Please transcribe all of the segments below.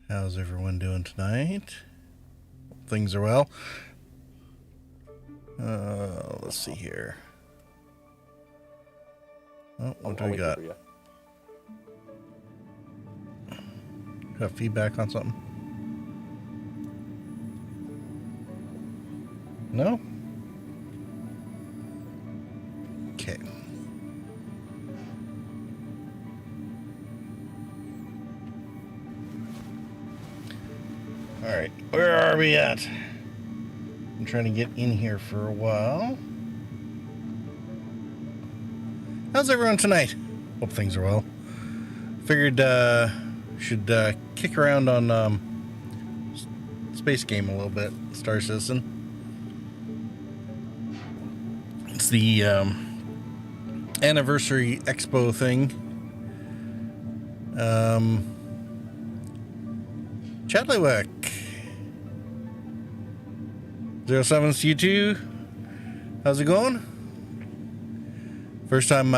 How's everyone doing tonight? Things are well. Let's see here. Oh, what do we got? Have feedback on something? No? Okay. Alright, where are we at? I'm trying to get in here for a while. How's everyone tonight? Hope things are well. Figured should kick around on Space Game a little bit. Star Citizen. It's the anniversary expo thing. Chatliwick 07C2, how's it going? First time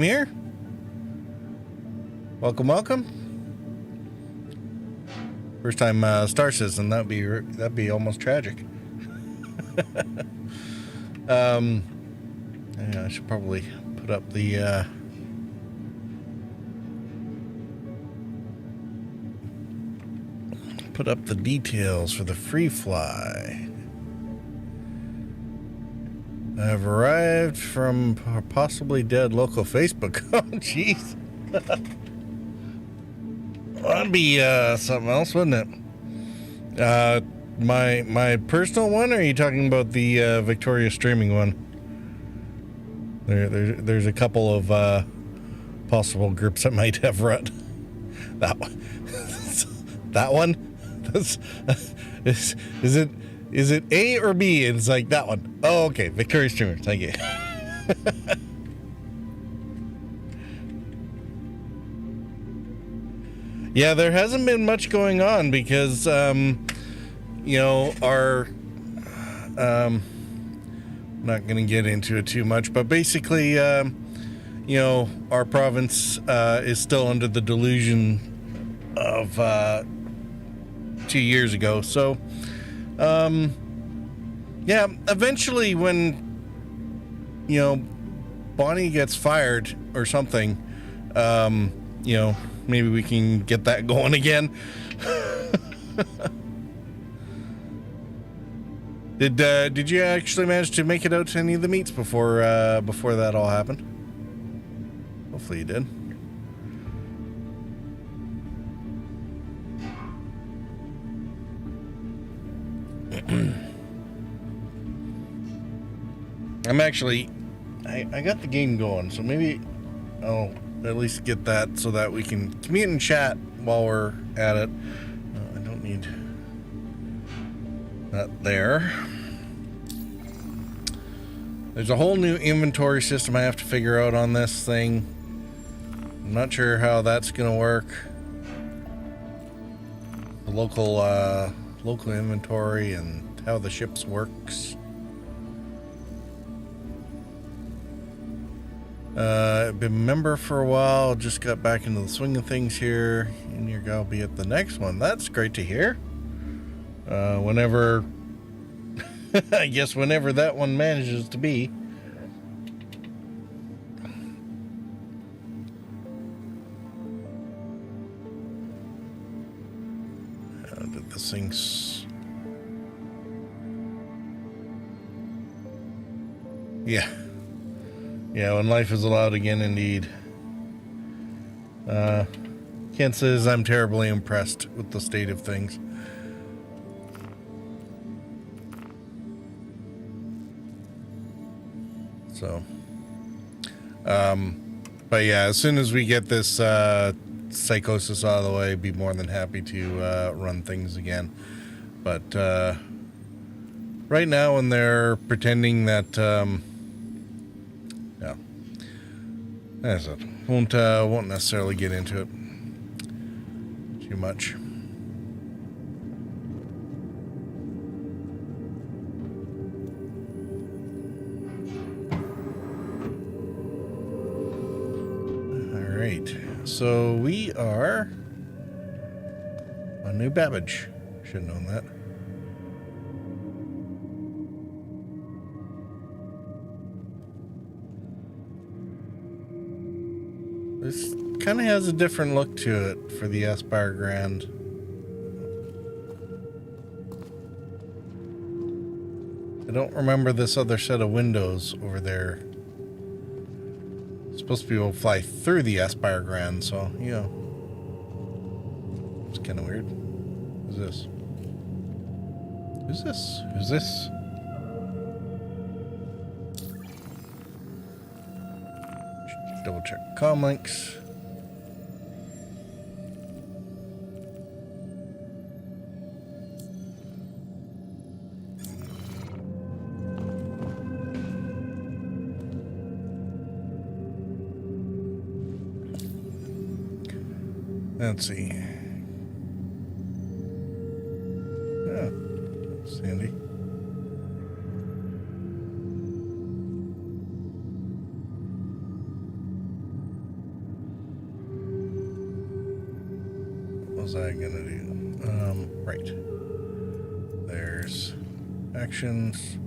here? Welcome. First time Star Citizen, that'd be almost tragic. Yeah, I should probably put up the details for the freefly. I have arrived from possibly dead local Facebook. Oh, jeez. That'd be something else, wouldn't it? My personal one, or are you talking about the Victoria streaming one? There's a couple of possible groups that might have run. That one. That one? Is it A or B? And it's like that one. Oh, okay. Victoria streamer. Thank you. Yeah, there hasn't been much going on because, our, not going to get into it too much, but basically, our province is still under the delusion of 2 years ago. So, yeah, eventually when, Bonnie gets fired or something, maybe we can get that going again. Did you actually manage to make it out to any of the meets before that all happened? Hopefully you did. I'm actually, I got the game going, so maybe I'll at least get that so that we can commute and chat while we're at it. I don't need that there. There's a whole new inventory system I have to figure out on this thing. I'm not sure how that's gonna work. The local inventory and how the ships works. I've been a member for a while, just got back into the swing of things here, and you're gonna be at the next one. That's great to hear. Whenever I guess whenever that one manages to be. Did this thing's... Yeah. Yeah, when life is allowed again, indeed. Kent says I'm terribly impressed with the state of things. So, but yeah, as soon as we get this psychosis out of the way, be more than happy to run things again. But right now, when they're pretending that, yeah, that's it. Won't necessarily get into it too much. All right, so we are A new Babbage. Should have known that. This kind of has a different look to it for the Aspire Grand. I don't remember this other set of windows over there. It's supposed to be able to fly through the Aspire Grand, so, yeah. It's kind of weird. Who's this? Who's this? Who's this? Double check comm links. Let's see. Yeah, Sandy. What was I gonna do? Right. There's actions.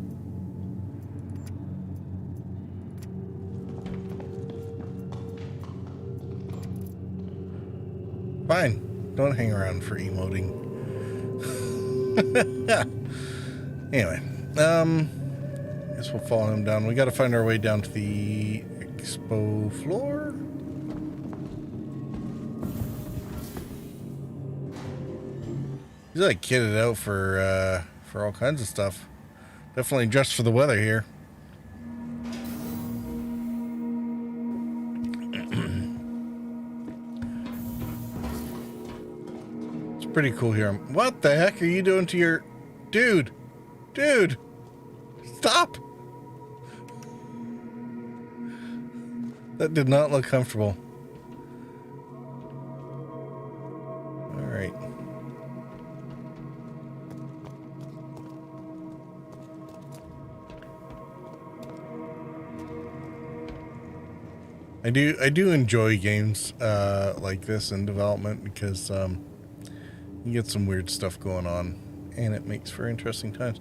Fine. Don't hang around for emoting. Anyway, guess we'll follow him down. We gotta find our way down to the expo floor. He's like kitted out for all kinds of stuff. Definitely just for the weather here. Pretty cool here. What the heck are you doing to your... Dude! Stop! That did not look comfortable. Alright. I do enjoy games like this in development because you get some weird stuff going on, and it makes for interesting times.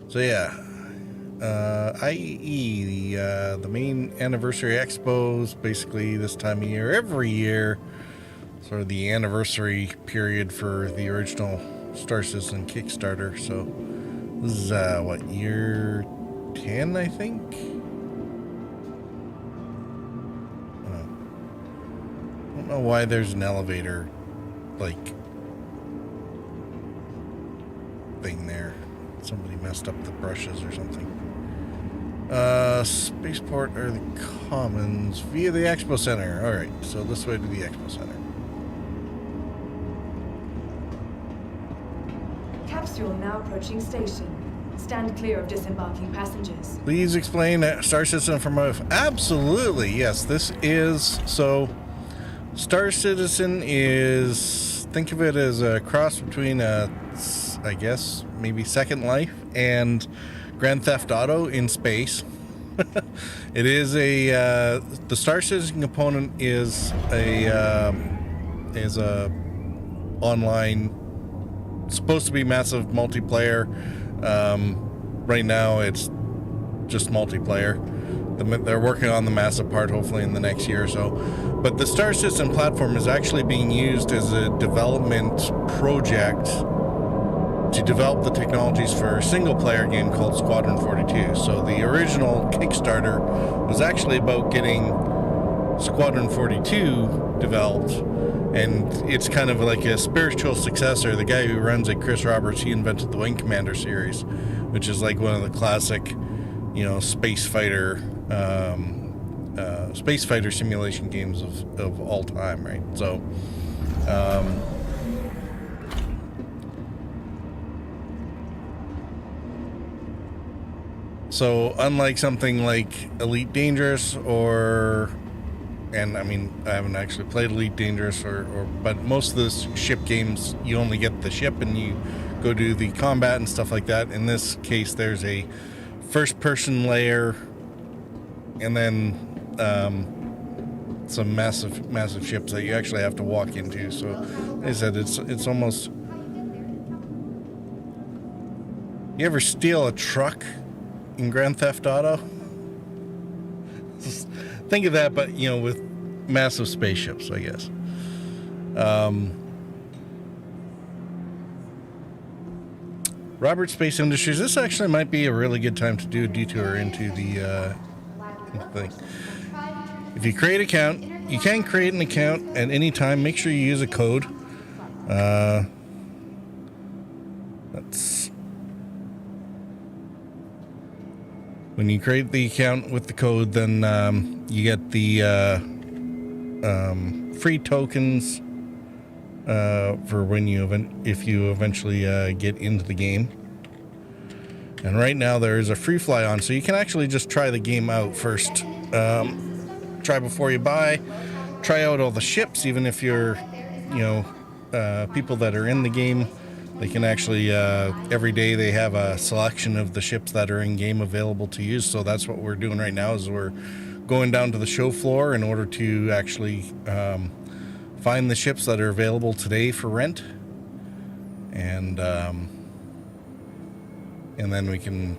So yeah, IAE, the main anniversary expos, basically this time of year, every year, sort of the anniversary period for the original Star Citizen Kickstarter. So this is what, year 10, I think. I don't know why there's an elevator, like, thing there. Somebody messed up the brushes or something. Spaceport or the Commons via the Expo Center. Alright, so this way to the Expo Center. Capsule now approaching station. Stand clear of disembarking passengers. Please explain Star Citizen from Earth. Absolutely, yes. This is... So, Star Citizen is... Think of it as a cross between a... I guess, maybe Second Life and Grand Theft Auto in space. It is a... the Star Citizen component is a online... Supposed to be massive multiplayer. Right now it's just multiplayer. They're working on the massive part hopefully in the next year or so. But the Star Citizen platform is actually being used as a development project to develop the technologies for a single player game called Squadron 42. So the original Kickstarter was actually about getting Squadron 42 developed, and it's kind of like a spiritual successor. The guy who runs it, Chris Roberts, he invented the Wing Commander series, which is like one of the classic, you know, space fighter simulation games of all time, right? So so unlike something like Elite Dangerous and I mean, I haven't actually played Elite Dangerous but most of the ship games, you only get the ship and you go do the combat and stuff like that. In this case, there's a first-person layer and then some massive ships that you actually have to walk into. So, like I said, it's almost. You ever steal a truck in Grand Theft Auto? Just think of that, but with massive spaceships, I guess. Robert Space Industries. This actually might be a really good time to do a detour into the thing. If you create an account, you can create an account at any time. Make sure you use a code. When you create the account with the code, then you get the free tokens for when if you eventually get into the game. And right now there is a free fly on, so you can actually just try the game out first. Try before you buy. Try out all the ships, even if you're, people that are in the game. They can actually, every day they have a selection of the ships that are in game available to use. So that's what we're doing right now, is we're going down to the show floor in order to actually find the ships that are available today for rent. And then we can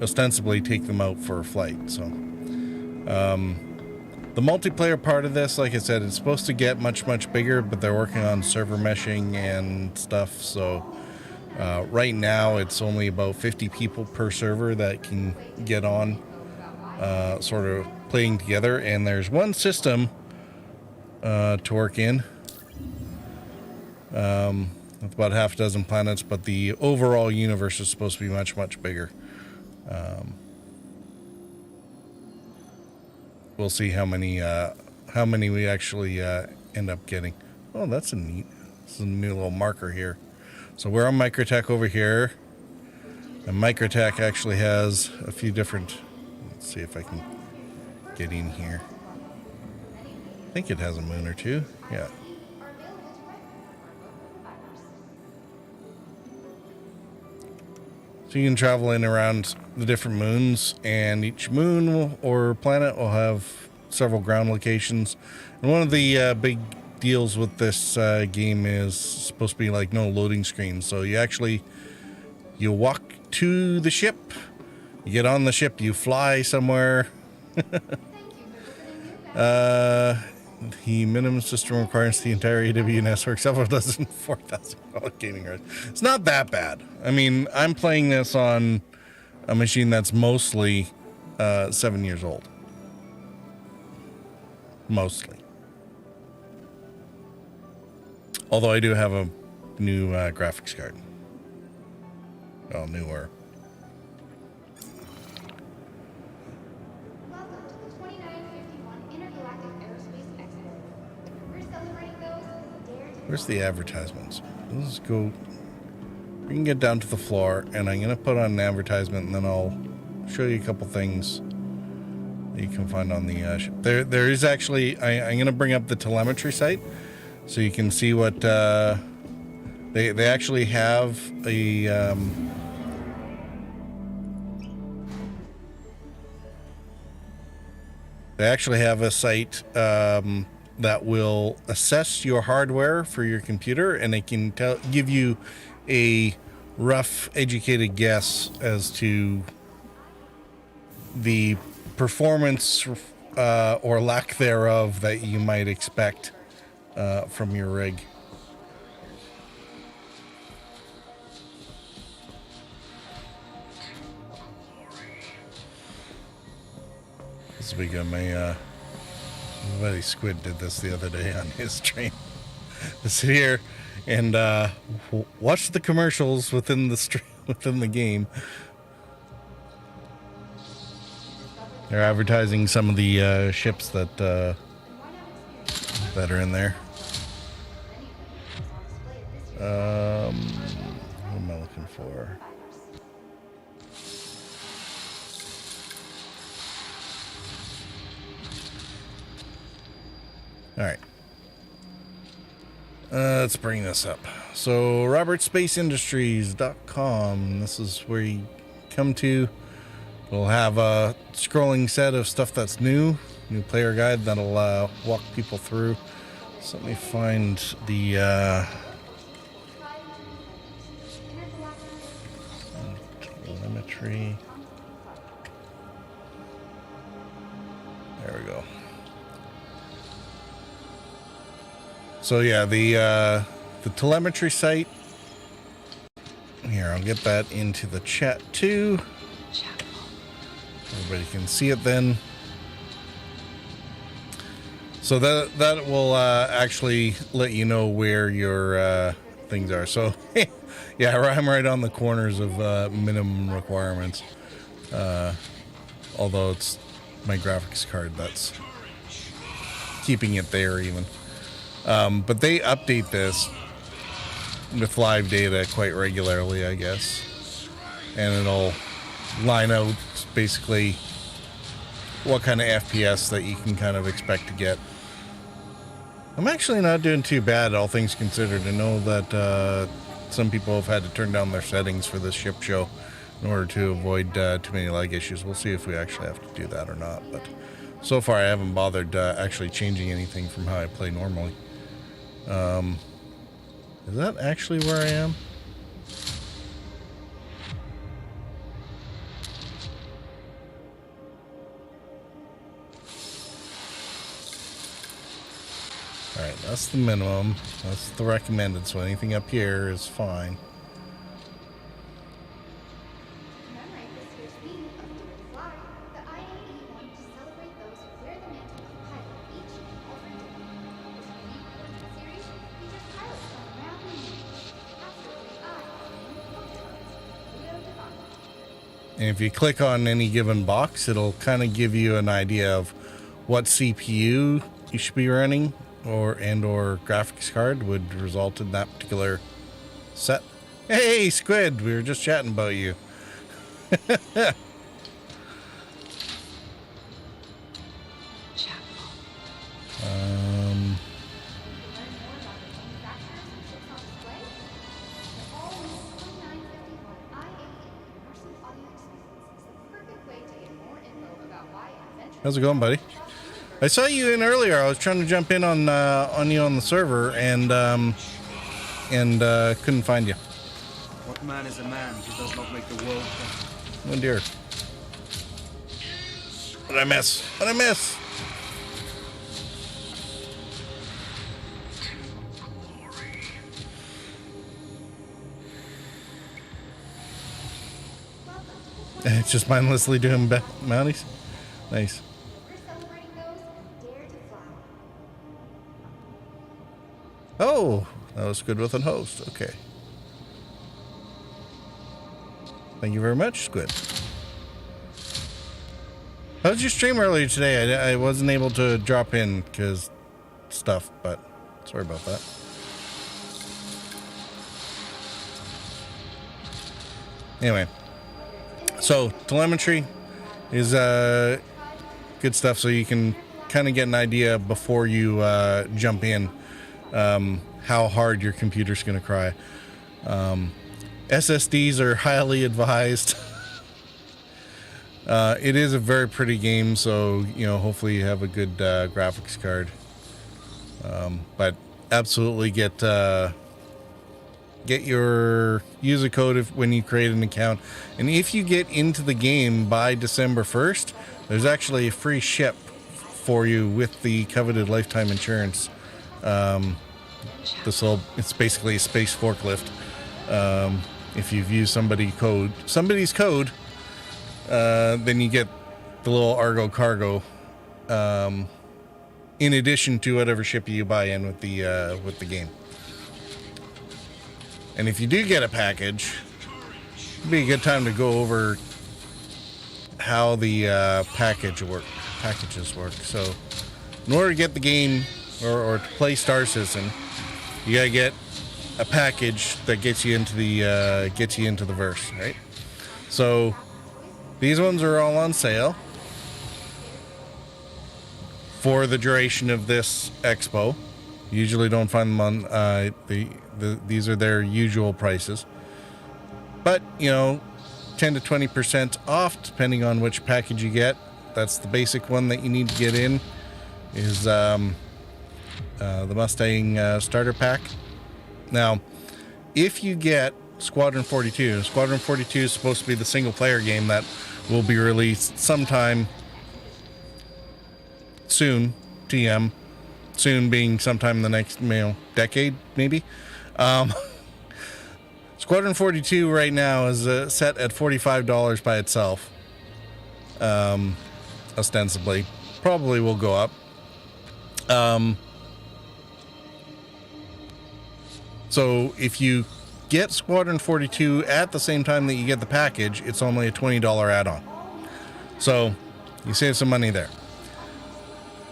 ostensibly take them out for a flight. So the multiplayer part of this, like I said, it's supposed to get much bigger, but they're working on server meshing and stuff. So right now it's only about 50 people per server that can get on, sort of playing together. And there's one system to work in with about half a dozen planets, but the overall universe is supposed to be much bigger. We'll see how many we actually end up getting. Oh, this is a new little marker here. So we're on Microtech over here, and Microtech actually has a few different. Let's see if I can get in here. I think it has a moon or two. Yeah. So you can travel in around the different moons, and each moon or planet will have several ground locations. And one of the big deals with this game is supposed to be like no loading screens. So you walk to the ship, you get on the ship, you fly somewhere. The minimum system requires the entire AW network, several dozen 4,000 gaming rights. It's not that bad. I mean, I'm playing this on a machine that's mostly 7 years old. Mostly. Although I do have a new graphics card. Well, newer. Where's the advertisements? Let's go. We can get down to the floor, and I'm going to put on an advertisement, and then I'll show you a couple things that you can find on the ship. There is actually, I'm going to bring up the telemetry site so you can see what they actually have a site that will assess your hardware for your computer, and it can give you a rough, educated guess as to the performance or lack thereof that you might expect from your rig. This will be good. My buddy Squid did this the other day on his stream. To sit here and watch the commercials within the game. They're advertising some of the ships that are in there. What am I looking for? All right. Let's bring this up. So, robertspaceindustries.com. This is where you come to We'll have a scrolling set of stuff that's new player guide that'll walk people through. So let me find the telemetry. There we go. So yeah, the telemetry site. Here, I'll get that into the chat too. Everybody can see it then. So that will actually let you know where your things are. So yeah, I'm right on the corners of minimum requirements. Although it's my graphics card that's keeping it there even. But they update this with live data quite regularly, I guess. And it'll line out basically what kind of FPS that you can kind of expect to get. I'm actually not doing too bad, all things considered. I know that some people have had to turn down their settings for this ship show in order to avoid too many lag issues. We'll see if we actually have to do that or not. But so far I haven't bothered actually changing anything from how I play normally. Is that actually where I am? Alright, that's the minimum. That's the recommended, so anything up here is fine. Commemorate this year's theme of Do It Fly, the IAE wanted to celebrate those who wear the mantle of pilot each and every day. This unique portrait series features pilots from around the universe. Absolutely And if you click on any given box, it'll kind of give you an idea of what CPU you should be running or graphics card would result in that particular set. Hey, Squid, we were just chatting about you. How's it going, buddy? I saw you in earlier. I was trying to jump in on you on the server and couldn't find you. What man is a man who does not make the world better? Oh dear. What did I miss? What did I miss? It's just mindlessly doing mounties. Nice. Oh, that was good with a host. Okay. Thank you very much, Squid. How was your stream earlier today? I wasn't able to drop in because stuff, but sorry about that. Anyway, so telemetry is good stuff, so you can kind of get an idea before you jump in how hard your computer's going to cry. SSDs are highly advised. It is a very pretty game, so hopefully you have a good graphics card. But absolutely get your user code when you create an account, and if you get into the game by December 1st, there's actually a free ship for you with the coveted lifetime insurance. It's basically a space forklift. If you've used somebody's code, then you get the little Argo cargo, in addition to whatever ship you buy in with the game. And if you do get a package, it'd be a good time to go over how the packages work. So, in order to get the game or to play Star Citizen, you gotta get a package that gets you into the verse, right? So these ones are all on sale for the duration of this expo. You usually don't find them on these are their usual prices. But 10 to 20% off depending on which package you get. That's the basic one that you need to get in, is the Mustang starter pack. Now, if you get Squadron 42 is supposed to be the single player game that will be released sometime soon. TM, soon being sometime in the next decade, maybe. Squadron 42 right now is set at $45 by itself. Ostensibly, probably will go up. So if you get Squadron 42 at the same time that you get the package, it's only a $20 add-on. So you save some money there.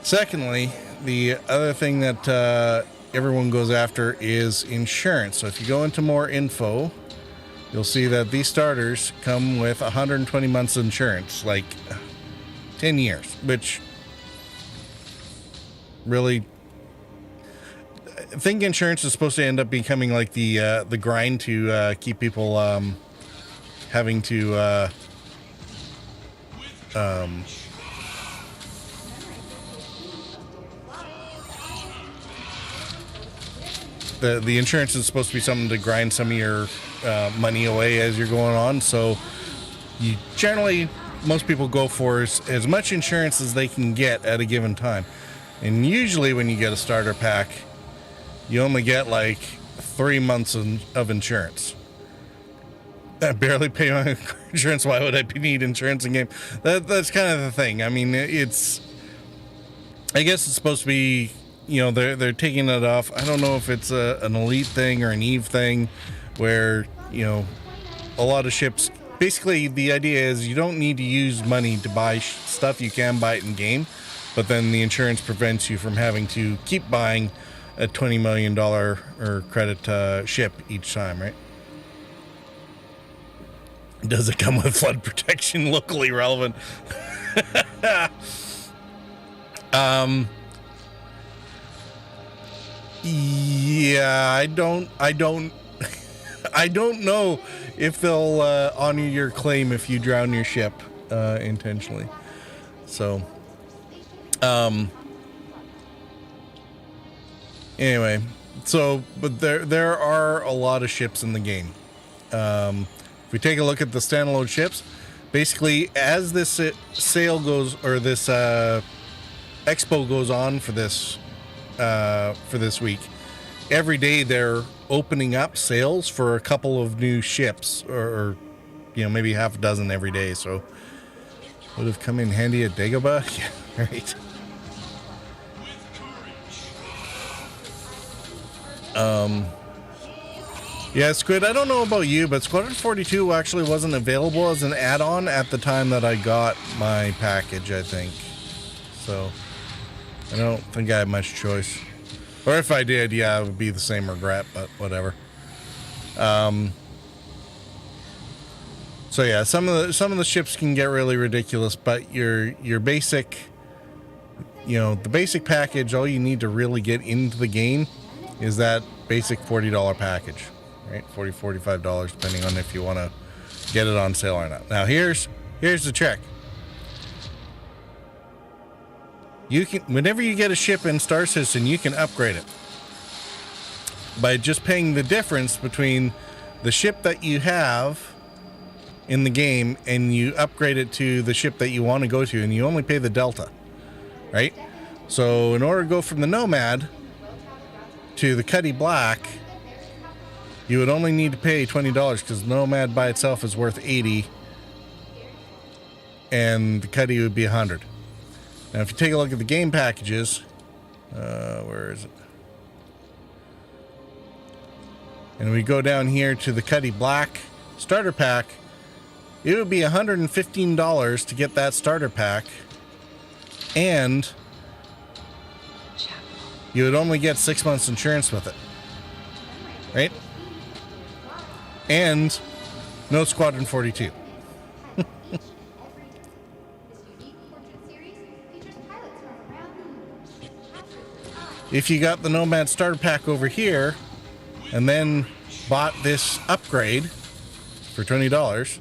Secondly, the other thing that everyone goes after is insurance. So if you go into more info, you'll see that these starters come with 120 months of insurance, like 10 years, which really, I think insurance is supposed to end up becoming like the grind to keep people having to the insurance is supposed to be something to grind some of your money away as you're going on. So you generally, most people go for as much insurance as they can get at a given time. And usually when you get a starter pack, you only get like 3 months of insurance. I barely pay my insurance. Why would I need insurance in game? That's kind of the thing. I mean, I guess it's supposed to be, they're taking it off. I don't know if it's an Elite thing or an Eve thing where, a lot of ships, basically the idea is you don't need to use money to buy stuff. You can buy it in game, but then the insurance prevents you from having to keep buying a $20 million or credit ship each time, right? Does it come with flood protection? Locally relevant. Yeah, I don't I don't know if they'll honor your claim if you drown your ship intentionally. So anyway, but there are a lot of ships in the game. If we take a look at the standalone ships, basically as this sale goes, or this expo goes on for this week, every day they're opening up sales for a couple of new ships, or maybe half a dozen every day. So would have come in handy at Dagobah. Yeah, right. Yeah, Squid, I don't know about you, but Squadron 42 actually wasn't available as an add-on at the time that I got my package, I think. So I don't think I had much choice. Or if I did, yeah, it would be the same regret, but whatever. So yeah, some of the ships can get really ridiculous, but your basic, the basic package, all you need to really get into the game is that basic $40 package, right? $40, $45, depending on if you want to get it on sale or not. Now here's the trick. You can, whenever you get a ship in Star Citizen, you can upgrade it by just paying the difference between the ship that you have in the game and you upgrade it to the ship that you want to go to, and you only pay the delta, right? So in order to go from the Nomad to the Cuddy Black, you would only need to pay $20 because Nomad by itself is worth $80 and the Cuddy would be $100. Now, if you take a look at the game packages, where is it? And we go down here to the Cuddy Black starter pack, it would be $115 to get that starter pack, and you would only get 6 months insurance with it, right? And no Squadron 42. If you got the Nomad starter pack over here and then bought this upgrade for $20,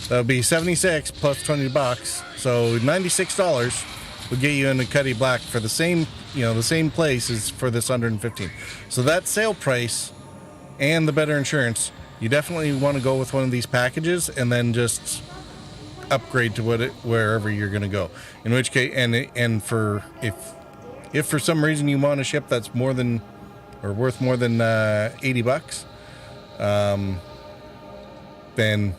That would be 76 plus 20 bucks. So $96 would get you into Cuddy Black for the same, the same place as for this 115. So that sale price and the better insurance, you definitely want to go with one of these packages and then just upgrade to wherever you're going to go. In which case, and for if for some reason you want a ship that's more than or worth more than 80 bucks, then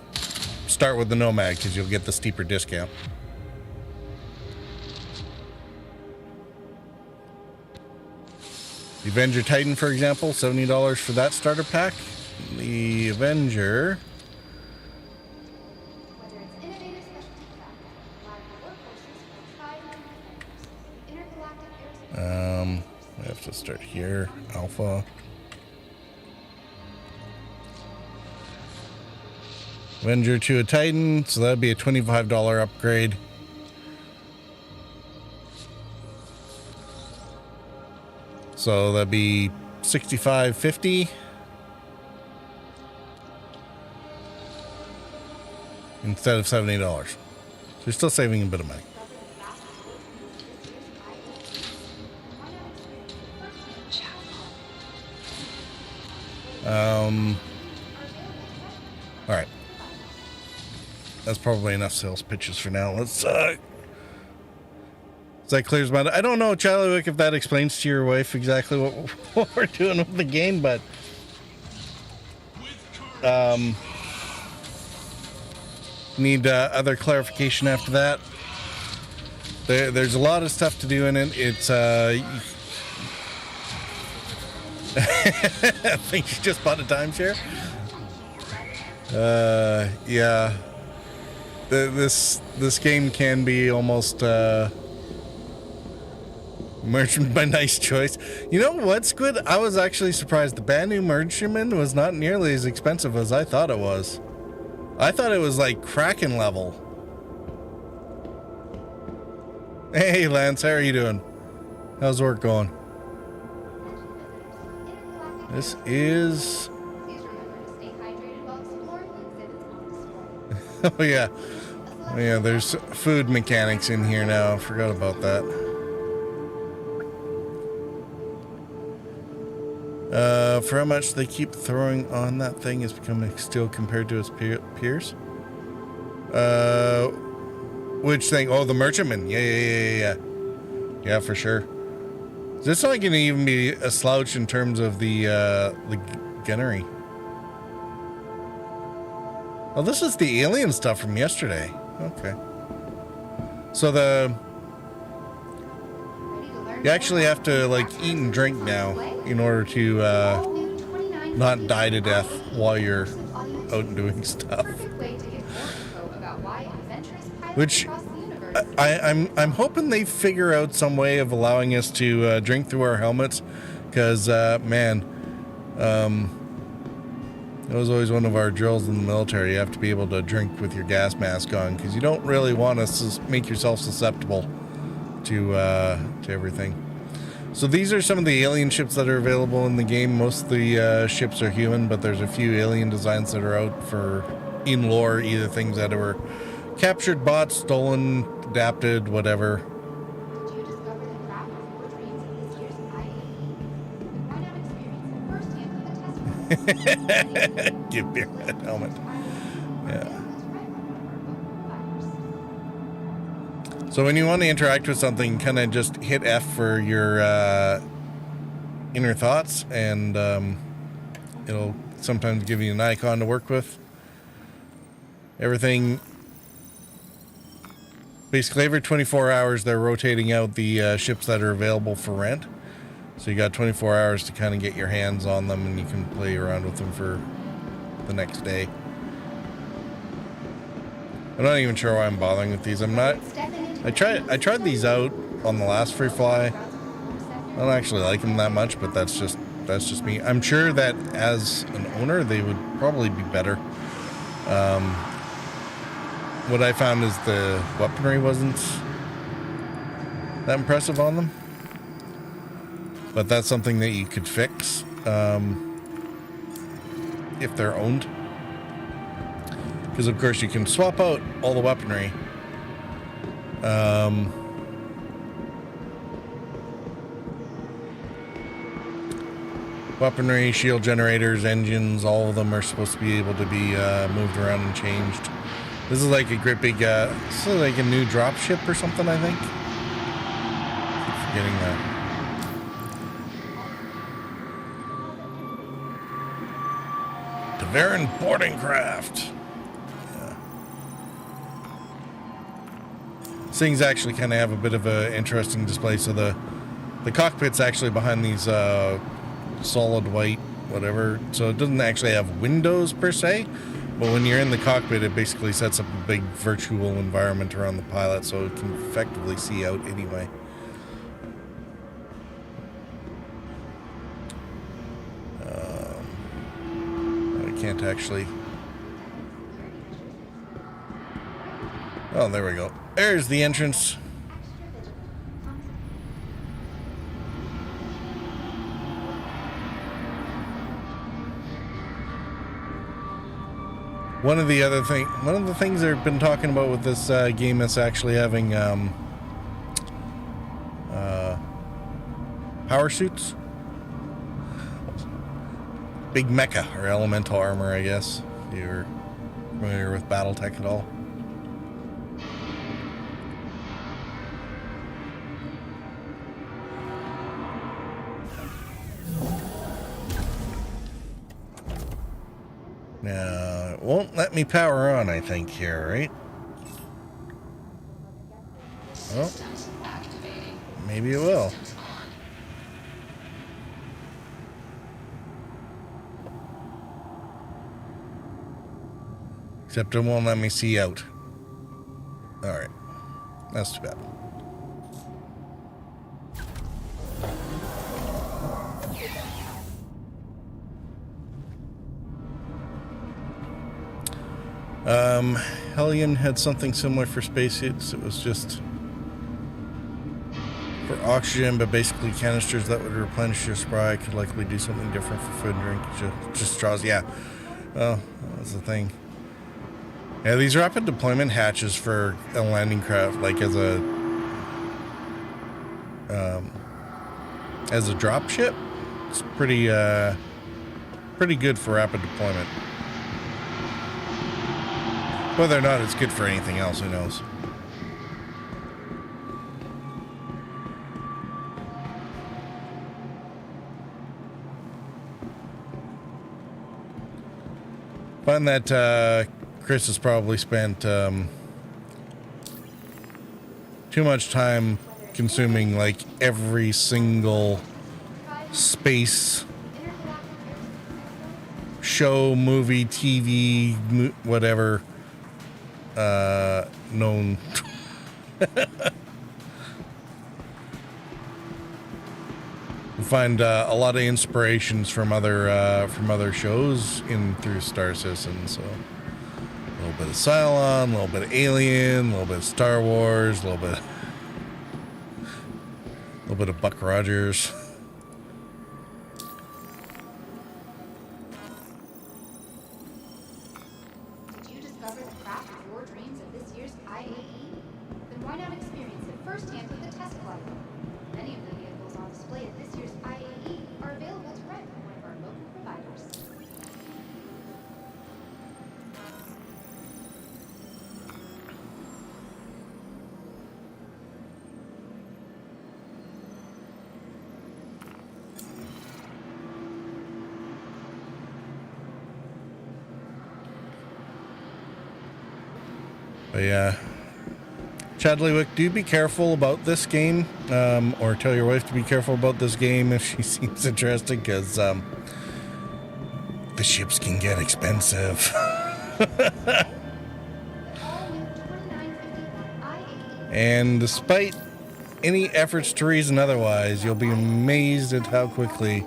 start with the Nomad because you'll get the steeper discount. The Avenger Titan, for example, $70 for that starter pack. The Avenger, Whether it's innovative specialty craft, reliable workhorses, or tried intergalactic aerospace. we have to start here. Alpha. Avenger to a Titan, so that'd be a $25 upgrade. So that'd be $65.50 instead of $70. So you're still saving a bit of money. All right. That's probably enough sales pitches for now. Let's that clears my... I don't know, Charlie, if that explains to your wife exactly what we're doing with the game, but need other clarification after that. There's a lot of stuff to do in it. It's I think she just bought a timeshare. Yeah. This game can be almost merchant by nice choice. You know what's good? I was actually surprised the brand new merchantman was not nearly as expensive as I thought it was. I thought it was like Kraken level. Hey Lance, how are you doing? How's work going? This is... Please remember to stay hydrated while exploring the exhibits on display. Oh yeah. Oh, yeah, there's food mechanics in here now. I forgot about that. For how much they keep throwing on that thing is becoming steel compared to its peers. Which thing? Oh, the merchantman. Yeah. Yeah, for sure. This not going to even be a slouch in terms of the gunnery. Oh, this is the alien stuff from yesterday. Okay. So you actually have to like eat and drink now in order to not die to death while you're out and doing stuff. Which I'm hoping they figure out some way of allowing us to drink through our helmets, because man, that was always one of our drills in the military. You have to be able to drink with your gas mask on, because you don't really want to make yourself susceptible to everything. So these are some of the alien ships that are available in the game. Most of the ships are human, but there's a few alien designs that are out for in lore, either things that were captured, bought, stolen, adapted, whatever. Did you discover the craft before dreams of this year's IAE? Why not experience it firsthand with a test? Give me that helmet. Yeah. So when you want to interact with something, kind of just hit F for your inner thoughts, and it'll sometimes give you an icon to work with. Everything, basically every 24 hours they're rotating out the ships that are available for rent. So you got 24 hours to kind of get your hands on them, and you can play around with them for the next day. I'm not even sure why I'm bothering with these. I tried these out on the last freefly. I don't actually like them that much, but that's just me. I'm sure that as an owner they would probably be better. What I found is the weaponry wasn't that impressive on them, but that's something that you could fix if they're owned. Because, of course, you can swap out all the weaponry. Weaponry, shield generators, engines, all of them are supposed to be able to be moved around and changed. This is like a great big, this is like a new drop ship or something, I think. Keep forgetting that. Tavaran boarding craft. Yeah. These things actually kind of have a bit of an interesting display. So the cockpit's actually behind these solid white whatever. So it doesn't actually have windows per se, but when you're in the cockpit, it basically sets up a big virtual environment around the pilot, so it can effectively see out anyway. Can't actually. Oh, there we go. There's the entrance. One of the things they've been talking about with this game is actually having power suits. Big mecha, or elemental armor, I guess, if you're familiar with Battletech at all. Now, it won't let me power on, I think, here, right? Well, maybe it will. Except it won't let me see out. Alright. That's too bad. Hellion had something similar for spacesuits. It was just for oxygen, but basically canisters that would replenish your supply. Could likely do something different for food and drink. Just straws, yeah. Well, that's the thing. Yeah, these rapid deployment hatches for a landing craft, like as a drop ship, it's pretty good for rapid deployment. Whether or not it's good for anything else, who knows? Find that Chris has probably spent too much time consuming like every single space show, movie, TV, whatever known. Find a lot of inspirations from other shows in through Star Citizen. So a little bit of Cylon, a little bit of Alien, a little bit of Star Wars, a little bit of Buck Rogers. Did you discover the craft of your dreams at this year's IAE? Then why not experience it firsthand with the test flight? Many of the vehicles on display at this year's IAE are available to rent from one of our local providers. But yeah, Chadleywick, do be careful about this game, or tell your wife to be careful about this game if she seems interested, because the ships can get expensive. And despite any efforts to reason otherwise, you'll be amazed at how quickly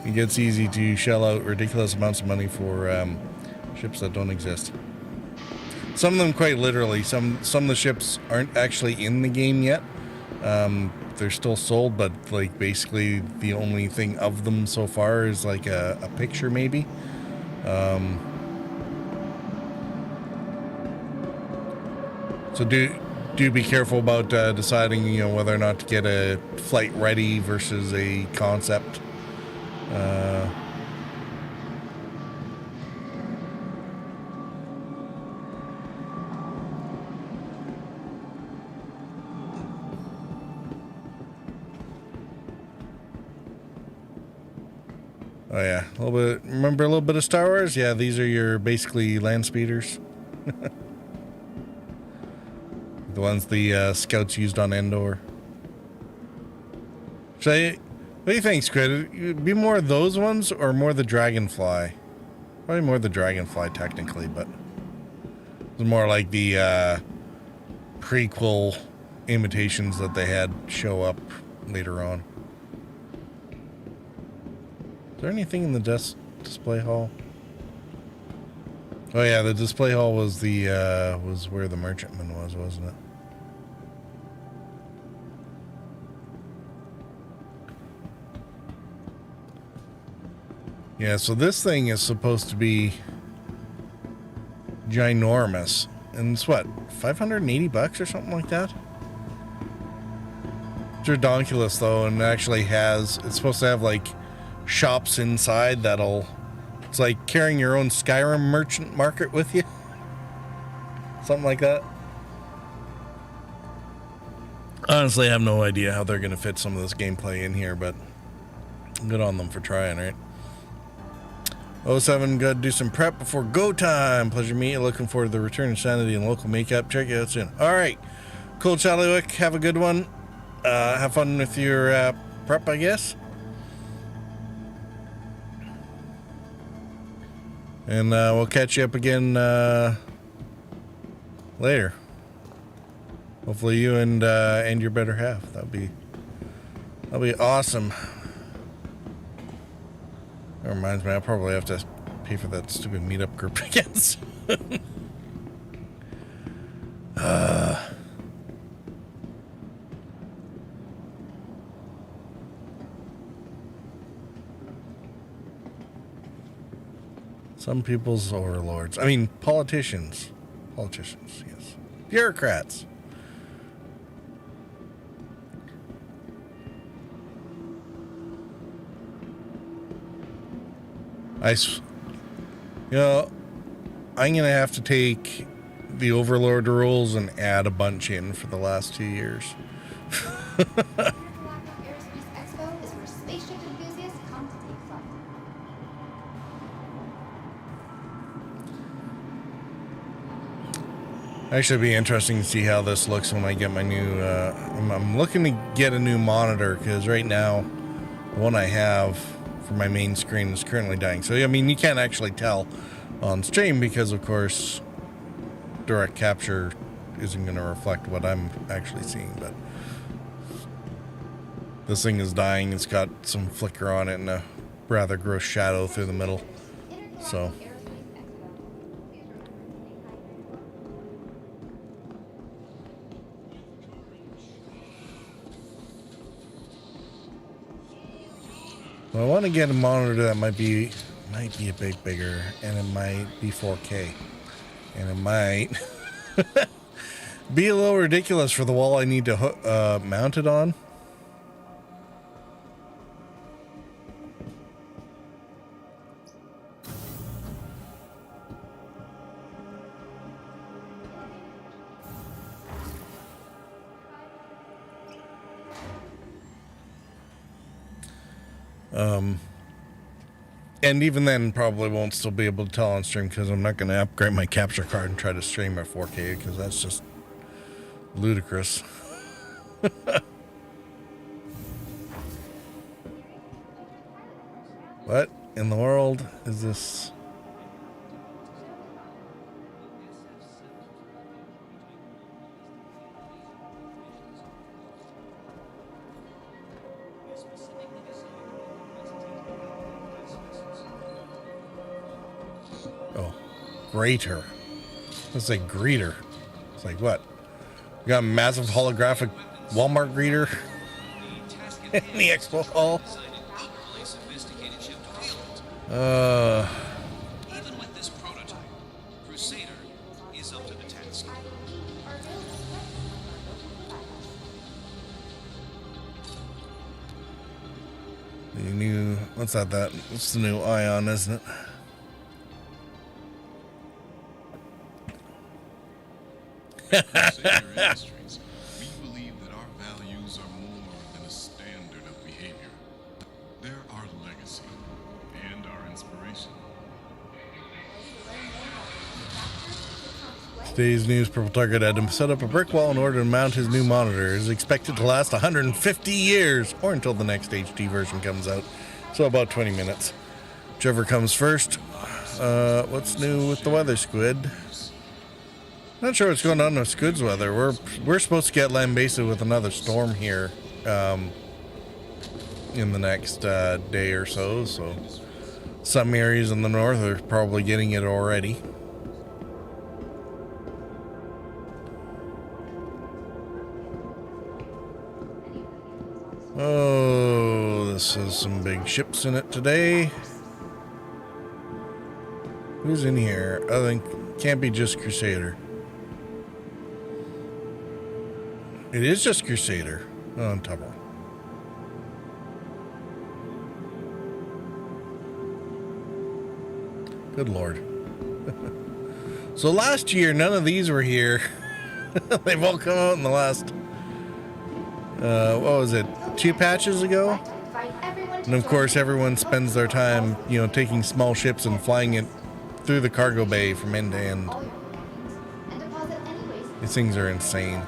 it gets easy to shell out ridiculous amounts of money for ships that don't exist. Some of them quite literally. Some of the ships aren't actually in the game yet. They're still sold, but like basically the only thing of them so far is like a picture maybe. So do be careful about deciding, you know, whether or not to get a flight ready versus a concept. Oh yeah, a little bit. Remember a little bit of Star Wars? Yeah, these are your basically land speeders. The ones the scouts used on Endor. What do you think, Squid? Be more of those ones or more the Dragonfly? Probably more the Dragonfly, technically, but it's more like the prequel imitations that they had show up later on. Is there anything in the display hall? Oh yeah, the display hall was the was where the merchantman was, wasn't it? Yeah, so this thing is supposed to be ginormous. And it's what, $580 or something like that? It's ridiculous though, and it actually it's supposed to have like shops inside it's like carrying your own Skyrim merchant market with you. Something like that. Honestly, I have no idea how they're going to fit some of this gameplay in here, but good on them for trying, right? 07, gotta do some prep before go time. Pleasure meeting you. Looking forward to the return of sanity and local makeup. Check it out soon. Alright. Cool, Charlie. Have a good one. Have fun with your prep, I guess. And we'll catch you up again later. Hopefully you and your better half. That'll be awesome. That reminds me, I'll probably have to pay for that stupid meetup group again soon. Some people's overlords. I mean, politicians. Politicians, yes. Bureaucrats. You know, I'm going to have to take the Overlord rules and add a bunch in for the last 2 years. Aerospace Expo is where spaceship enthusiasts come to take flight. Actually, it'd be interesting to see how this looks when I get my new... I'm looking to get a new monitor, because right now, the one I have for my main screen is currently dying. So, I mean, you can't actually tell on stream because, of course, direct capture isn't going to reflect what I'm actually seeing, but this thing is dying. It's got some flicker on it and a rather gross shadow through the middle. So... well, I want to get a monitor that might be a bit bigger, and it might be 4K, and it might be a little ridiculous for the wall I need to mount it on. And even then, probably won't still be able to tell on stream because I'm not going to upgrade my capture card and try to stream at 4K because that's just ludicrous. What in the world is this? Oh, greater. Let's say greeter. It's like what? We got a massive holographic Walmart greeter in the expo hall. Even with this prototype, Crusader is up to the task. are available directly on cargo provide us. The new, what's that? It's the new Ion, isn't it? Savior Industries, we believe that our values are more than a standard of behavior. They're our legacy and our inspiration. Today's news, Purple Target had to set up a brick wall in order to mount his new monitor. It is expected to last 150 years, or until the next HD version comes out. So about 20 minutes. Whichever comes first. What's new with the weather, Squid? Not sure what's going on with Squid's weather. We're supposed to get Lambesa with another storm here in the next day or so. So some areas in the north are probably getting it already. Oh, this has some big ships in it today. Who's in here? I think can't be just Crusader. It is just Crusader. Oh, and Tubble. Good Lord. So last year, none of these were here. They've all come out in the last, what was it, 2 patches ago? And of course, everyone spends their time, taking small ships and flying it through the cargo bay from end to end. These things are insane.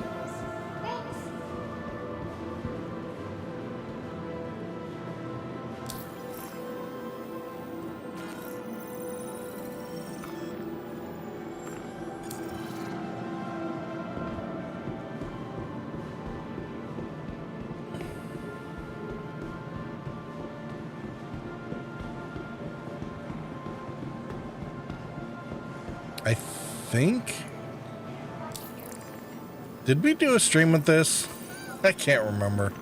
I think... Did we do a stream with this? I can't remember.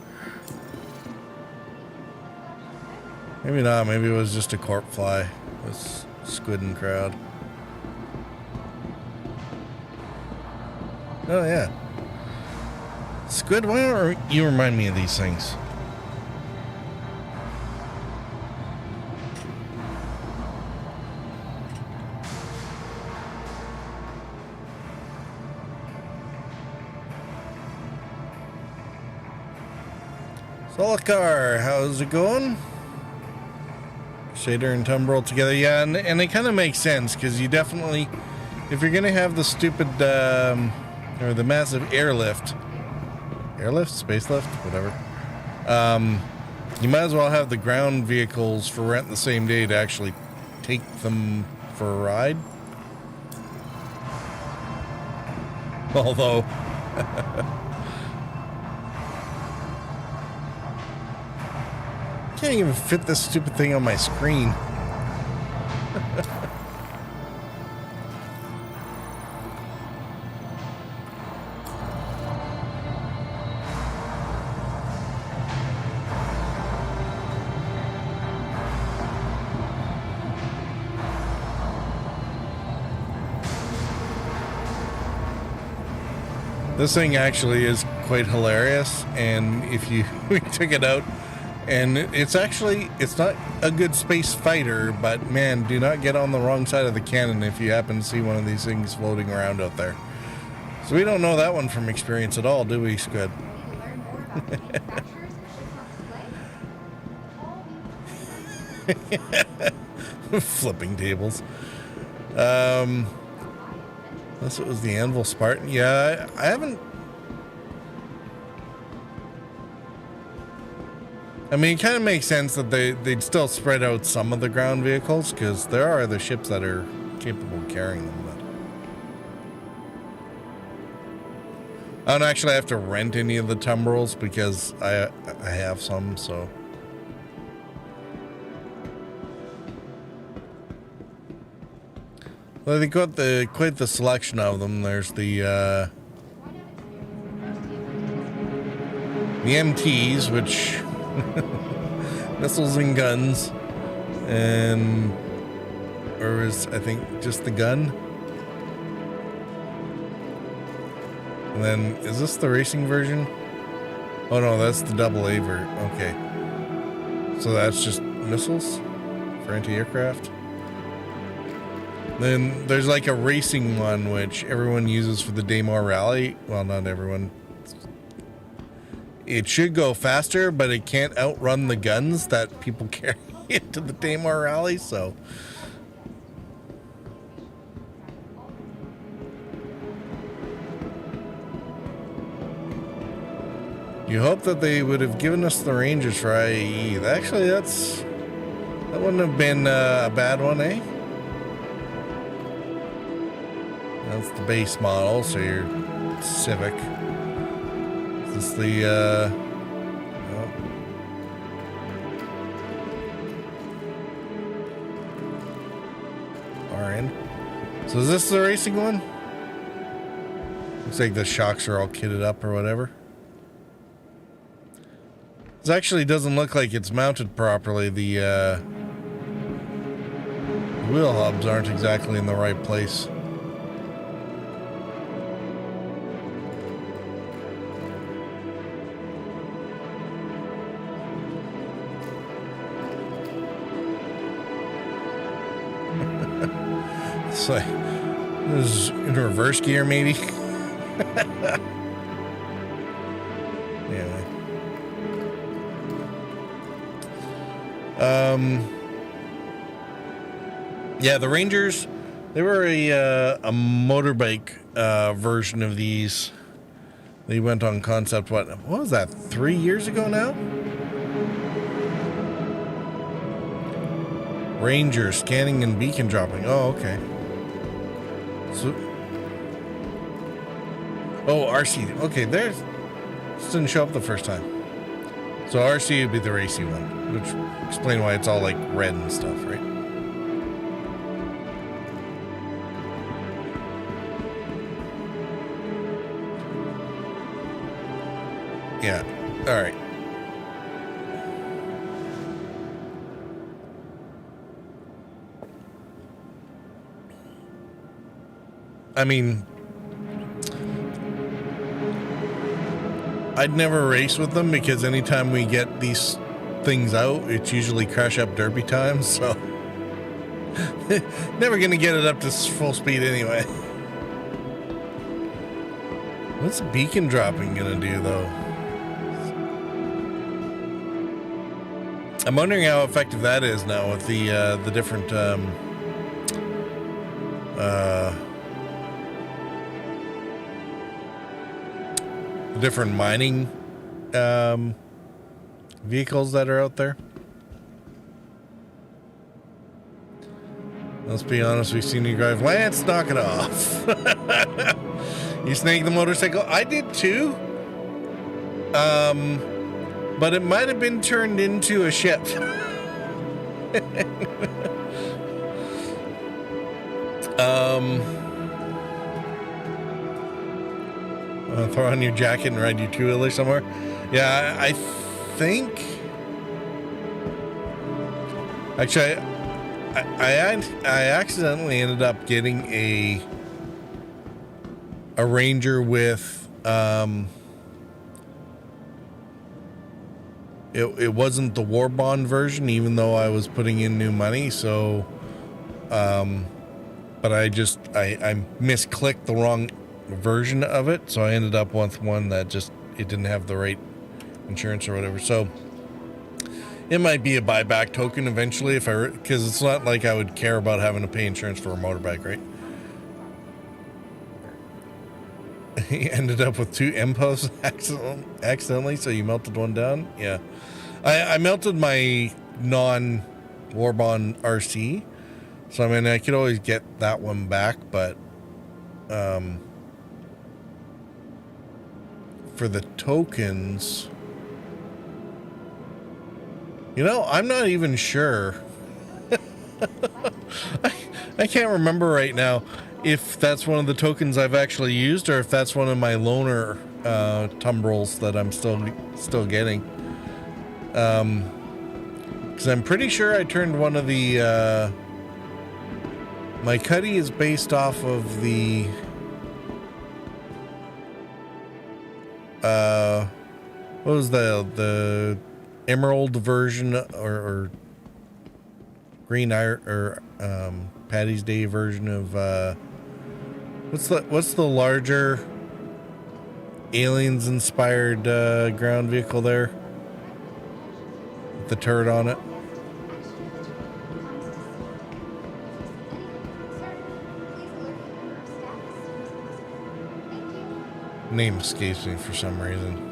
Maybe not. Maybe it was just a corp fly with Squid and crowd. Oh, yeah. Squid, why don't you remind me of these things? Solakar, how's it going? Shader and Tumbrel together, yeah, and it kind of makes sense because you definitely, if you're gonna have the stupid or the massive airlift, space lift, whatever, you might as well have the ground vehicles for rent the same day to actually take them for a ride. Although. Can't even fit this stupid thing on my screen. This thing actually is quite hilarious, and if we took it out, and it's not a good space fighter, but man, do not get on the wrong side of the cannon if you happen to see one of these things floating around out there. So we don't know that one from experience at all, do we, Squid? Flipping tables. Unless it was the Anvil Spartan. Yeah, I haven't... I mean, it kind of makes sense that they'd still spread out some of the ground vehicles, because there are other ships that are capable of carrying them. But I don't actually have to rent any of the Tumbrels, because I have some, so... Well, they got quite the selection of them. There's the MTs, which... missiles and guns, and or is I think just the gun. And then, is this the racing version? Oh no, that's the AA version. Okay. So that's just missiles for anti-aircraft. Then there's like a racing one which everyone uses for the Daymar Rally. Well, not everyone. It should go faster, but it can't outrun the guns that people carry into the Daymar Rally, so... You hope that they would have given us the Rangers for IAE. Actually, that wouldn't have been a bad one, eh? That's the base model, so your Civic. Is this the oh. RN. So is this the racing one? Looks like the shocks are all kitted up or whatever. This actually doesn't look like it's mounted properly. The wheel hubs aren't exactly in the right place. It's like this is in reverse gear, maybe. Anyway. Yeah, the Rangers, they were a motorbike version of these. They went on concept, what was that, 3 years ago now? Ranger scanning and beacon dropping. Oh, okay. So, oh, RC. Okay, there's. This didn't show up the first time. So RC would be the racy one, which explain why it's all like red and stuff, right? Yeah. All right. I mean, I'd never race with them because anytime we get these things out, it's usually crash up derby time, so never gonna get it up to full speed anyway. What's beacon dropping gonna do though? I'm wondering how effective that is now with the different different mining vehicles that are out there. Let's be honest, we've seen you drive. Lance, knock it off. You snake the motorcycle. I did too. But it might have been turned into a ship. Throw on your jacket and ride your two-wheeler somewhere. Yeah, I think. Actually, I accidentally ended up getting a Ranger with It wasn't the war bond version, even though I was putting in new money. So, but I misclicked the wrong version of it, so I ended up with one that just it didn't have the right insurance or whatever. So it might be a buyback token eventually because it's not like I would care about having to pay insurance for a motorbike, right? He ended up with 2 MPOs accidentally, so you melted one down. Yeah, I melted my non-Warbond RC, so I mean I could always get that one back, but for the tokens, you know, I'm not even sure. I can't remember right now if that's one of the tokens I've actually used or if that's one of my loaner tumbrils that I'm still getting. Because I'm pretty sure I turned one of the my Cuddy is based off of the what was the emerald version or green iron or Patty's Day version of what's the larger aliens inspired ground vehicle there with the turret on it? Name escapes me for some reason.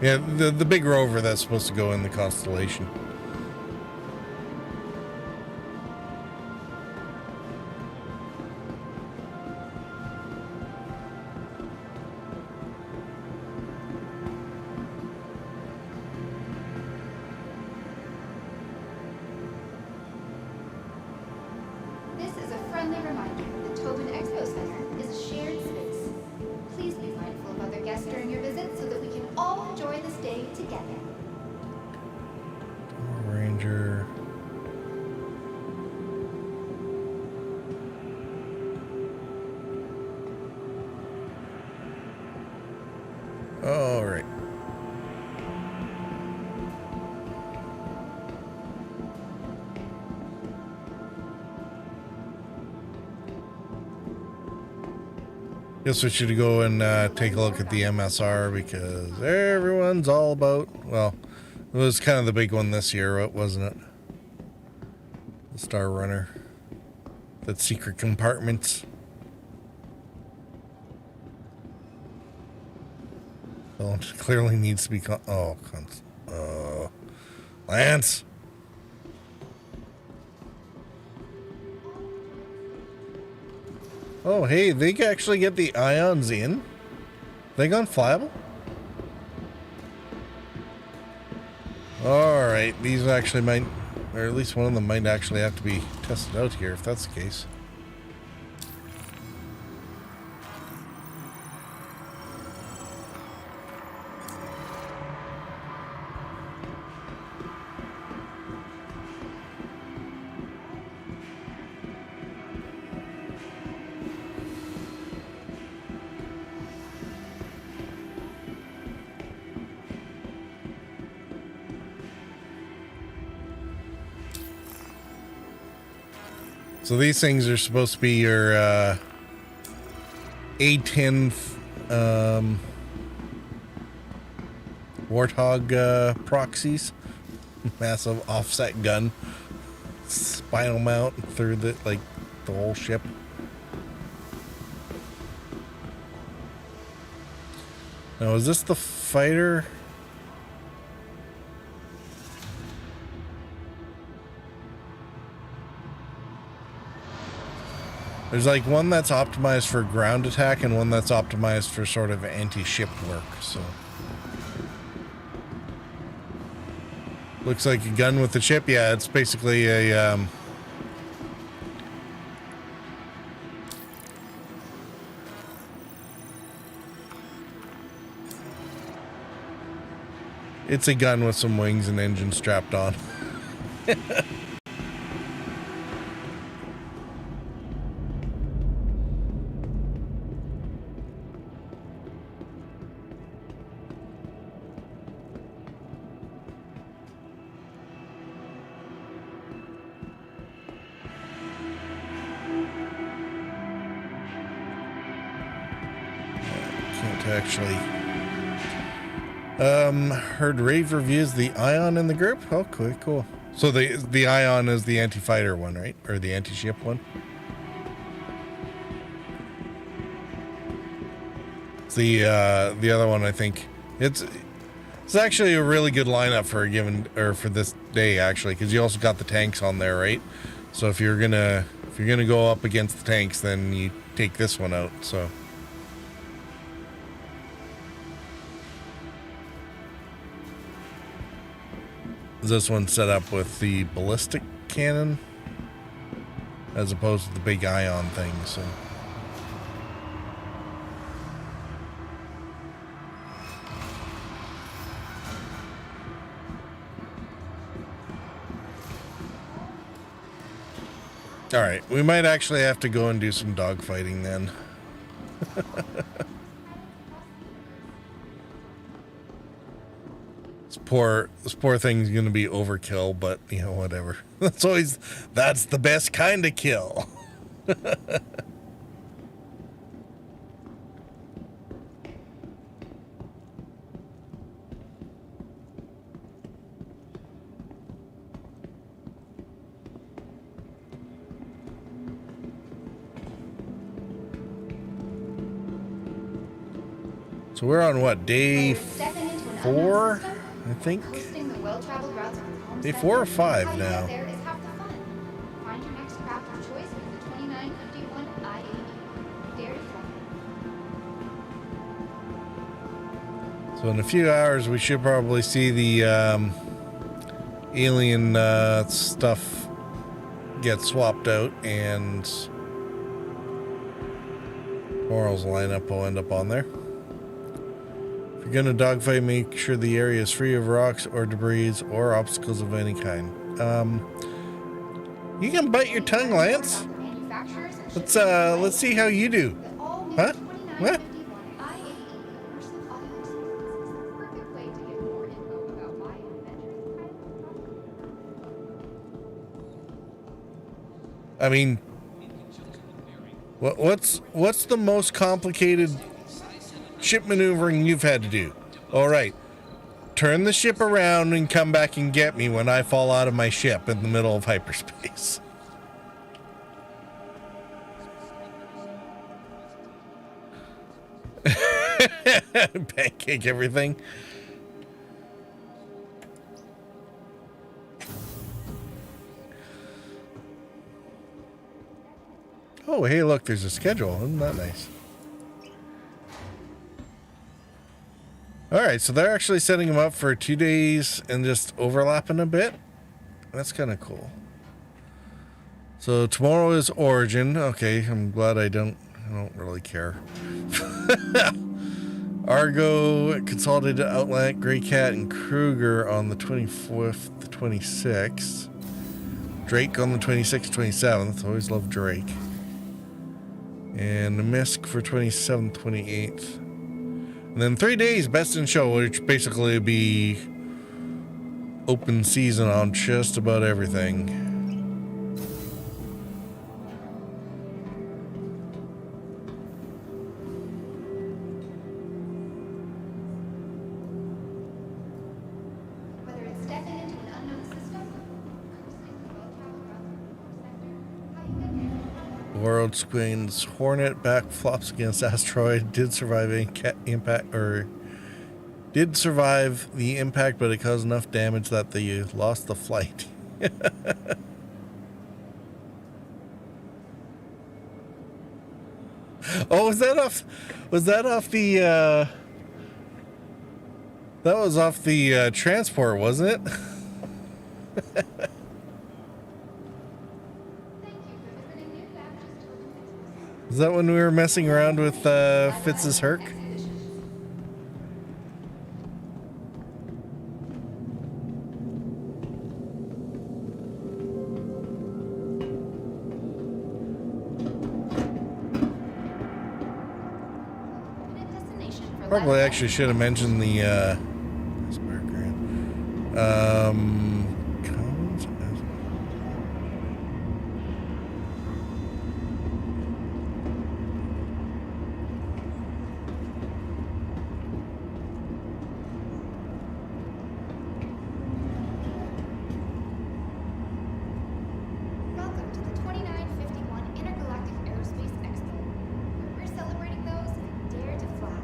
Yeah, the big rover that's supposed to go in the constellation. This is a friendly reminder that Tobin Expo Center is a shared space. Please be mindful of other guests during your visit so that we can all enjoy this day together. Ranger. All right. Guess we should go and take a look at the MSR because everyone's all about, well, it was kind of the big one this year, wasn't it? The Star Runner. That secret compartments. Oh, it clearly needs to be, Lance! Oh, hey, they can actually get the ions in? They gone flyable? Alright, these actually might, or at least one of them might actually have to be tested out here if that's the case. So these things are supposed to be your A10 Warthog proxies. Massive offset gun. Spinal mount through the whole ship. Now is this the fighter? There's like one that's optimized for ground attack and one that's optimized for sort of anti-ship work, so. Looks like a gun with a chip. Yeah, it's basically a, it's a gun with some wings and engine strapped on. Actually, heard rave reviews the Ion in the group. Oh, cool. So the Ion is the anti-fighter one, right? Or the anti-ship one? It's the other one, I think. It's actually a really good lineup for a given, or for this day actually, because you also got the tanks on there, right? So if you're gonna go up against the tanks, then you take this one out. So. This one's set up with the ballistic cannon as opposed to the big ion thing, so. Alright, we might actually have to go and do some dogfighting then. this poor thing's gonna be overkill, but you know, whatever. That's the best kind of kill. So we're on what, day 4, I think? Hosting the well-traveled routes from home Day center, 4 or 5 how you now. get there is half the fun. Find your next craft of choice with the 2951 IAE. Dare to fly. So in a few hours, we should probably see the alien stuff get swapped out, and tomorrow's lineup will end up on there. If you're gonna dogfight, make sure the area is free of rocks or debris or obstacles of any kind. You can bite your tongue, Lance. Let's see how you do. Huh? What? I mean, what's the most complicated ship maneuvering you've had to do? All right, turn the ship around and come back and get me when I fall out of my ship in the middle of hyperspace. Pancake everything. Oh, hey, look, there's a schedule. Isn't that nice? Alright, so they're actually setting them up for 2 days and just overlapping a bit. That's kind of cool. So tomorrow is Origin. Okay, I'm glad I don't really care. Argo, Consolidated Outlet, Grey Cat, and Kruger on the 25th, the 26th. Drake on the 26th, 27th. Always love Drake. And the Misk for 27th, 28th. And then 3 days, Best in Show, which basically would be open season on just about everything. Whether it's stepping into an unknown system, hosting the well-traveled routes from home center, how you get there. World Squeen's Hornet backflops against asteroid, did survive the impact, but it caused enough damage that they lost the flight. Oh, was that off the that was off the transport, wasn't it? Thank you for visiting New Baptist Children's Is that when we were messing around with Fitz's Herc? Exhibitions. Probably actually should have mentioned the Collins. Welcome to the 2951 Intergalactic Aerospace Expo, where we're celebrating those who dare to fly.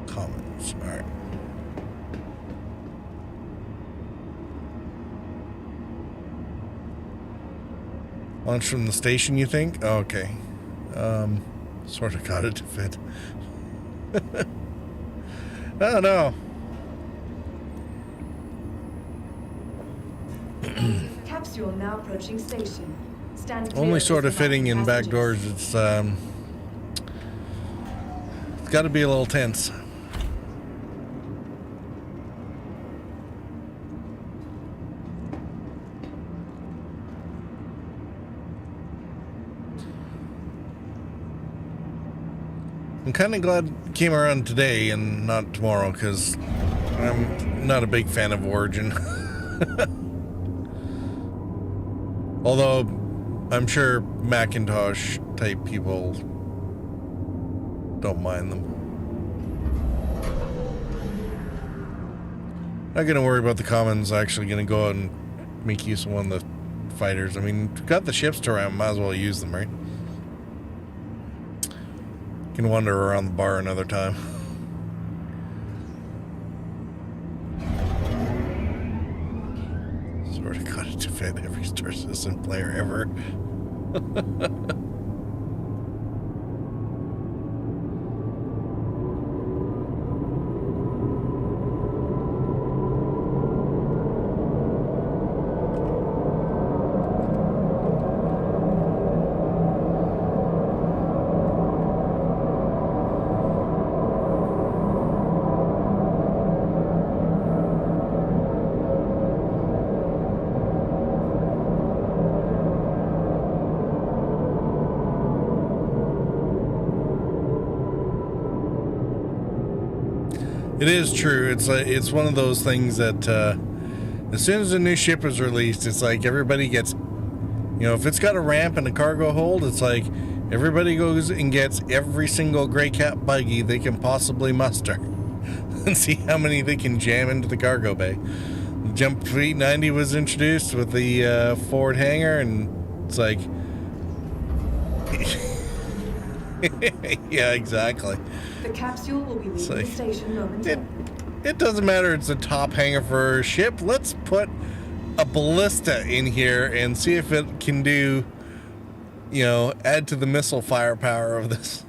Collins. All right. Launch from the station, you think? Oh, okay. Sort of got it to fit. Oh, no. Capsule now approaching station. Stand clear Only sort of disembarking fitting in back passengers. doors. It's got to be a little tense. I'm kind of glad it came around today and not tomorrow, because I'm not a big fan of Origin. Although, I'm sure Macintosh type people don't mind them. Not gonna worry about the commons actually gonna go out and make use of one of the fighters. I mean, we've got the ships to ram, might as well use them, right? Can wander around the bar another time. Sort of got it to fit every Star Citizen player ever. It is true. It's one of those things that as soon as a new ship is released, it's like everybody gets, if it's got a ramp and a cargo hold, it's like everybody goes and gets every single gray cat buggy they can possibly muster and see how many they can jam into the cargo bay. The Jump Fleet 90 was introduced with the forward hangar, and it's like, yeah, exactly. The capsule will be leaving the station momentarily. It doesn't matter. It's a top hangar for a ship. Let's put a ballista in here and see if it can do, add to the missile firepower of this.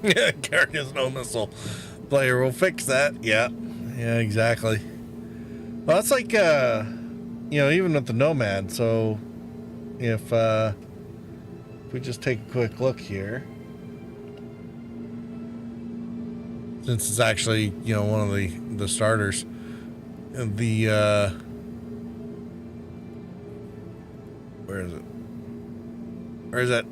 Yeah, carries no missile. Player will fix that. Yeah, exactly. Well, that's like, even with the Nomad. So, if we just take a quick look here, since it's actually, one of the starters, where is it? Where is that?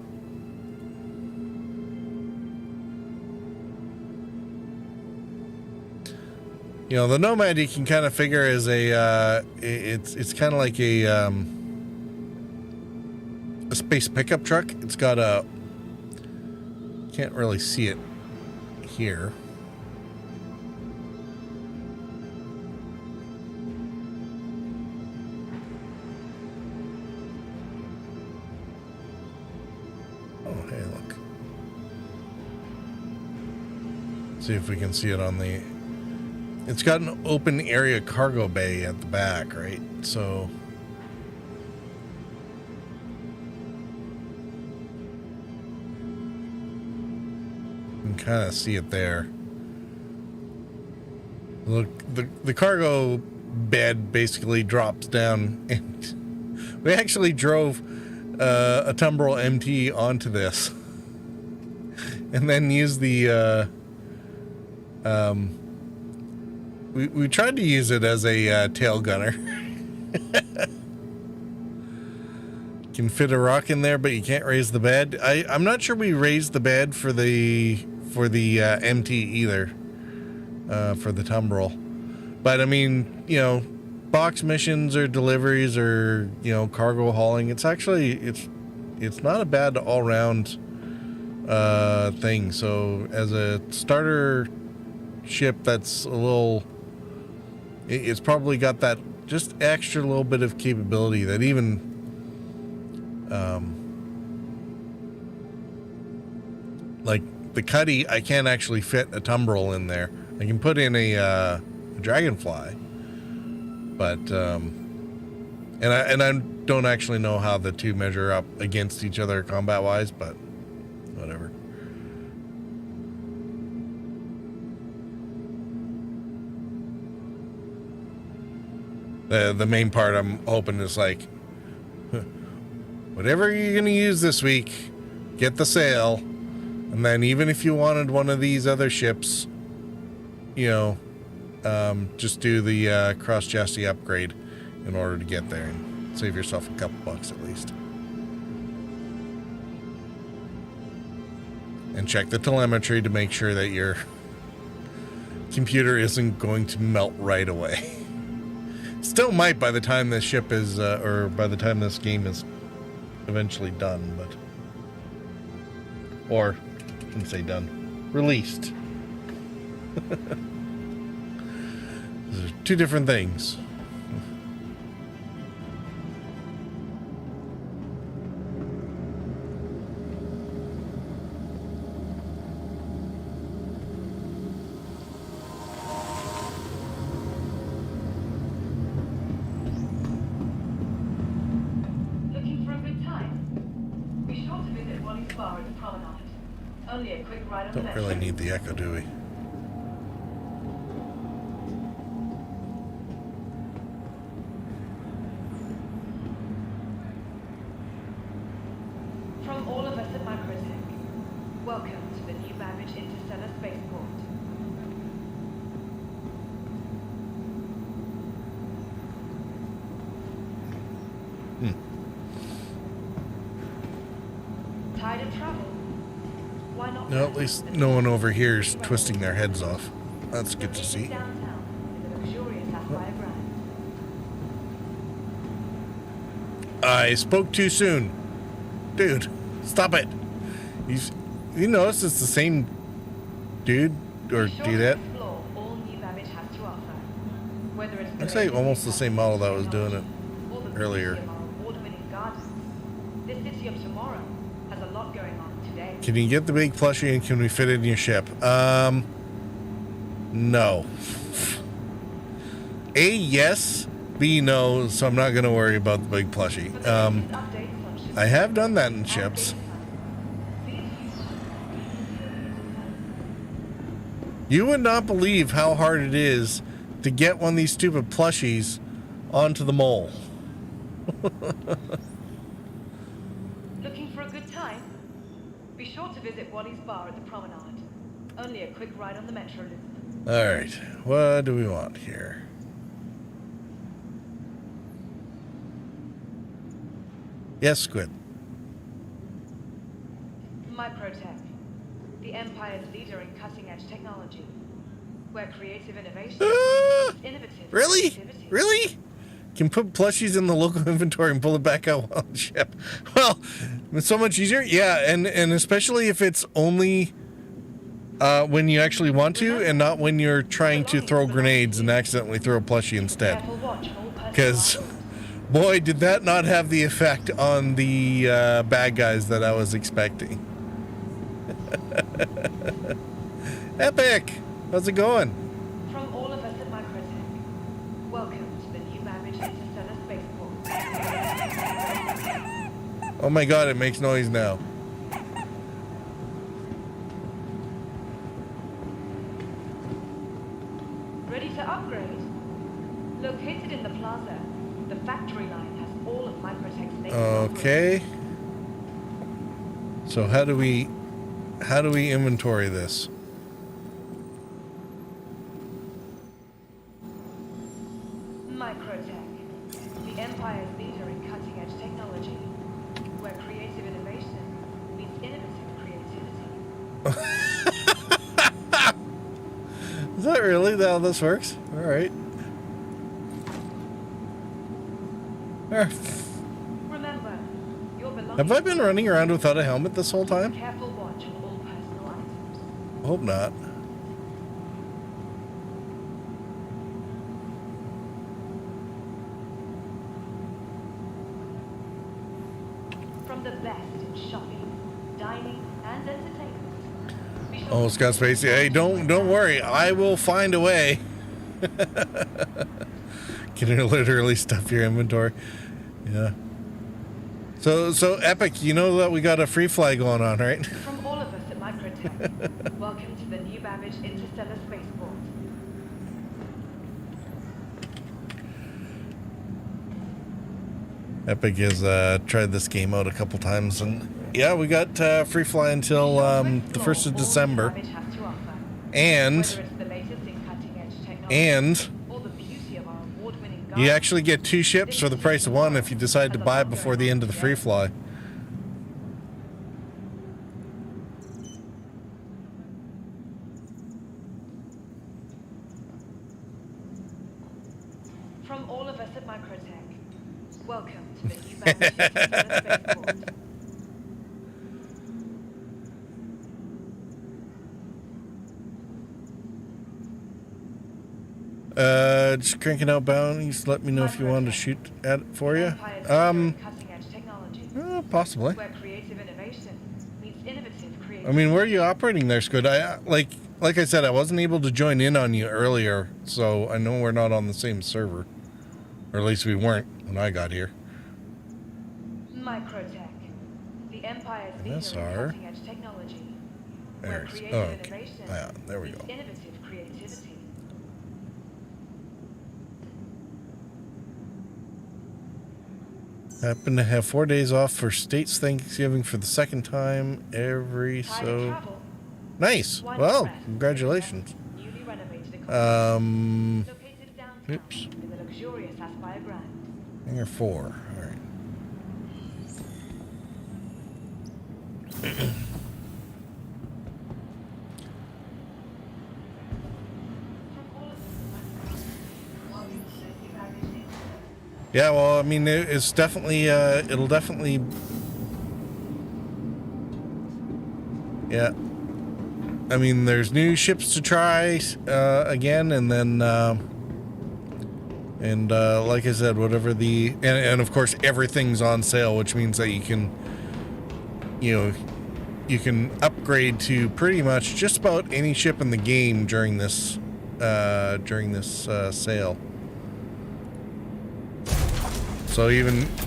The Nomad you can kind of figure as it's kind of like a space pickup truck. It's got can't really see it here. Oh, hey, look. See if we can see it on the... It's got an open area cargo bay at the back, right? So you can kind of see it there. Look, the cargo bed basically drops down, and we actually drove a Tumbrel MT onto this, and then used the We tried to use it as a tail gunner. Can fit a rock in there, but you can't raise the bed. I'm not sure we raised the bed for the MT either, for the Tumbrel. But I mean, box missions or deliveries or cargo hauling. It's actually it's not a bad all round thing. So as a starter ship, that's a little. It's probably got that just extra little bit of capability that even like the Cuddy, I can't actually fit a Tumbrel in there. I can put in a Dragonfly, but and I don't actually know how the two measure up against each other combat wise, but whatever. The main part I'm hoping is like, whatever you're going to use this week, get the sale. And then even if you wanted one of these other ships, you know, just do the cross chassis upgrade in order to get there and save yourself a couple bucks at least. And check the telemetry to make sure that your computer isn't going to melt right away. Still might by the time this ship is, or by the time this game is eventually done, but... Or, I shouldn't say done. Released. Those are two different things. Looking for a good time? Be sure to visit Wally's Bar at the promenade. Only a quick ride on the Don't really metro. need the echo, do we? From all of us at Microtech, welcome to the new Babbage Interstellar Spaceport. Tired of travel? Why not? No, at least no one over here is twisting their heads off. That's good to see. Downtown is a luxurious Sapphire Grand. I spoke too soon. Dude, stop it. You notice it's the same dude or Be sure do to that? explore all new Babbage has to offer. Whether it's I'd say almost the same model that was doing it or the earlier. beauty of our award-winning gardens. This city of tomorrow has a lot going on today. Can you get the big plushie and can we fit it in your ship? No. A, yes. B, no, so I'm not going to worry about the big plushie. For the latest updates on ships I have done that in and ships. data time, please use You would not believe how hard it is to get one of these stupid plushies onto the mole. Looking for a good time? Be sure to visit Wally's Bar at the promenade. Only a quick ride on the metro loop. Alright, what do we want here? Yes, Squid. Microtech, the Empire's leader in cutting-edge technology, where creative innovation Ah! meets innovative Really? creativity. Really? Can put plushies in the local inventory and pull it back out on the ship. Well, it's so much easier. Yeah, and especially if it's only when you actually want to and not when you're trying to throw grenades and accidentally throw a plushie instead. Careful watch for all personal Because, items. boy, did that not have the effect on the bad guys that I was expecting. Epic! How's it going? From all of us at Microtech, welcome to the new Babbage Interstellar Spaceport. Oh my god, it makes noise now. Ready to upgrade? Located in the plaza, the factory line has all of Microtech's latest offerings. Okay. So how do we inventory this? Microtech, the Empire's leader in cutting-edge technology, where creative innovation meets innovative creativity. Is that really how this works? All right. Remember, your belongings. Have I been running around without a helmet this whole time? Careful watch on all personal items. Hope not. From the best in shopping, dining, and entertainment. Be sure Oh, to Scott visit Spacey. Hey, don't worry. I will find a way. Can you literally stuff your inventory? Yeah. So Epic, you know that we got a free fly going on, right? From all of us at Microtech, welcome to the new Babbage Interstellar Spaceport. Epic has tried this game out a couple times, and yeah, we got free fly until the 1st of December. And you actually get 2 ships for the price of 1 if you decide to buy before the end of the free fly. From all of us at Microtech, welcome to the new spaceport. Just cranking out bounties. Let me know if you want to shoot at it for you. Possibly. Where creative innovation meets innovative creativity. I mean, where are you operating there, Squid? Like I said, I wasn't able to join in on you earlier, so I know we're not on the same server, or at least we weren't when I got here. Microtech, the Empire's leader in cutting-edge technology. Where There's creative innovation yeah, there we meets go. innovative creativity. Happen to have 4 days off for States Thanksgiving for the 2nd time every so. Nice. Well, congratulations. Newly renovated Oops. located downtown in the luxurious Aspire Grand. Hangar 4. All right. Yeah, well, I mean, it's definitely, it'll definitely, yeah. I mean, there's new ships to try, again, and then, like I said, whatever and of course, everything's on sale, which means that you can, you can upgrade to pretty much just about any ship in the game during this sale. So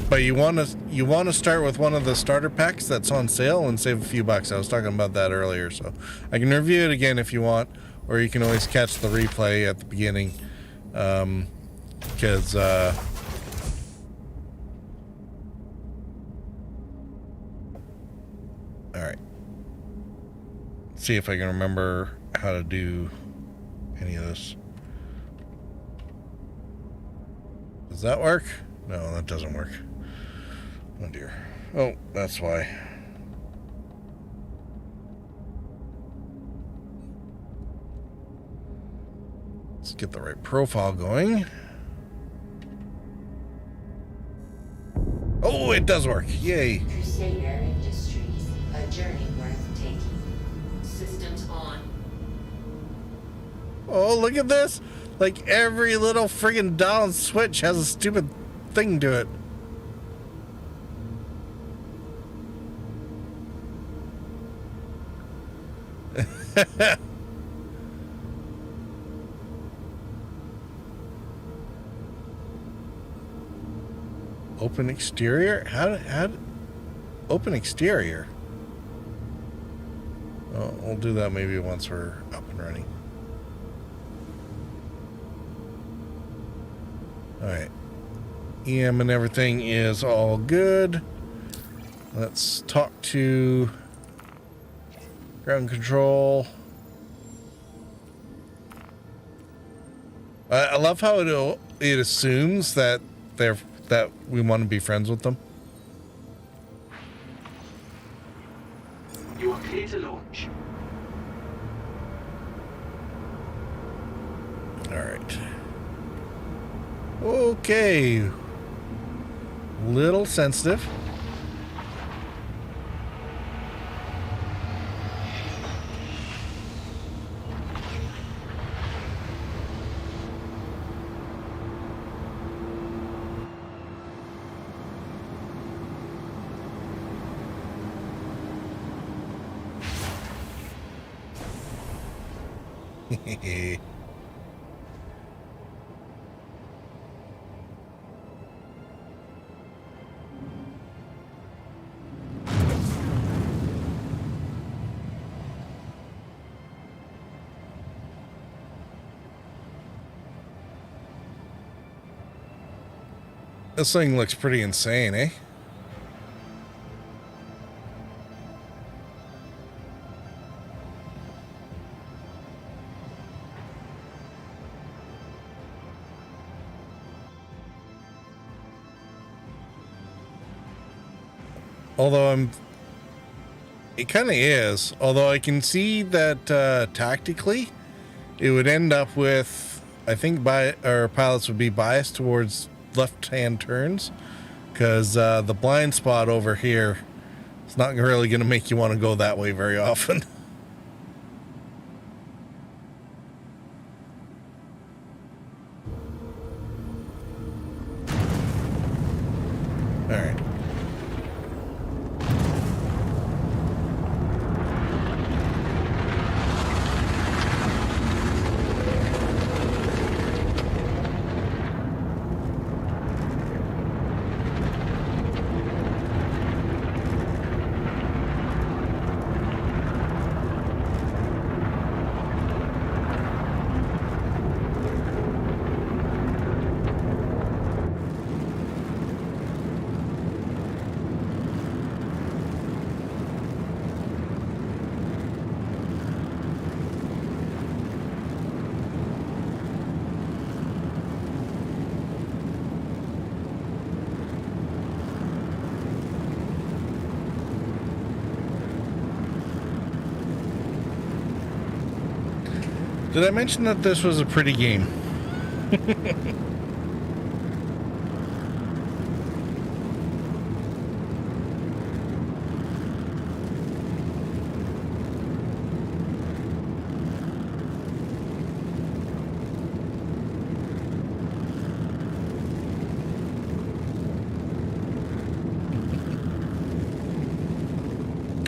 but you want to start with one of the starter packs that's on sale and save a few bucks. I was talking about that earlier, so I can review it again if you want, or you can always catch the replay at the beginning, because all right. See if I can remember how to do any of this. Does that work? No, that doesn't work. Oh dear. Oh, that's why. Let's get the right profile going. Oh, it does work. Yay. Crusader Industries, a journey worth taking. Systems on. Oh, look at this. Like every little friggin' dial and switch has a stupid thing to it. Open exterior? How open exterior? Oh, we'll do that maybe once we're up and running. All right. EM and everything is all good. Let's talk to ground control. I love how it assumes that we want to be friends with them. You are clear to launch. All right. Okay. Little sensitive. This thing looks pretty insane, eh? Although it kind of is. Although I can see that tactically, it would end up with, I think, our pilots would be biased towards left-hand turns, because the blind spot over here is not really going to make you want to go that way very often. All right. Did I mention that this was a pretty game?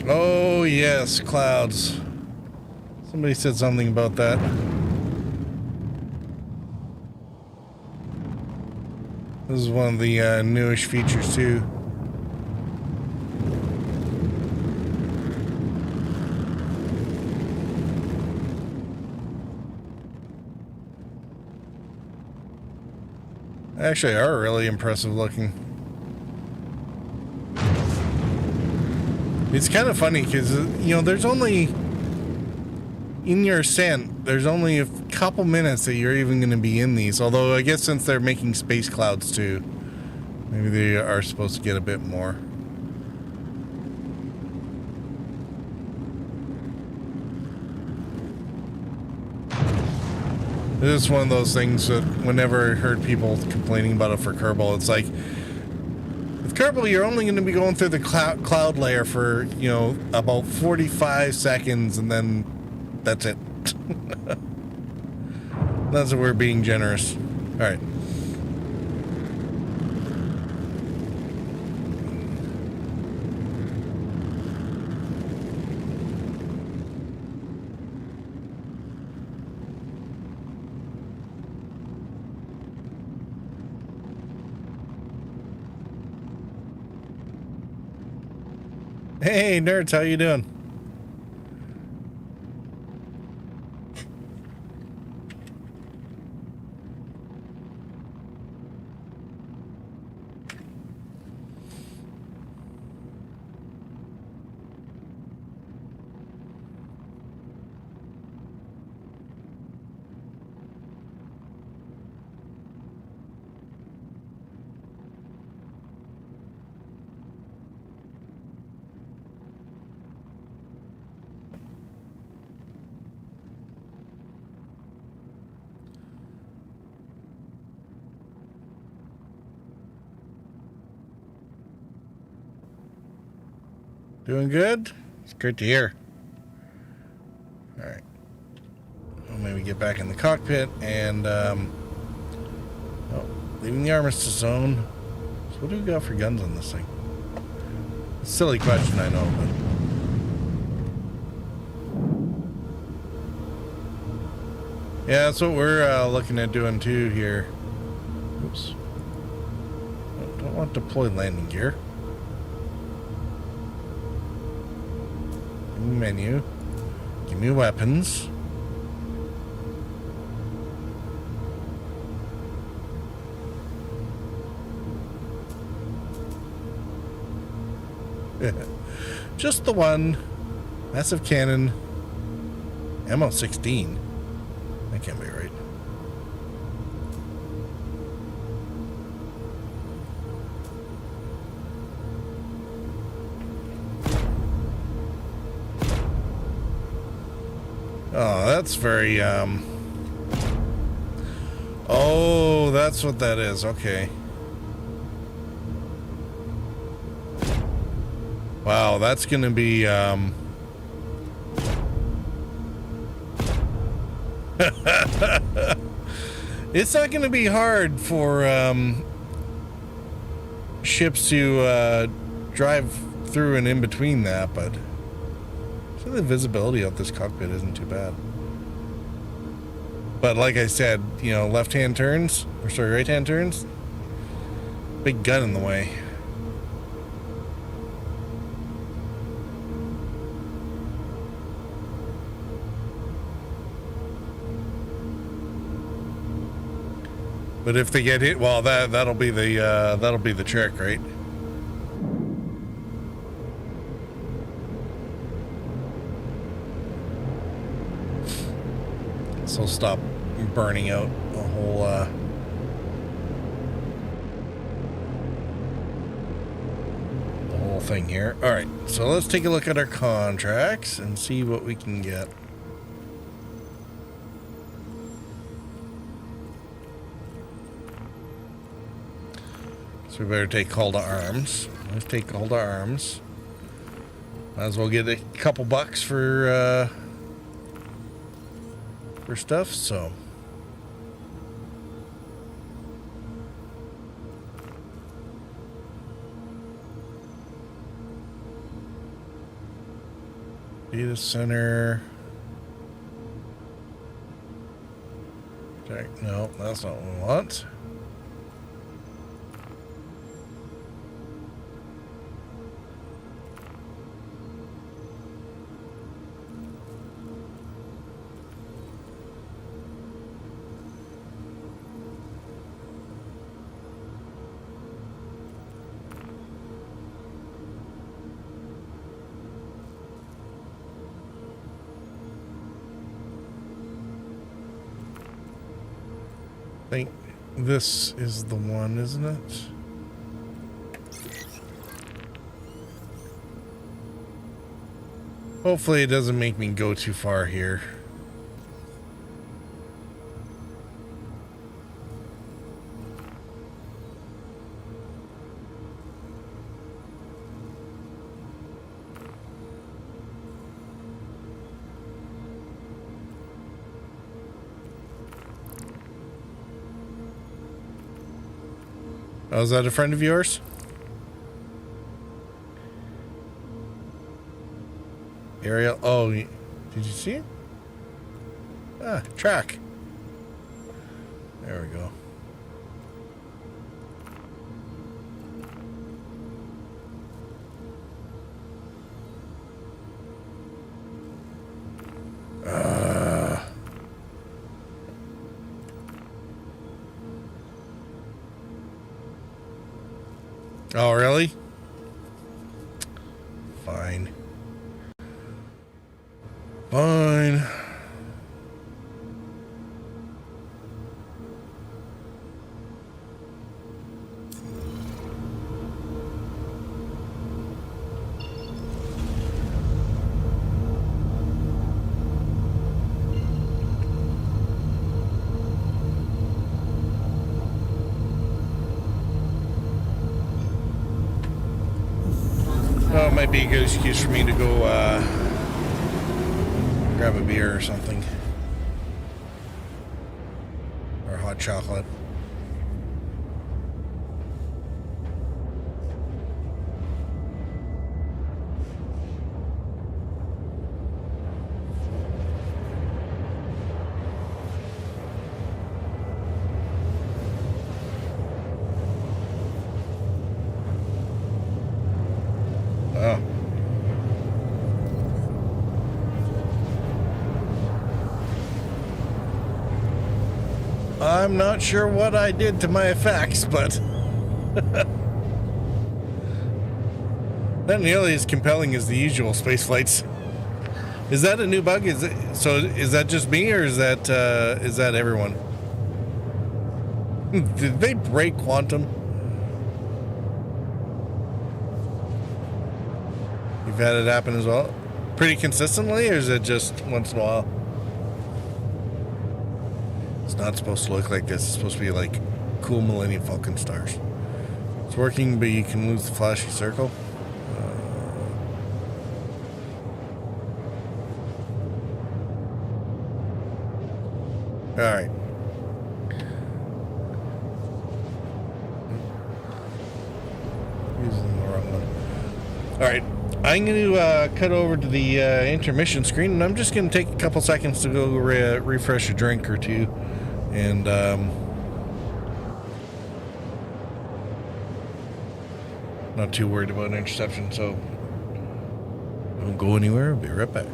Oh yes, clouds. Somebody said something about that. This is one of the newish features too. Actually, are really impressive looking. It's kind of funny because, you know, there's only, in your ascent, there's only a couple minutes that you're even going to be in these. Although I guess since they're making space clouds too, maybe they are supposed to get a bit more. This is one of those things that whenever I heard people complaining about it for Kerbal, it's like, with Kerbal, you're only going to be going through the cloud layer for, you know, about 45 seconds, and then that's it. That's what we're being generous. All right. Hey, nerds, how you doing? Doing good? It's great to hear. Alright. We'll maybe get back in the cockpit and, leaving the armistice zone. So what do we got for guns on this thing? A silly question, I know, but... yeah, that's what we're looking at doing too here. Oops. Don't want deployed landing gear. Menu. Give me weapons. Just the one. Massive cannon. Ammo 16. That can't be right. Oh, that's very, oh, that's what that is. Okay. Wow, that's gonna be, it's not gonna be hard for, ships to, drive through and in between that, but so the visibility of this cockpit isn't too bad. But like I said, you know, left-hand turns, or sorry, right-hand turns, big gun in the way. But if they get hit, well, that'll be the trick, right? So stop burning out the whole thing here. All right, so let's take a look at our contracts and see what we can get. So we better take call to arms. Let's take call to arms. Might as well get a couple bucks for stuff, so. Data center. Okay, no, that's not what we want. I think this is the one, isn't it? Hopefully it doesn't make me go too far here. Oh, is that a friend of yours? Ariel. Oh, did you see it? Ah, track. There we go. Oh, really? Fine. Fine. Well, it might be a good excuse for me to go grab a beer or something. Or hot chocolate. Oh. I'm not sure what I did to my effects, but Not nearly as compelling as the usual space flights. Is that a new bug? Is that just me, or is that everyone? Did they break quantum? You've had it happen as well? Pretty consistently, or is it just once in a while? It's not supposed to look like this. It's supposed to be like cool Millennium Falcon stars. It's working, but you can lose the flashy circle. Alright. Using the wrong one. Alright. I'm going to cut over to the intermission screen, and I'm just going to take a couple seconds to go refresh a drink or two. And, not too worried about an interception, so don't go anywhere. I'll be right back.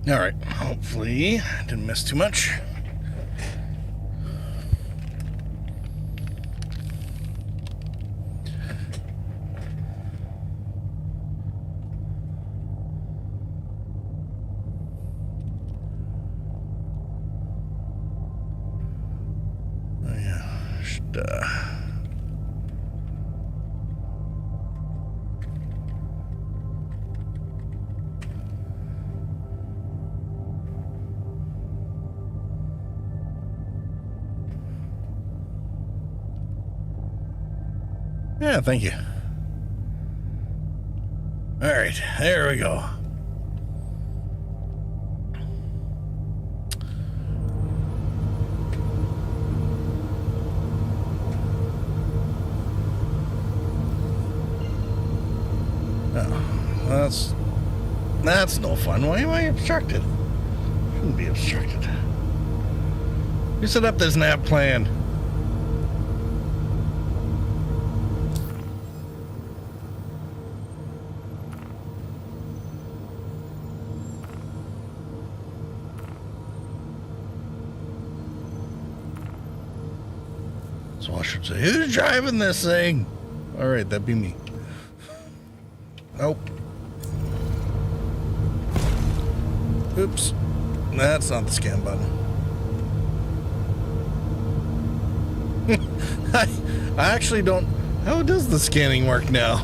All right, hopefully I didn't miss too much. Oh yeah, should yeah, thank you. All right, there we go. Oh, that's no fun. Why am I obstructed? Shouldn't be obstructed. You set up this nav plan. So I should say, who's driving this thing? All right, that'd be me. Nope. Oops. That's not the scan button. I actually don't... How does the scanning work now?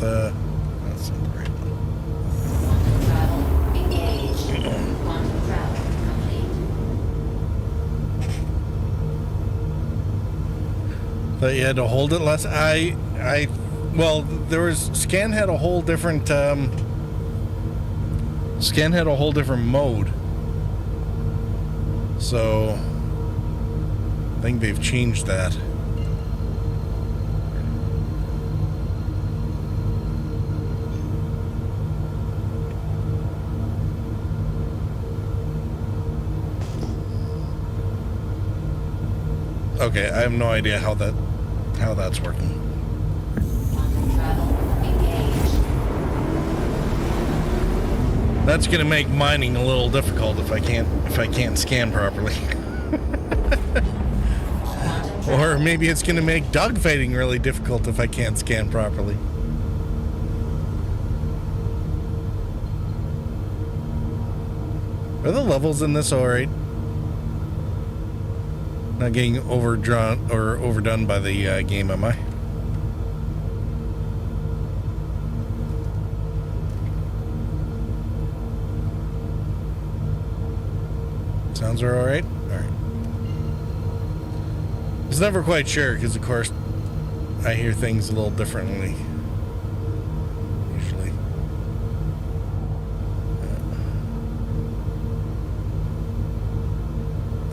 That's not the right one. Quantum travel engaged. Quantum travel complete. But you had to hold it less. Well, there was Scan had a whole different mode. So I think they've changed that. Okay, I have no idea how that's working. Quantum travel engaged. That's gonna make mining a little difficult if I can't scan properly. Or maybe it's gonna make dogfighting really difficult if I can't scan properly. Are the levels in this alright? Not getting overdrawn or overdone by the game, am I? Sounds are alright? Alright. I was never quite sure because, of course, I hear things a little differently. Usually.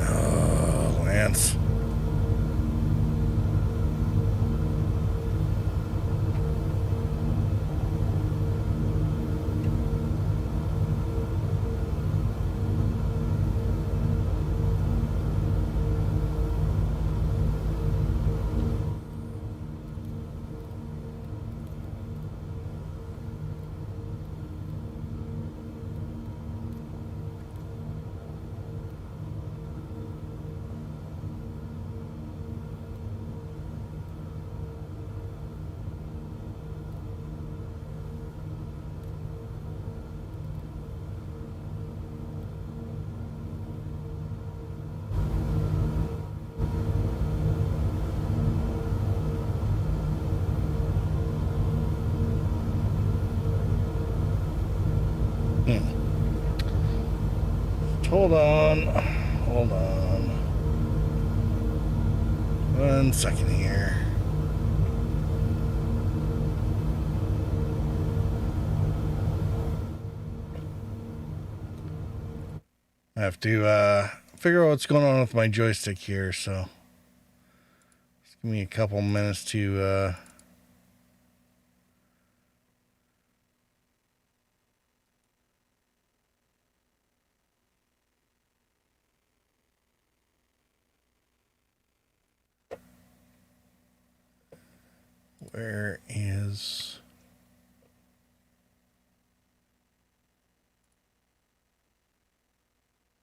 Oh, Lance. Hold on. 1 second here. I have to figure out what's going on with my joystick here, so just give me a couple minutes to Where is...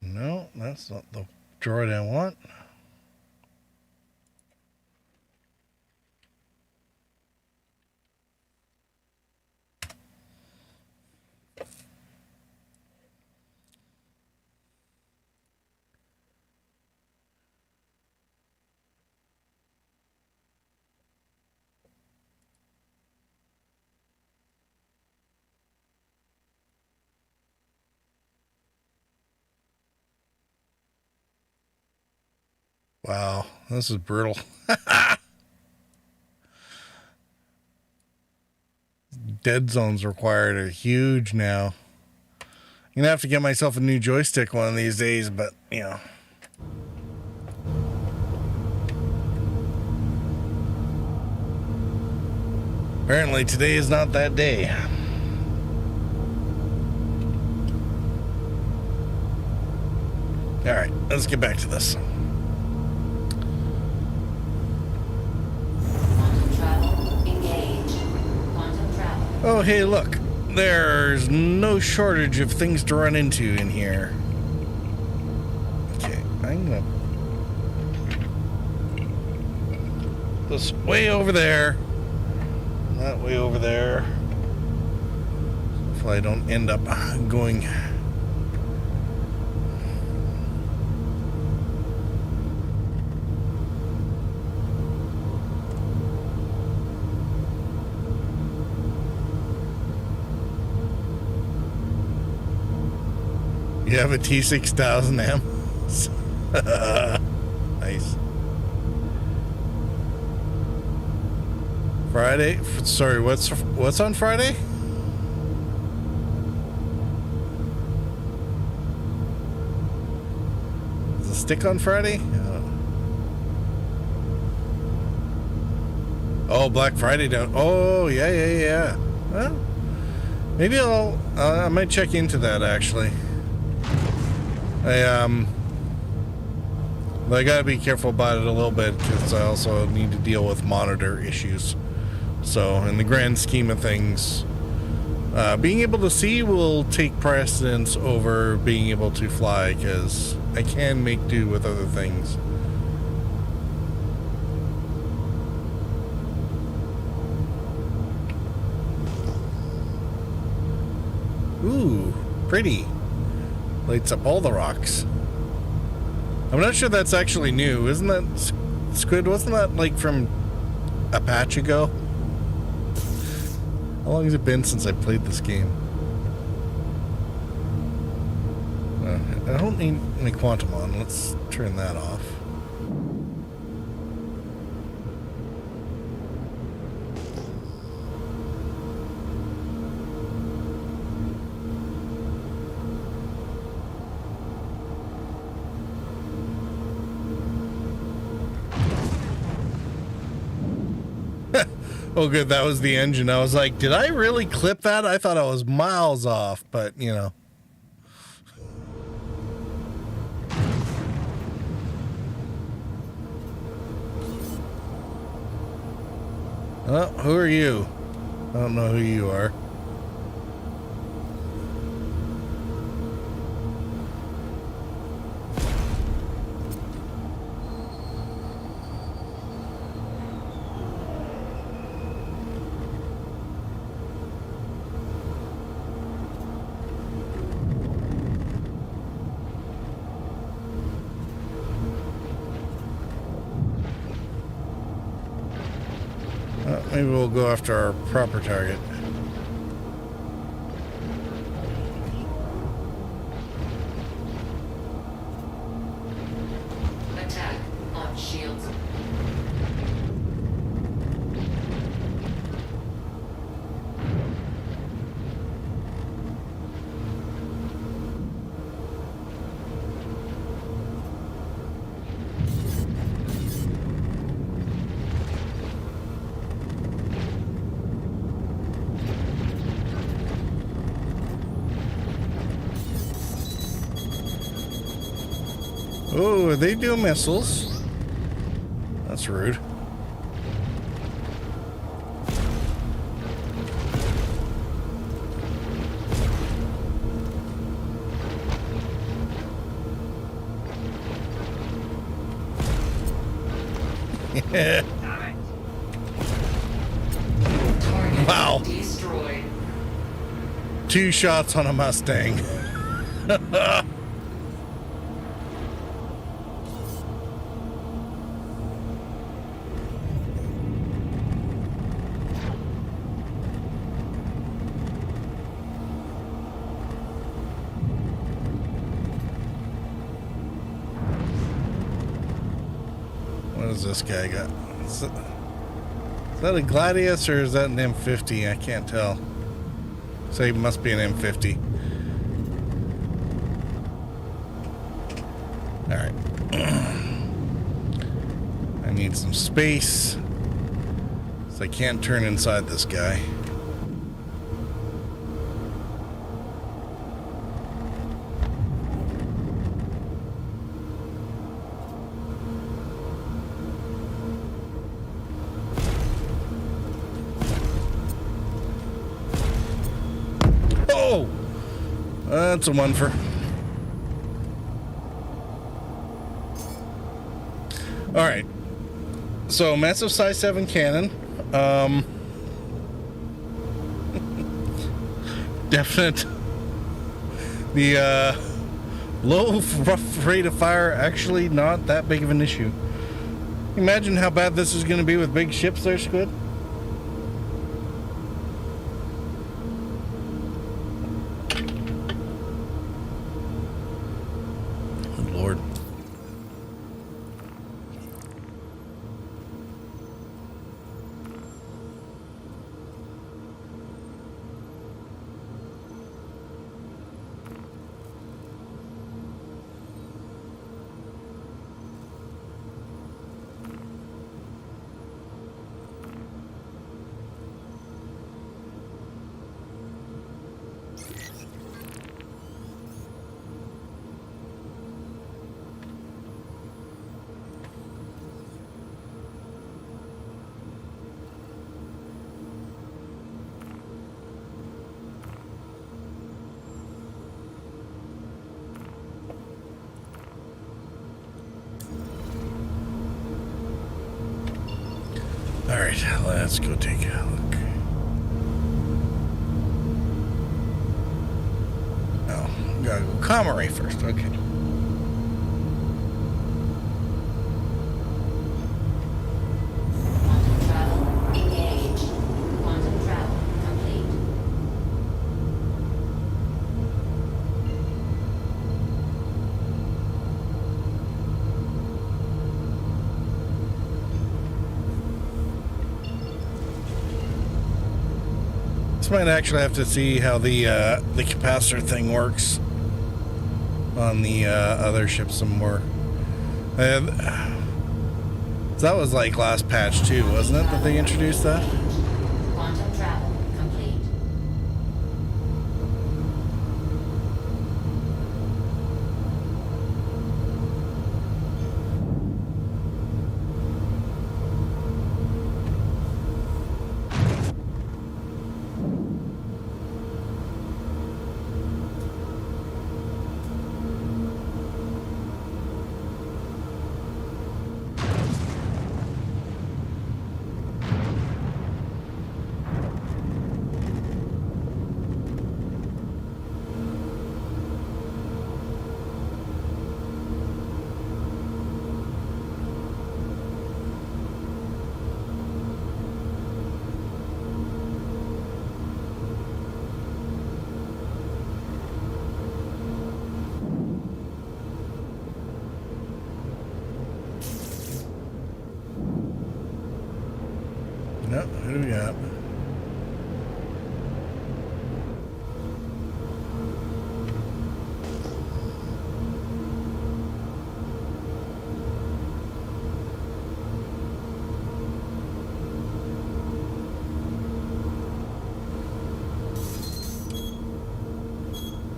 No, that's not the droid I want. Wow, this is brutal. Dead zones required are huge now. I'm gonna have to get myself a new joystick one of these days, but you know. Apparently today is not that day. Alright, let's get back to this. Oh, hey, look. There's no shortage of things to run into in here. Okay, I'm gonna... this way over there. That way over there. Hopefully I don't end up going... You have a T6000M? Nice. Friday? Sorry, what's on Friday? Is the stick on Friday? Oh, Black Friday down. Oh, yeah. Well, maybe I might check into that actually. I gotta be careful about it a little bit because I also need to deal with monitor issues. So, in the grand scheme of things, being able to see will take precedence over being able to fly because I can make do with other things. Ooh, pretty. Lights up all the rocks. I'm not sure that's actually new. Isn't that Squid? Wasn't that like from a patch ago? How long has it been since I played this game? I don't need any quantum on. Let's turn that off. Oh, good. That was the engine. I was like, did I really clip that? I thought I was miles off, but, you know. Oh, who are you? I don't know who you are. Maybe we'll go after our proper target. Attack on shields. Oh, they do missiles. That's rude. Target Wow. destroyed. 2 shots on a Mustang. What does this guy got? Is that a Gladius or is that an M50? I can't tell. So it must be an M50. Alright. I need some space. So I can't turn inside this guy. Oh! That's a one for. Alright. So, massive size 7 cannon. Definite. The low rough rate of fire actually not that big of an issue. Imagine how bad this is going to be with big ships there, Squid. Good Lord. Alright, let's go take a look. Oh, gotta go Comrie first, okay. Quantum travel engaged. Quantum travel complete. This might actually have to see how the capacitor thing works on the other ship some more. That was like last patch too, wasn't it, that they introduced that? Quantum travel complete. No, who do we got?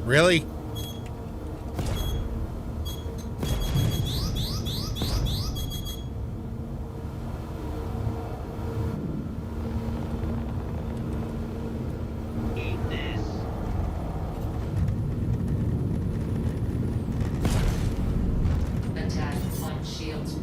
Really? Attack on shields.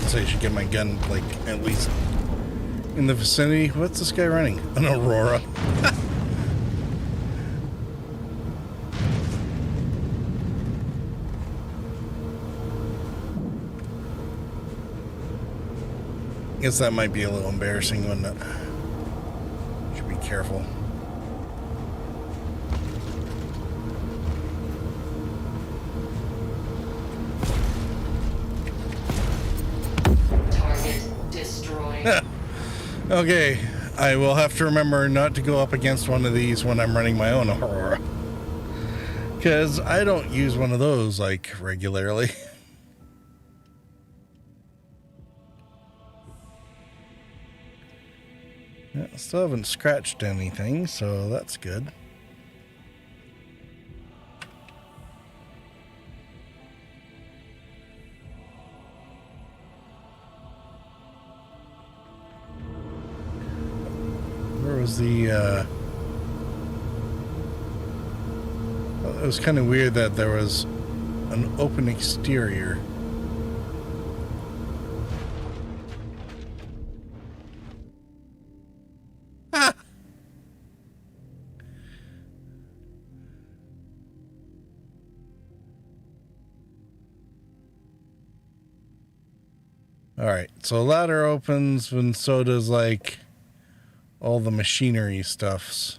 say I should get my gun, like, at least in the vicinity. What's this guy running? An Aurora. Guess that might be a little embarrassing, wouldn't it? Should be careful. Target destroyed. Okay, I will have to remember not to go up against one of these when I'm running my own Aurora. Because I don't use one of those, like, regularly. Yeah, still haven't scratched anything, so that's good. Where was the, well, it was kind of weird that there was an open exterior. Ah! Alright, so a ladder opens and so does, like, all the machinery stuffs.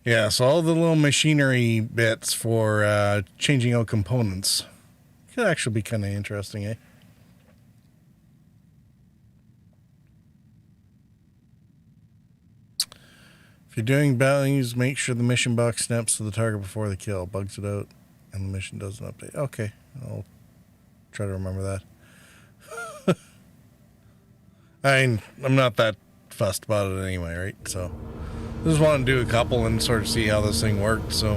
Yeah, so all the little machinery bits for changing out components could actually be kind of interesting, eh? If you're doing values, make sure the mission box snaps to the target before the kill, bugs it out, and the mission doesn't update. Okay, I'll try to remember that. I mean, I'm not that fussed about it anyway, right? So, just want to do a couple and sort of see how this thing worked, so.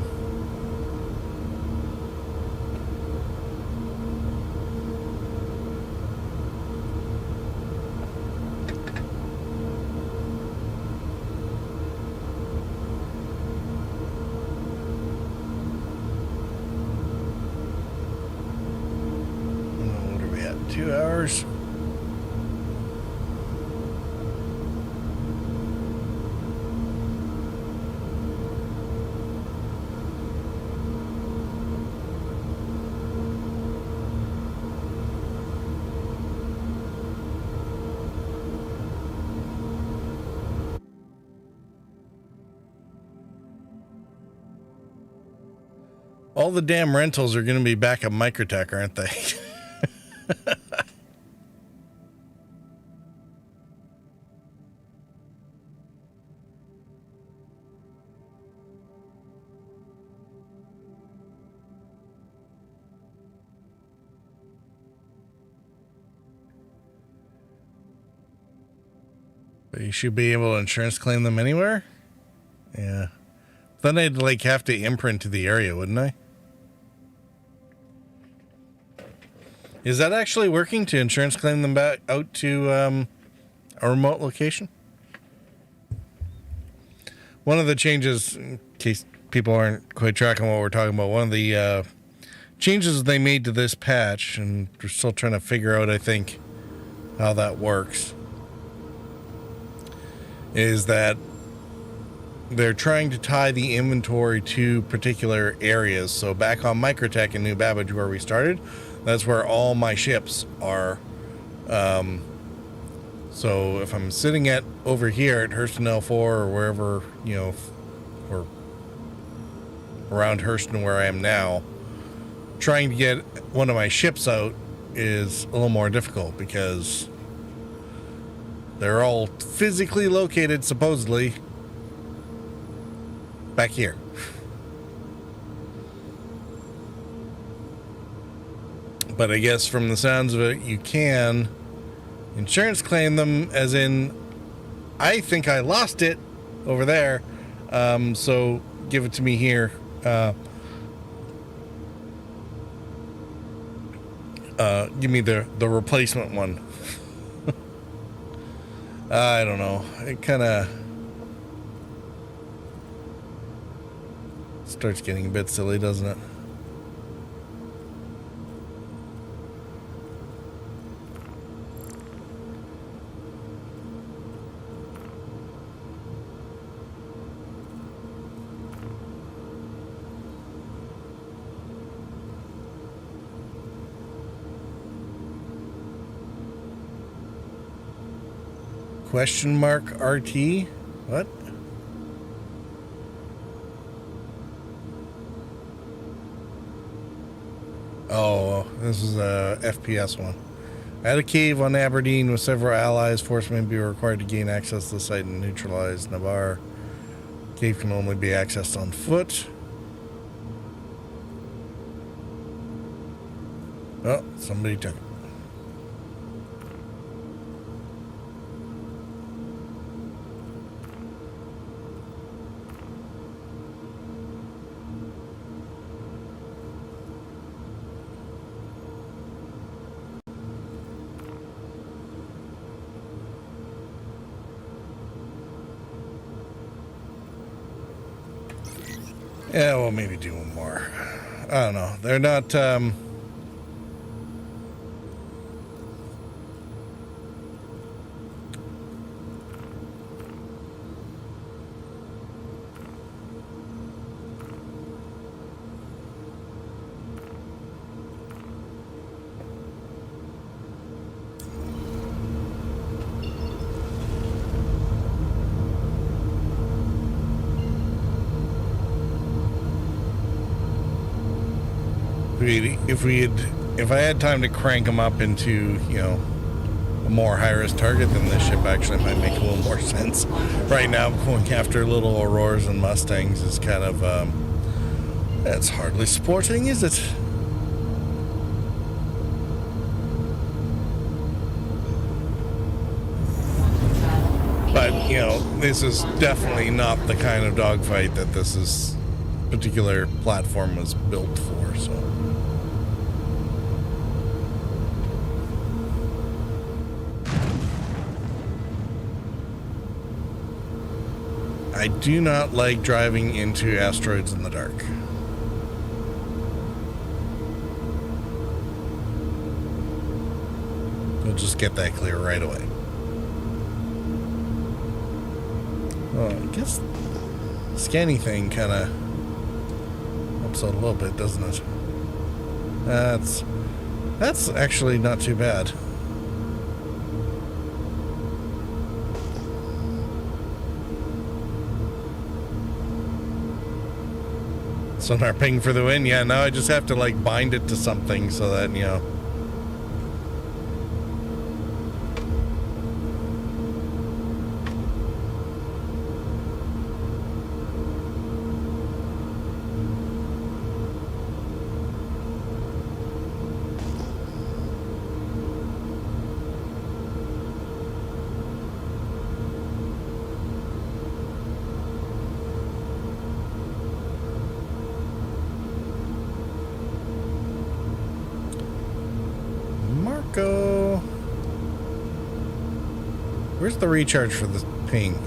What are we at? 2 hours? All the damn rentals are going to be back at Microtech, aren't they? But you should be able to insurance claim them anywhere? Yeah. Then I'd like have to imprint to the area, wouldn't I? Is that actually working to insurance claim them back out to a remote location? One of the changes, in case people aren't quite tracking what we're talking about, one of the changes they made to this patch, and we're still trying to figure out, I think, how that works, is that they're trying to tie the inventory to particular areas. So back on Microtech in New Babbage, where we started, that's where all my ships are. So if I'm sitting at over here at Hurston L4 or wherever, you know, or around Hurston where I am now, trying to get one of my ships out is a little more difficult because They're all physically located, supposedly, back here. But I guess from the sounds of it, you can insurance claim them, as in, I think I lost it over there, so give it to me here. Give me the replacement one. I don't know. It kind of starts getting a bit silly, doesn't it? Question mark RT? What? Oh, this is a FPS one. At a cave on Aberdeen with several allies, force may be required to gain access to the site and neutralize Navarre. Cave can only be accessed on foot. Oh, somebody took it. Yeah, well, maybe do one more. I don't know. They're not, if I had time to crank them up into, you know, a more high-risk target, then this ship actually might make a little more sense. Right now, going after little Auroras and Mustangs is kind of, that's hardly sporting, is it? But, you know, this is definitely not the kind of dogfight that this particular platform was built for, so. I do not like driving into asteroids in the dark. We'll just get that clear right away. Well, I guess the scanning thing kind of helps out a little bit, doesn't it? That's actually not too bad. Sonar ping for the win. Yeah, now I just have to like bind it to something so that, you know. Marco. Where's the recharge for the ping?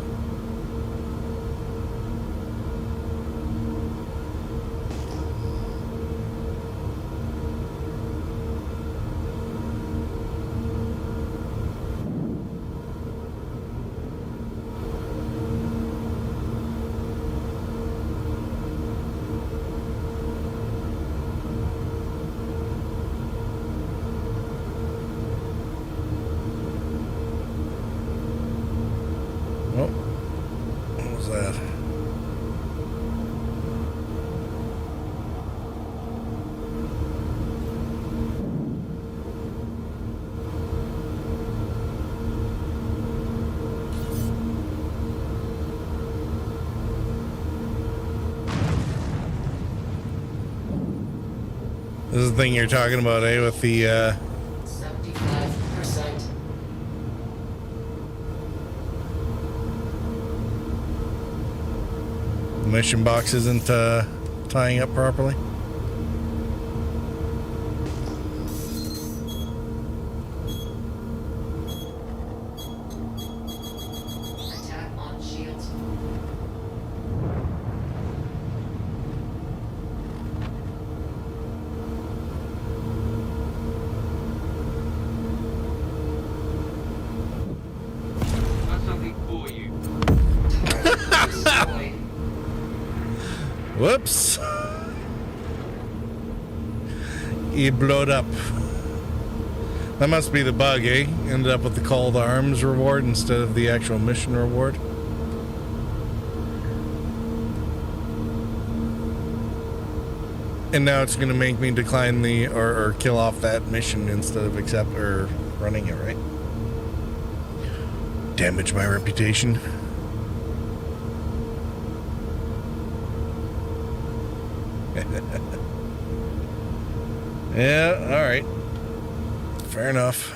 Oh. This is the thing you're talking about, eh? With the 75%. mission box isn't tying up properly. Attack on shields. Got something for you. Target destroyed. Whoops. He blowed up. That must be the bug, eh? Ended up with the call to arms reward instead of the actual mission reward. And now it's going to make me decline the or kill off that mission instead of accept or running it, right? Damage my reputation. Yeah, all right. Fair enough.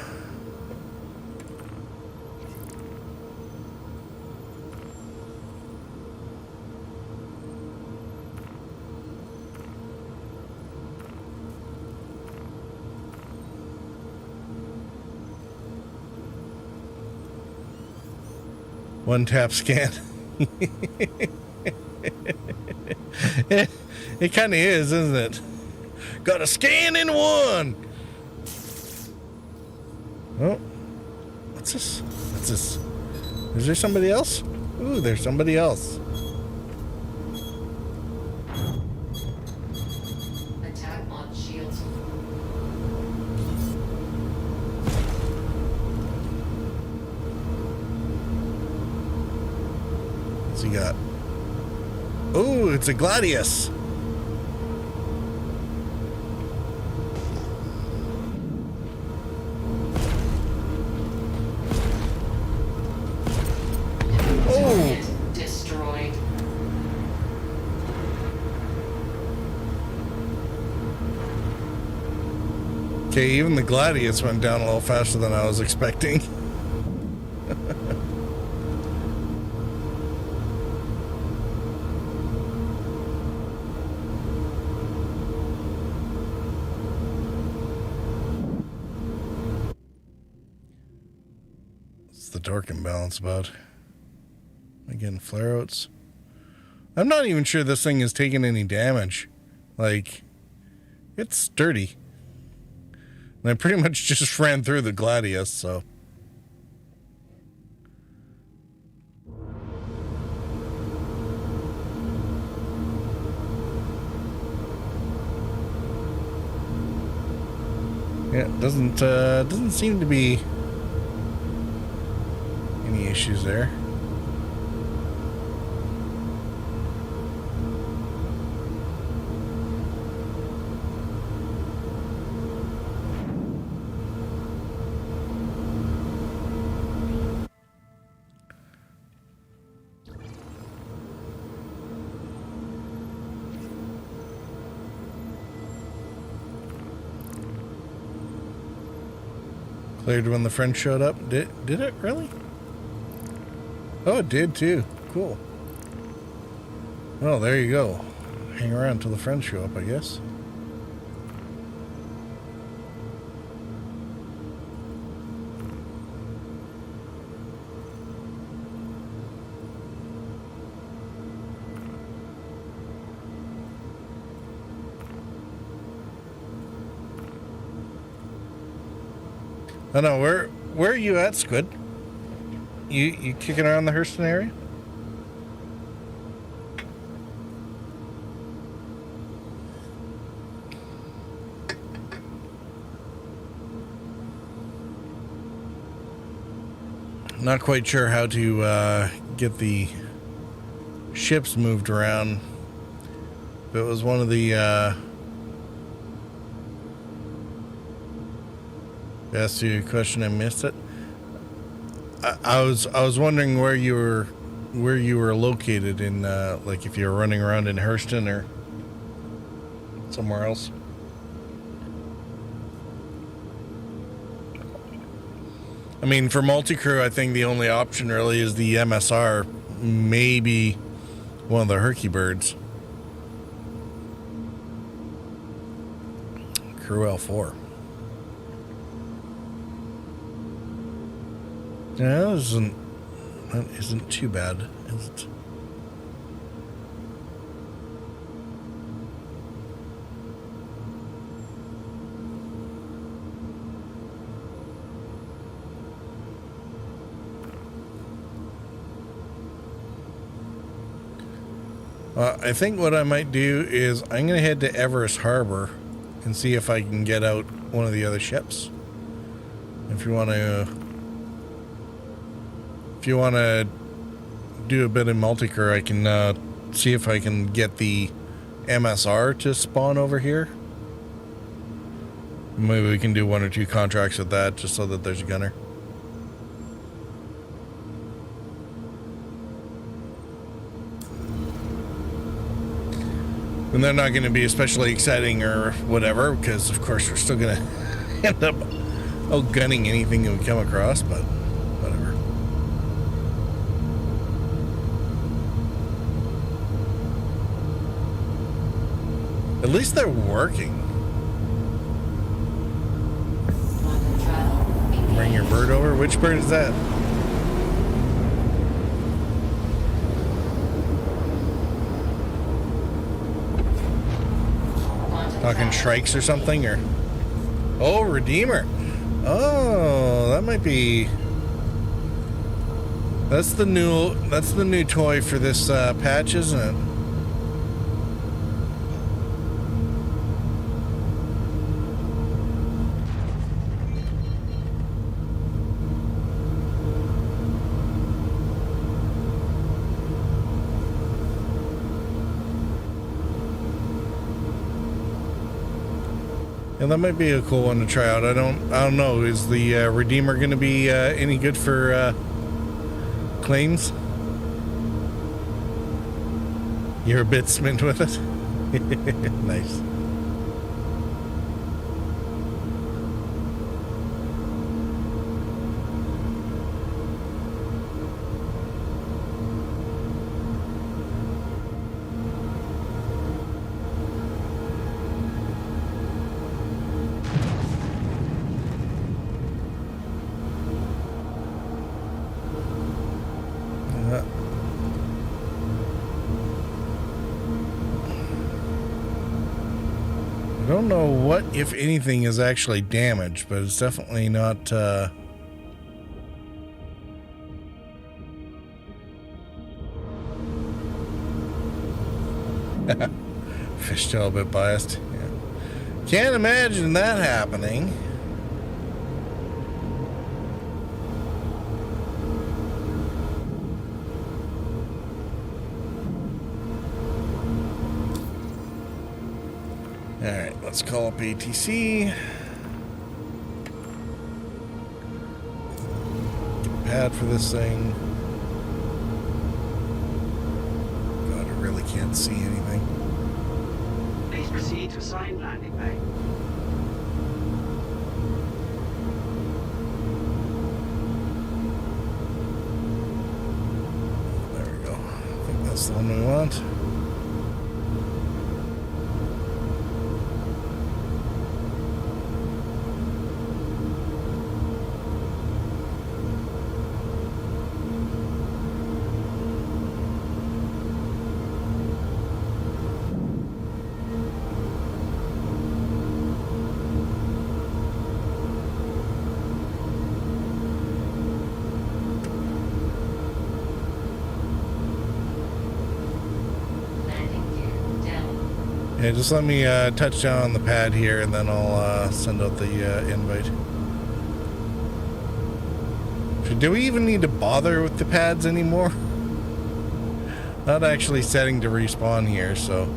One tap scan. It kind of is, isn't it? Got a scan in one. Oh, what's this? What's this? Is there somebody else? Ooh, there's somebody else. Attack on shields. What's he got? Ooh, it's a Gladius. Target destroyed. Okay, even the Gladius went down a little faster than I was expecting. What's the torque imbalance about? Again, flare outs. I'm not even sure this thing has taken any damage. Like, it's sturdy. And I pretty much just ran through the Gladius, so. Yeah, it doesn't seem to be any issues there. Cleared when the friend showed up. Did it really? Oh, it did too. Cool. Well, there you go. Hang around till the friends show up, I guess. I know. Where are you at, Squid? You kicking around the Hurston area? Not quite sure how to get the ships moved around. If it was one of the asked you a question, I missed it. I was wondering where you were located in, like if you were running around in Hurston or somewhere else. I mean, for multi-crew, I think the only option really is the MSR, maybe one of the Herky Birds. Crew L4. Yeah, that isn't too bad, is it? I think what I might do is I'm going to head to Everest Harbor and see if I can get out one of the other ships. If you want to do a bit of multi-crew, I can see if I can get the MSR to spawn over here. Maybe we can do 1 or 2 contracts with that just so that there's a gunner. And they're not going to be especially exciting or whatever, because of course we're still going to end up outgunning anything that we come across, but whatever. At least they're working. Bring your bird over. Which bird is that? Talking Shrikes or something, or oh, Redeemer. Oh, that might be. That's the new toy for this patch, isn't it? Yeah, that might be a cool one to try out. I don't know. Is the Redeemer going to be any good for claims? You're a bit smint with it. Nice. I don't know what, if anything, is actually damaged, but it's definitely not, Fishtail a bit biased. Yeah. Can't imagine that happening. Alright, let's call up ATC. Get a pad for this thing. God, I really can't see anything. Please proceed to assigned landing bay. There we go. I think that's the one we want. Yeah, just let me touch down on the pad here, and then I'll send out the invite. Do we even need to bother with the pads anymore? Not actually setting to respawn here, so...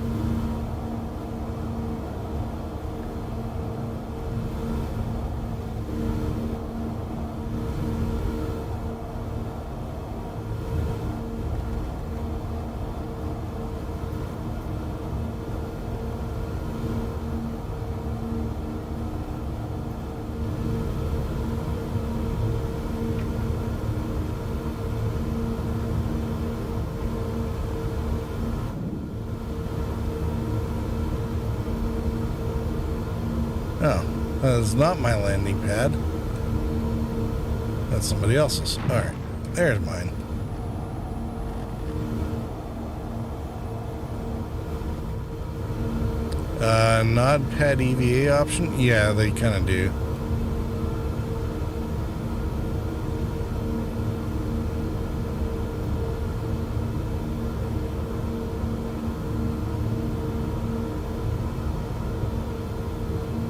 Oh, that is not my landing pad. That's somebody else's. Alright, there's mine. Nod pad EVA option? Yeah, they kind of do.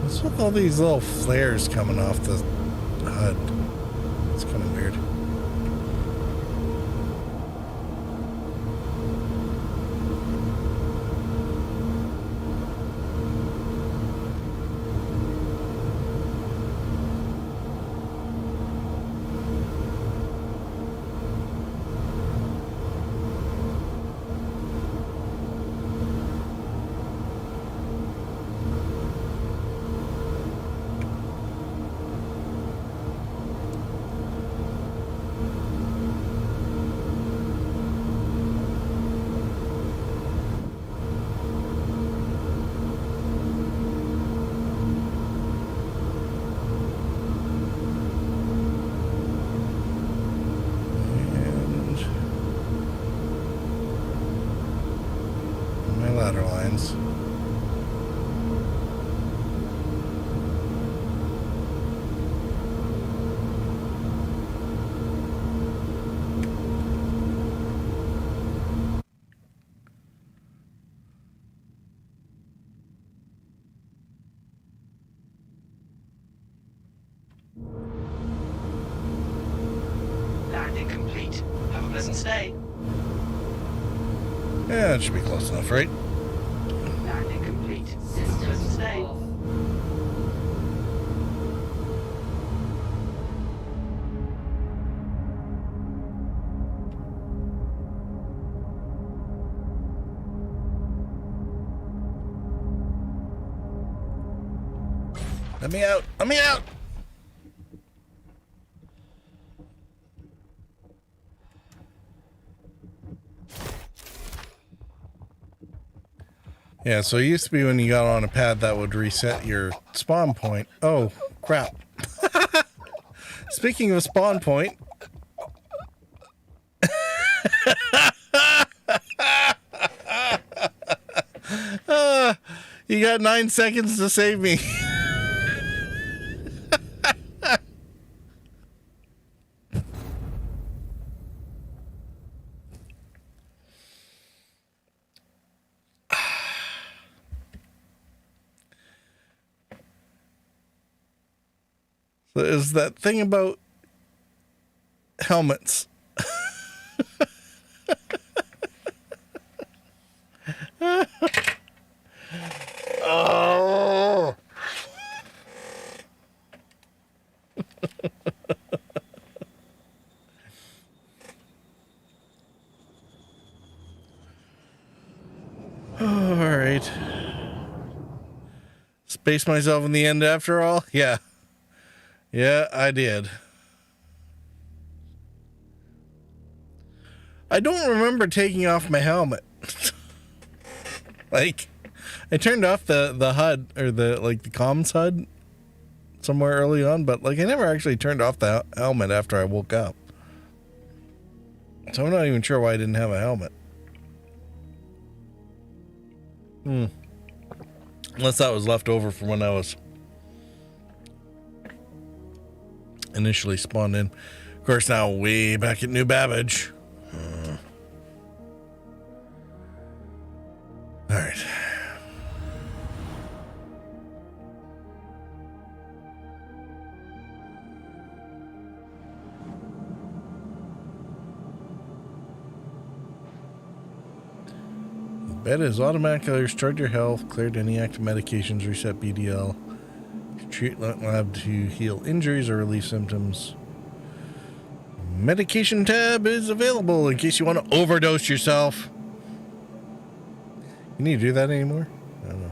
What's with all these little flares coming off the HUD? It's kind of weird. Ladder lines. Landing complete. Have a pleasant stay. Yeah, that should be close enough, right? Landing complete. Have a pleasant Systems stay. off. Let me out! Let me out! Yeah, so it used to be when you got on a pad that would reset your spawn point. Oh, crap. Speaking of spawn point. You got 9 seconds to save me. So is that thing about helmets. Oh. All right. Spaced myself in the end after all? Yeah. Yeah, I did. I don't remember taking off my helmet. Like, I turned off the HUD, or the comms HUD somewhere early on, but like I never actually turned off the helmet after I woke up. So I'm not even sure why I didn't have a helmet. Unless that was left over from when I was initially spawned in. Of course, now way back at New Babbage. All right. The bed is automatically restored your health, cleared any active medications, reset BDL, treat lab to heal injuries or relieve symptoms. Medication tab is available in case you want to overdose yourself. You need to do that anymore? I don't know.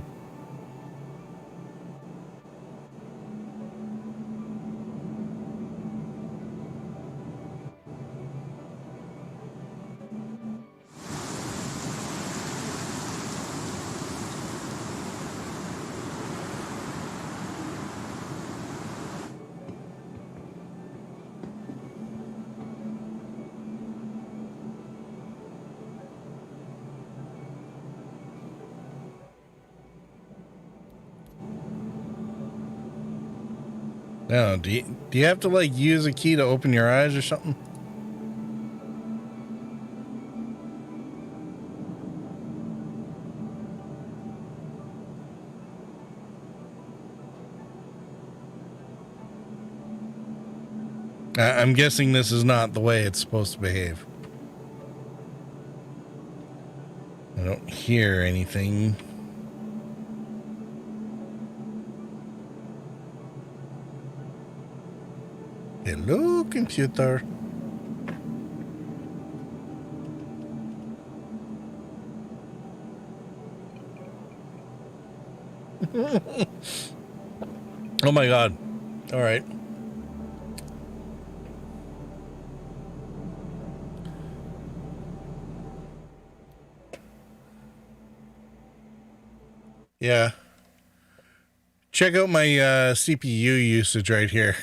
don't know, do you have to like use a key to open your eyes or something? I'm guessing this is not the way it's supposed to behave. I don't hear anything. Hello, computer. Oh my God. All right. Yeah. Check out my CPU usage right here.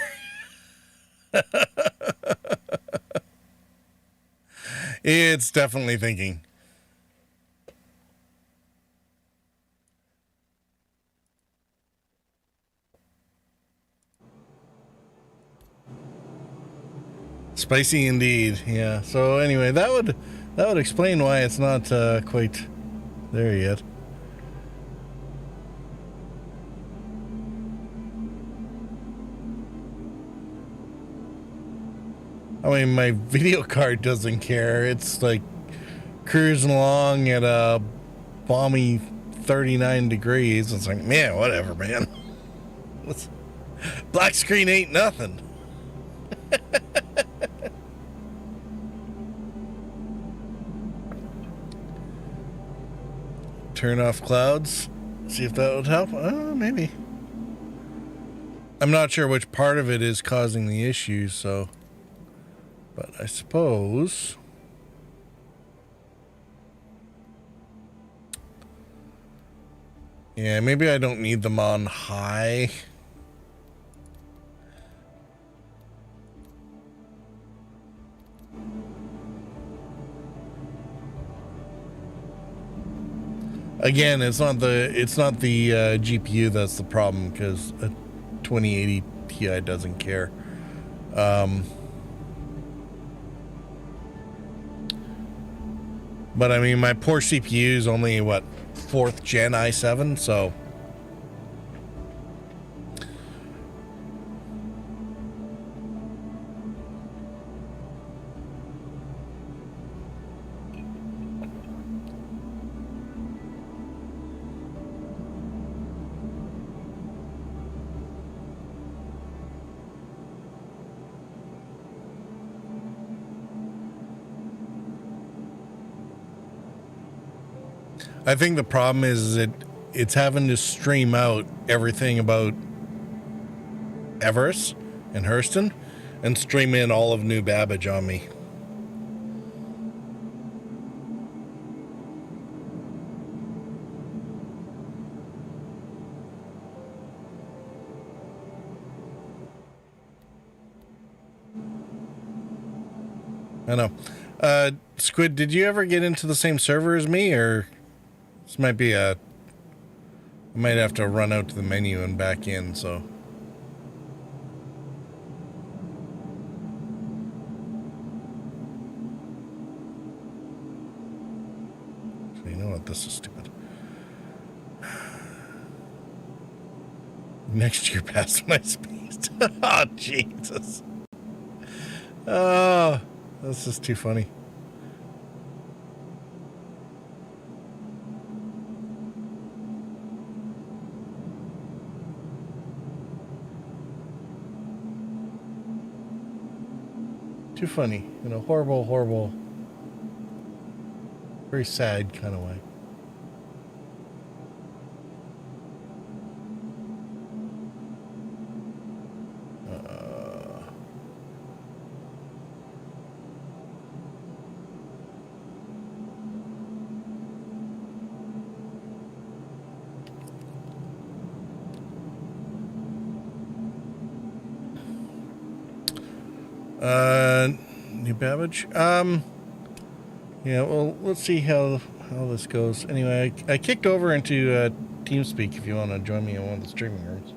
It's definitely thinking. Spicy indeed. Yeah. So anyway, that would explain why it's not quite there yet. I mean, my video card doesn't care. It's like cruising along at a balmy 39 degrees. It's like, man, whatever, man. Black screen ain't nothing. Turn off clouds. See if that would help. Maybe. I'm not sure which part of it is causing the issues, so. But I suppose. Yeah, maybe I don't need them on high. Again, it's not the GPU that's the problem, because a 2080 Ti doesn't care. But I mean, my poor CPU is only what, 4th gen i7, so. I think the problem is that it's having to stream out everything about Everest and Hurston and stream in all of New Babbage on me. I know. Squid, did you ever get into the same server as me, or this might be I might have to run out to the menu and back in, so. So you know what, this is stupid. Next year past my speed. Oh, Jesus. Oh, this is too funny. Too funny in a horrible, horrible, very sad kind of way. New Babbage. Yeah, well, let's see how this goes. Anyway, I kicked over into TeamSpeak if you want to join me in one of the streaming rooms.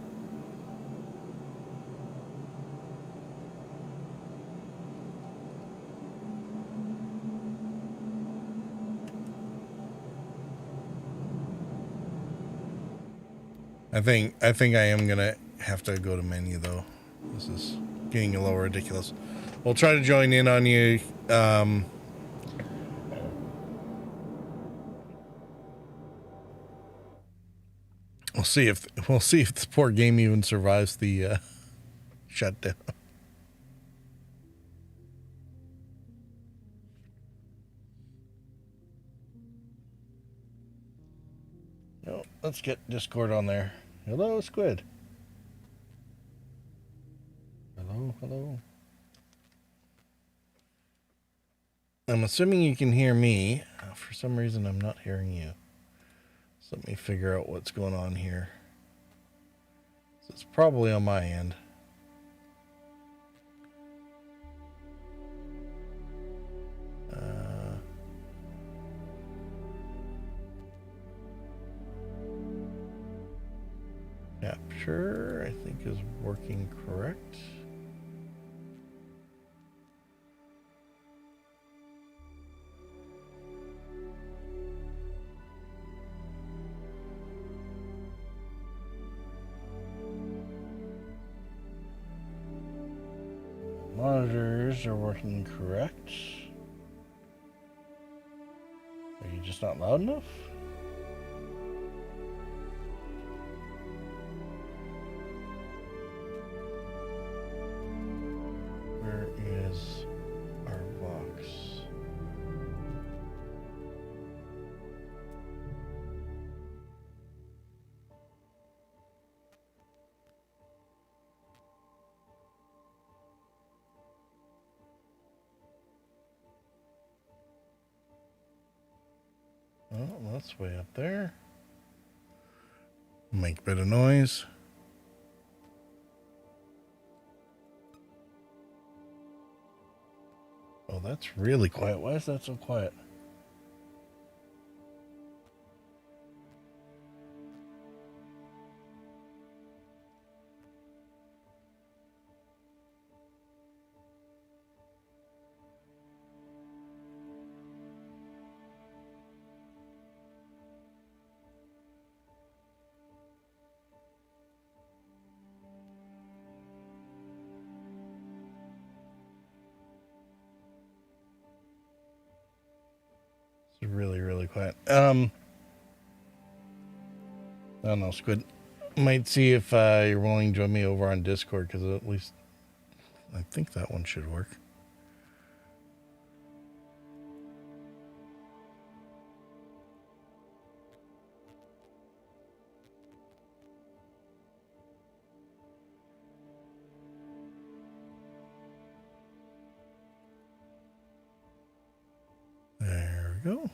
I think I am gonna have to go to menu though. This is getting a little ridiculous. We'll try to join in on you. We'll see if this poor game even survives the shutdown. No, let's get Discord on there. Hello, Squid. Hello, hello. I'm assuming you can hear me. For some reason, I'm not hearing you. So let me figure out what's going on here. So it's probably on my end. Capture, I think, is working correct. Monitors are working correct. Are you just not loud enough? Where is our box? Oh, that's way up there. Make a bit of noise. Oh, that's really quiet. Why is that so quiet? It's really, really quiet. I don't know, Squid. Might see if you're willing to join me over on Discord, because at least I think that one should work. There we go.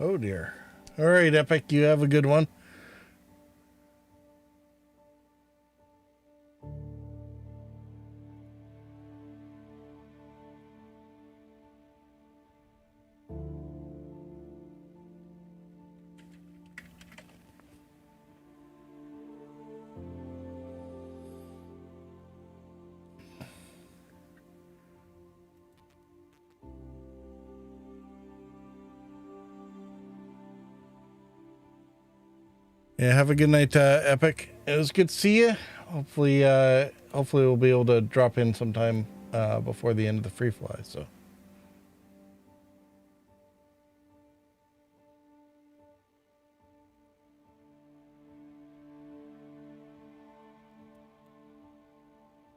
Oh dear. All right, Epic, you have a good one. Yeah, have a good night, Epic. It was good to see you. Hopefully, we'll be able to drop in sometime before the end of the free fly. So,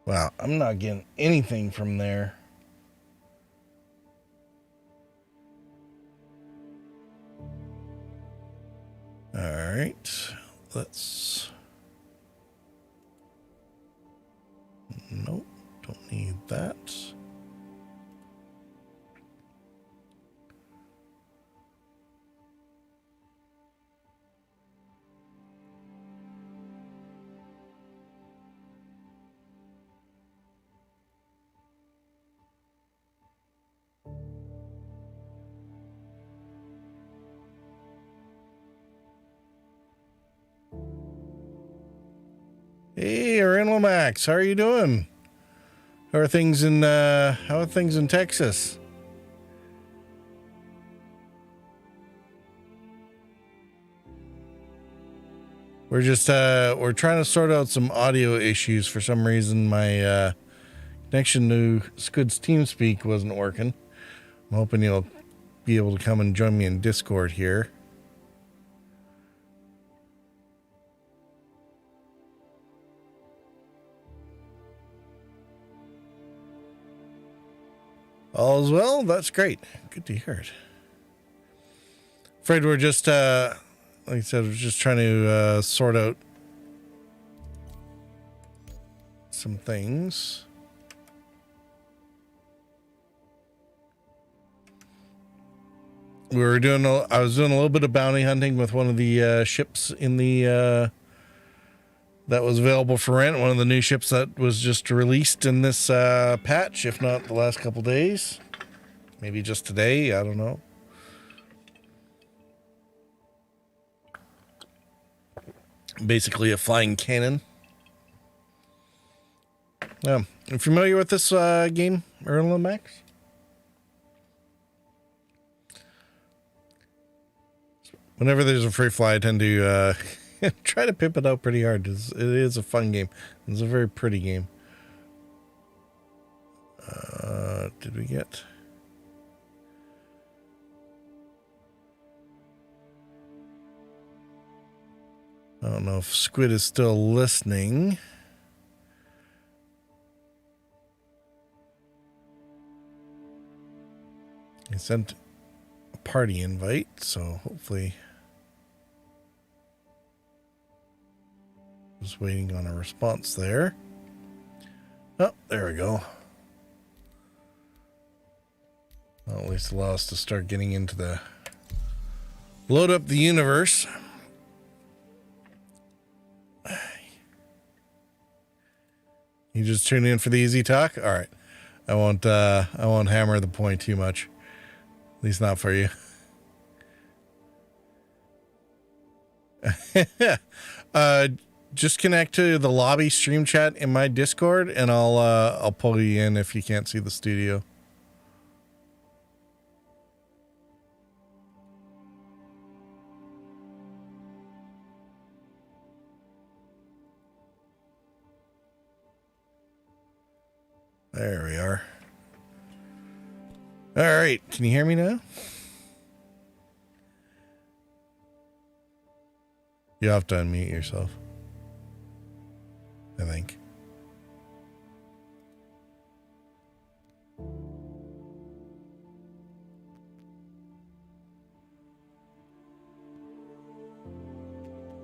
wow, I'm not getting anything from there. All right, let's. Nope, don't need that. Hey, Oriental Max, how are you doing? How are things in Texas? We're just we're trying to sort out some audio issues. For some reason my connection to Squid's TeamSpeak wasn't working. I'm hoping you'll be able to come and join me in Discord here. All is well? That's great. Good to hear it. Afraid we're just, like I said, we're just trying to sort out some things. I was doing a little bit of bounty hunting with one of the ships in the that was available for rent. One of the new ships that was just released in this patch, if not the last couple days. Maybe just today, I don't know. Basically a flying cannon. Yeah. You familiar with this game, Earl and Max? Whenever there's a free fly, I tend to try to pimp it out pretty hard. It is a fun game. It's a very pretty game. Did we get... I don't know if Squid is still listening. He sent a party invite, so hopefully... Just waiting on a response there. Oh, there we go. Well, at least allow us to start getting into the... Load up the universe. You just tune in for the easy talk? All right. I won't hammer the point too much. At least not for you. Just connect to the lobby stream chat in my Discord and I'll pull you in if you can't see the studio. There we are. All right. Can you hear me now? You have to unmute yourself, I think.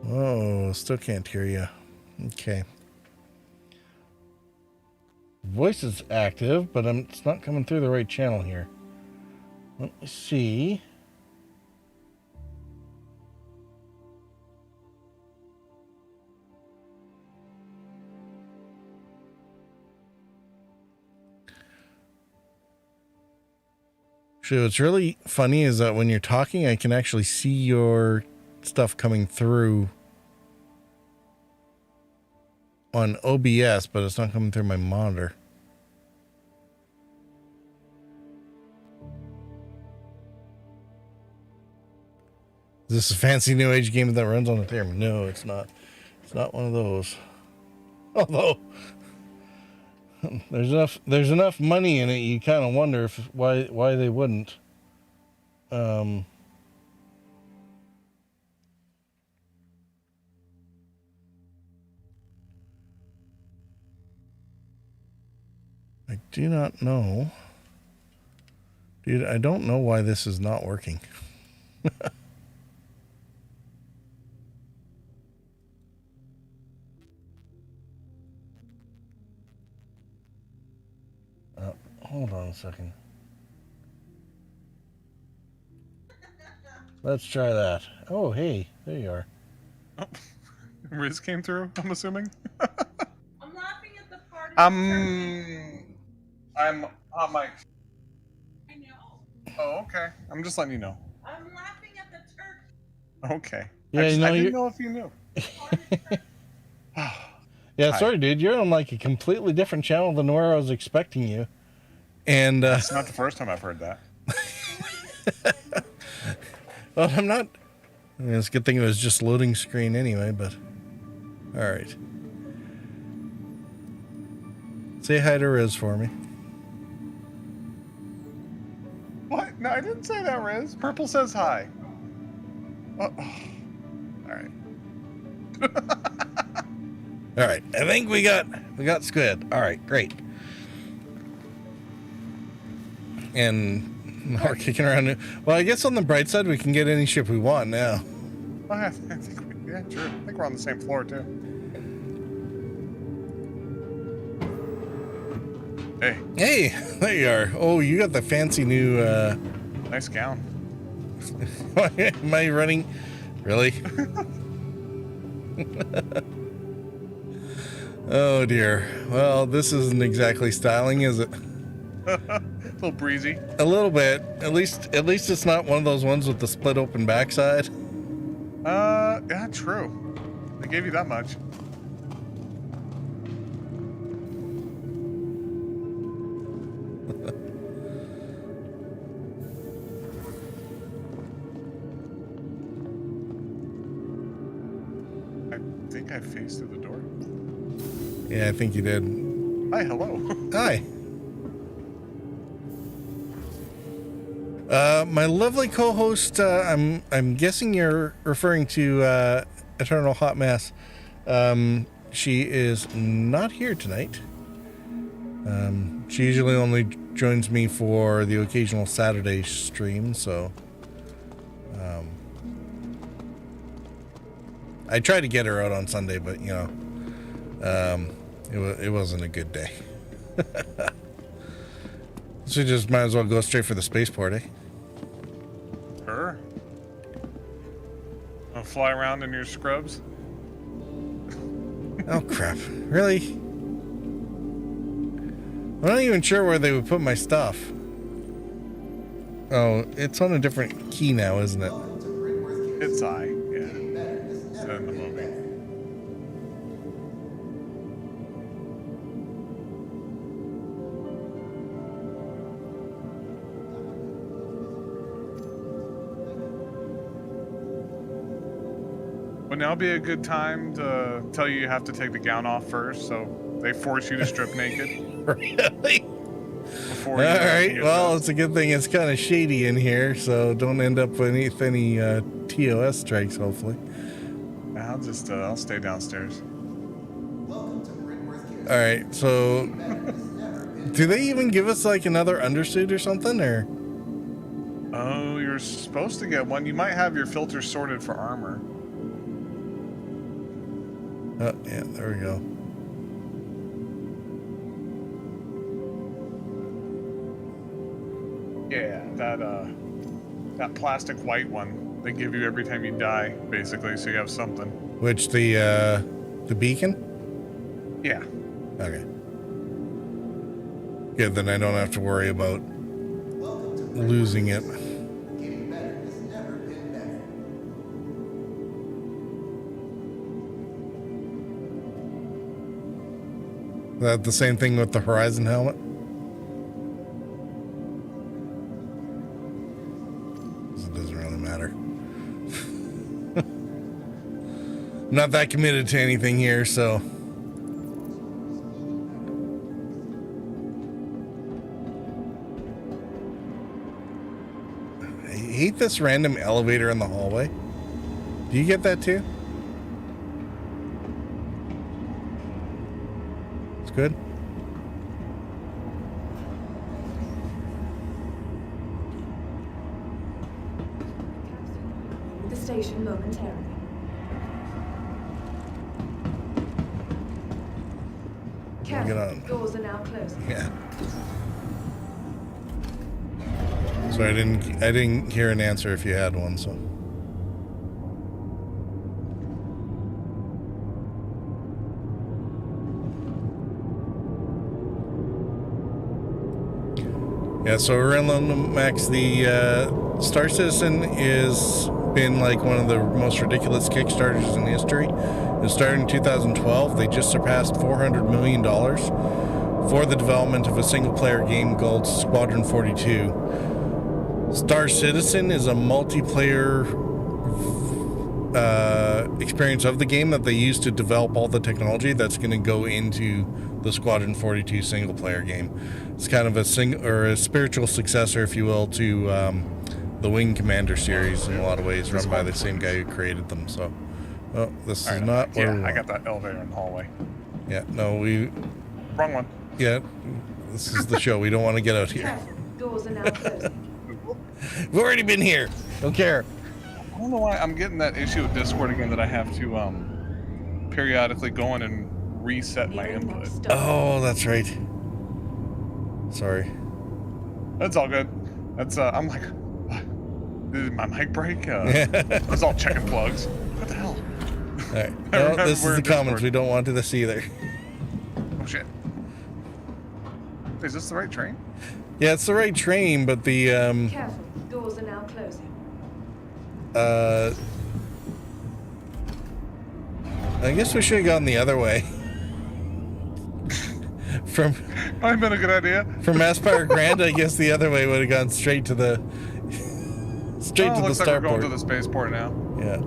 Oh, still can't hear you. Okay. Voice is active, but it's not coming through the right channel here. Let me see. Actually, what's really funny is that when you're talking, I can actually see your stuff coming through on OBS, but it's not coming through my monitor. Is this a fancy new age game that runs on Ethereum? No, it's not. It's not one of those. Although there's enough money in it, you kind of wonder why they wouldn't. I do not know. Dude, I don't know why this is not working. Hold on a second. Let's try that. Oh, hey, there you are. Oh, Riz came through, I'm assuming. I'm laughing at the part of I'm on my... I know. Oh, okay. I'm just letting you know. I'm laughing at the turkey. Okay. Yeah, I didn't know if you knew. Yeah, Hi. sorry, dude. You're on like a completely different channel than where I was expecting you. And That's not the first time I've heard that. well, I'm not. I mean, it's a good thing it was just loading screen anyway. But all right. Say hi to Riz for me. What? No, I didn't say that, Riz. Purple says hi. Oh. All right. All right. I think we got squid. All right, great. And we're kicking around. Well, I guess on the bright side, we can get any ship we want now. Oh, I think yeah, true. I think we're on the same floor too. Hey, there you are. Oh, you got the fancy new. Nice gown. Am I running? Really? Oh dear. Well, this isn't exactly styling, is it? A little breezy. A little bit. At least it's not one of those ones with the split open backside. Yeah, true. They gave you that much. I think I faced through the door. Yeah, I think you did. Hi, hello. Hi. My lovely co-host, I'm guessing you're referring to Eternal Hot Mess. She is not here tonight. She usually only joins me for the occasional Saturday stream, so I tried to get her out on Sunday, but you know, it wasn't a good day. So just might as well go straight for the spaceport, eh? Sure. I'll fly around in your scrubs. Oh crap! Really? I'm not even sure where they would put my stuff. Oh, it's on a different key now, isn't it? It's I, yeah. It's in the movie. Would now be a good time to tell you have to take the gown off first, so they force you to strip naked? Really? Before All you right. Well, it's a good thing it's kind of shady in here, so don't end up with any TOS strikes. Hopefully. I'll stay downstairs. All right. So, do they even give us like another undersuit or something, or? Oh, you're supposed to get one. You might have your filters sorted for armor. Oh yeah, there we go. Yeah, that plastic white one they give you every time you die, basically, so you have something. Which the beacon? Yeah. Okay. Good, then I don't have to worry about losing it. That the same thing with the Horizon helmet? It doesn't really matter. I'm not that committed to anything here, so. I hate this random elevator in the hallway. Do you get that too? It's good. The station momentarily. Get on. Careful, doors are now closing. Yeah. So I didn't hear an answer if you had one, so. Yeah, so we're in London Max. The Star Citizen is been like one of the most ridiculous Kickstarters in history. It started in 2012. They just surpassed $400 million for the development of a single-player game called Squadron 42. Star Citizen is a multiplayer experience of the game that they use to develop all the technology that's going to go into the Squadron 42 single-player game. It's kind of a spiritual successor, if you will, to the Wing Commander series in a lot of ways, run by the same guy who created them. So, oh, this is not where we I want. got that elevator in the hallway. Yeah, no, we. Wrong one. Yeah, this is the show. We don't want to get out here. Careful, doors are now closing. We've already been here. Don't care. I don't know why I'm getting that issue with Discord again that I have to periodically go in and reset my Nearing input. next stop. Oh, that's right. Sorry. That's all good. That's I'm like, what? Did my mic break? I was all checking plugs. What the hell? All right. No, this is the comments. We don't want this either. Oh shit. Is this the right train? Yeah, it's the right train, but the Careful, doors are now closing. I guess we should have gone the other way. From Might have been a good idea. from Aspire Grand, I guess the other way would have gone straight to the Looks the like we're going starport. to the spaceport now. Yeah.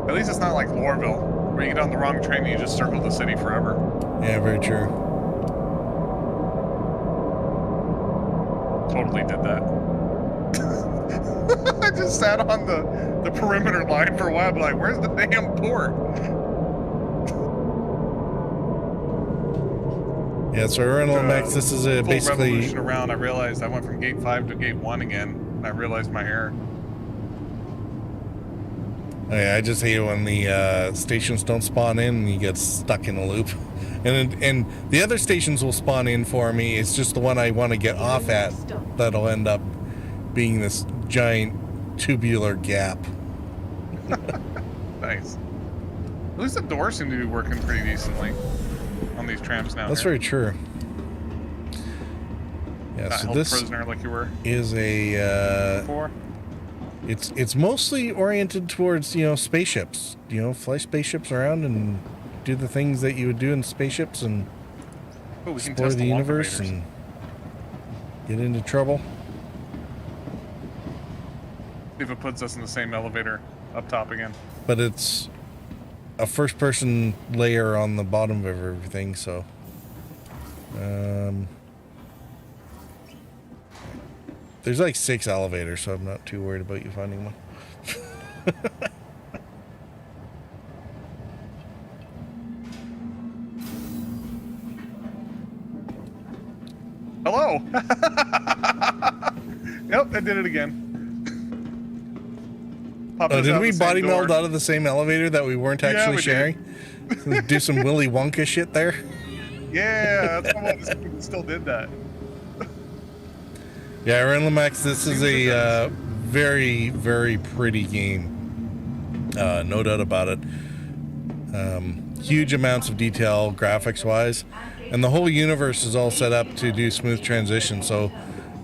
At least it's not like Lorville, where you get on the wrong train and you just circle the city forever. Yeah, very true. Totally did that. I just sat on the perimeter line for a while, but like, where's the damn port? Yeah, so we're in Lomax. This is a Full basically. revolution around. I realized I went from gate 5 to gate 1 again, and I realized my error. Oh, yeah, I just hate it when the stations don't spawn in and you get stuck in a loop. And the other stations will spawn in for me. It's just the one I want to get off at that'll end up being this giant tubular gap. Nice. At least the doors seem to be working pretty decently on these trams now. That's here. very true. Yeah, Not so held this prisoner like you were is a before. it's mostly oriented towards, spaceships. Fly spaceships around and do the things that you would do in spaceships and Oh, we can explore test the long universe invaders. and get into trouble. See if it puts us in the same elevator up top again. But it's a first-person layer on the bottom of everything, so there's like 6 elevators, so I'm not too worried about you finding one. Hello. Yep, I did it again. Popped Oh, us did out we the same body door. meld out of the same elevator that we weren't Yeah, actually we did. sharing? Do some Willy Wonka shit there? Yeah, that's why we still did that. Yeah, Renlamax, this is a very, very pretty game. No doubt about it. Huge amounts of detail, graphics-wise. And the whole universe is all set up to do smooth transition. So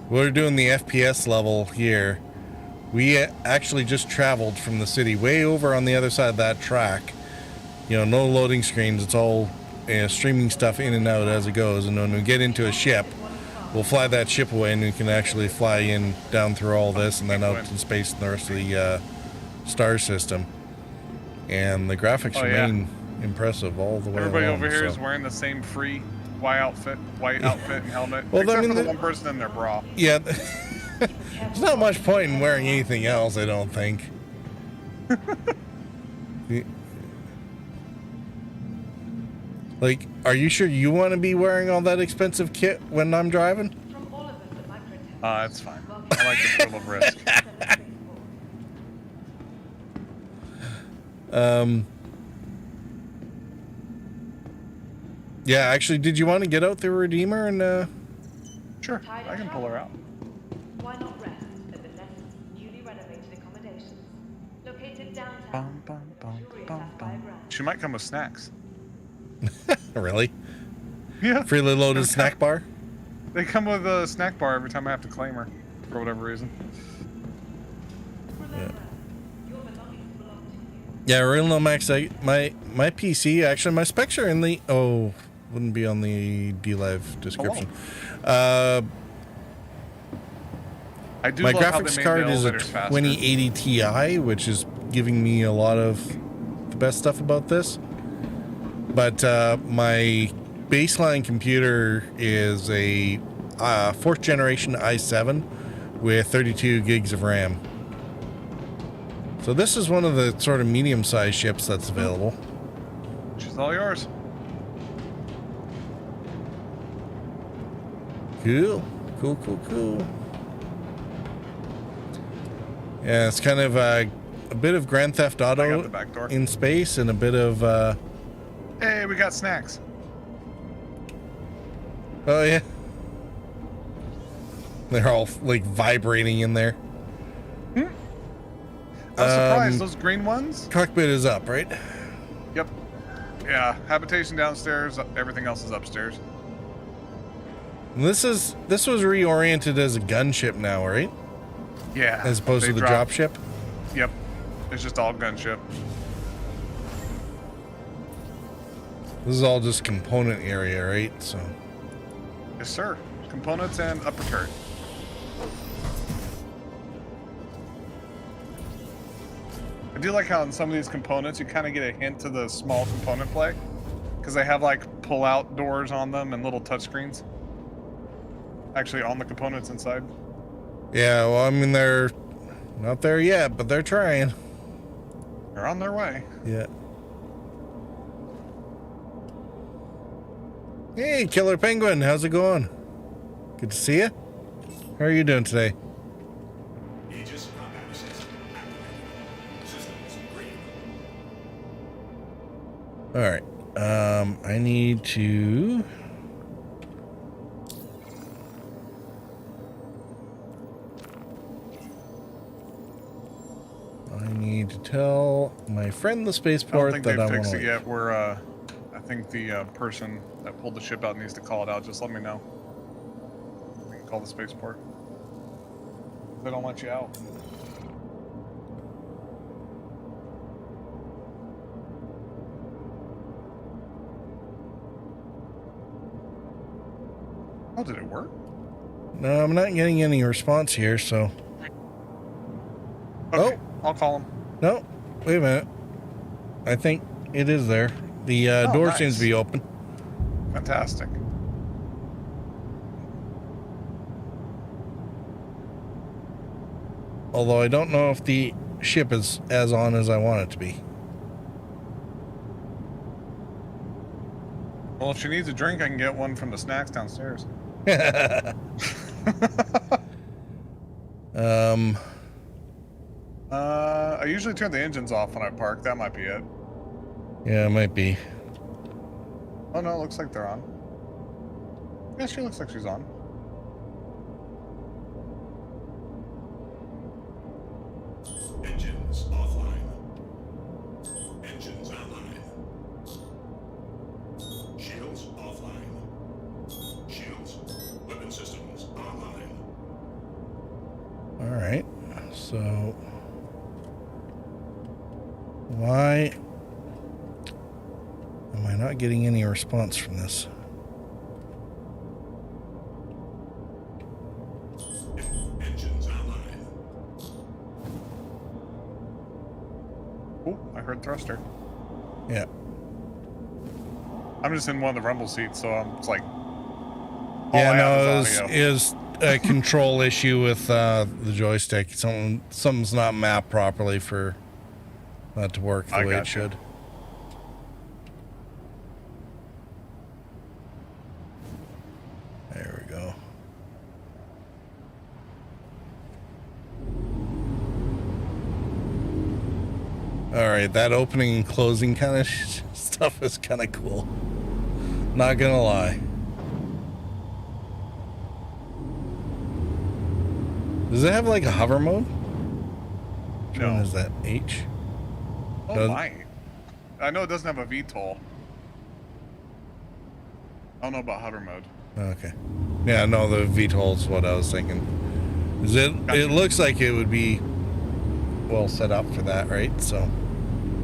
we're doing the FPS level here. We actually just traveled from the city way over on the other side of that track. No loading screens. It's all streaming stuff in and out as it goes. And when we get into a ship, we'll fly that ship away and we can actually fly in down through all this and then out in space and the rest of the star system. And the graphics remain impressive all the way Everybody along, over here so. is wearing the same free white outfit and helmet. Well, except I mean, for the one person in their bra. Yeah, there's not much point in wearing anything else, I don't think. Like, are you sure you want to be wearing all that expensive kit when I'm driving? From all of us at Microtech. It's fine. I like the thrill of risk. Yeah, actually, did you want to get out the Redeemer and Sure, I can pull her out. Why not rest at the next newly renovated accommodations located downtown? Luxurious Aspire Grand. She might come with snacks. really? Yeah. Freely loaded snack bar? They come with a snack bar every time I have to claim her, for whatever reason. Yeah. Yeah, Real Nomax, my PC, actually, my specs are in the... Oh, wouldn't be on the DLive description. I do My love how they graphics made card the is a elevators faster. 2080 Ti, which is giving me a lot of the best stuff about this. But my baseline computer is a 4th generation i7 with 32 gigs of RAM. So this is one of the sort of medium-sized ships that's available. She's all yours. Cool. Cool. Yeah, it's kind of a bit of Grand Theft I got Auto the back door. in space and a bit of... Hey, we got snacks. Oh, yeah. They're all, like, vibrating in there. I'm surprised. Those green ones? Cockpit is up, right? Yep. Yeah, habitation downstairs, everything else is upstairs. And this was reoriented as a gunship now, right? Yeah. As opposed to the drop ship? Yep. It's just all gunship. This is all just component area, right? So. Yes, sir. Components and upper turret. I do like how in some of these components you kind of get a hint to the small component play. Because they have like pull-out doors on them and little touchscreens. Actually on the components inside. Yeah, well, I mean, they're not there yet, but they're trying. They're on their way. Yeah. Hey, Killer Penguin, how's it going? Good to see you. How are you doing today? All right. I need to... tell my friend the spaceport that I don't want think to they've fixed it yet. We're, I think the person that pulled the ship out needs to call it out. Just let me know. We can call the spaceport. They don't let you out. Oh, did it work? No, I'm not getting any response here, so... Okay, I'll call him. No, wait a minute. I think it is there. The door nice. seems to be open. Fantastic. Although I don't know if the ship is as on as I want it to be. Well, if she needs a drink, I can get one from the snacks downstairs. I usually turn the engines off when I park. That might be it. Yeah, it might be. Oh no, it looks like they're on. Yeah, she looks like she's on. Engines offline. Engines online. Shields offline. Shields. Weapon systems online. All right. So why am I not getting any response from this? Engines online. Oh, I heard thruster. Yeah. I'm just in one of the rumble seats, so I'm just like. all Yeah, I have no, is audio. is a control issue with the joystick. Something's not mapped properly for that to work the way it gotcha. should. There we go. All right, that opening and closing kind of stuff is kind of cool. Not gonna lie. Does it have like a hover mode? Which one No. is that? H? Oh Does- my. I know it doesn't have a VTOL. I don't know about hover mode. Okay. Yeah, no, the VTOL's what I was thinking. Is it? Gotcha. It looks like it would be well set up for that, right? So.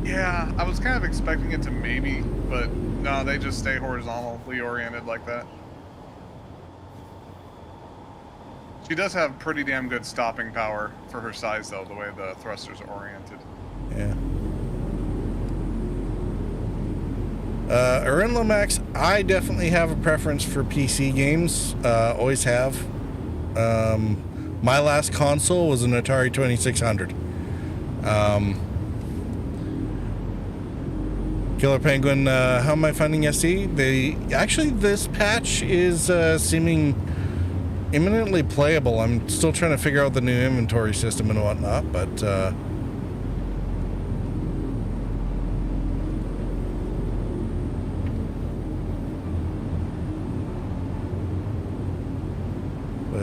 Yeah, I was kind of expecting it to maybe, but no, they just stay horizontally oriented like that. She does have pretty damn good stopping power for her size, though, the way the thrusters are oriented. Yeah. Arin Lomax, I definitely have a preference for PC games. Always have. My last console was an Atari 2600. Killer Penguin, how am I finding SE? This patch is seeming imminently playable. I'm still trying to figure out the new inventory system and whatnot, but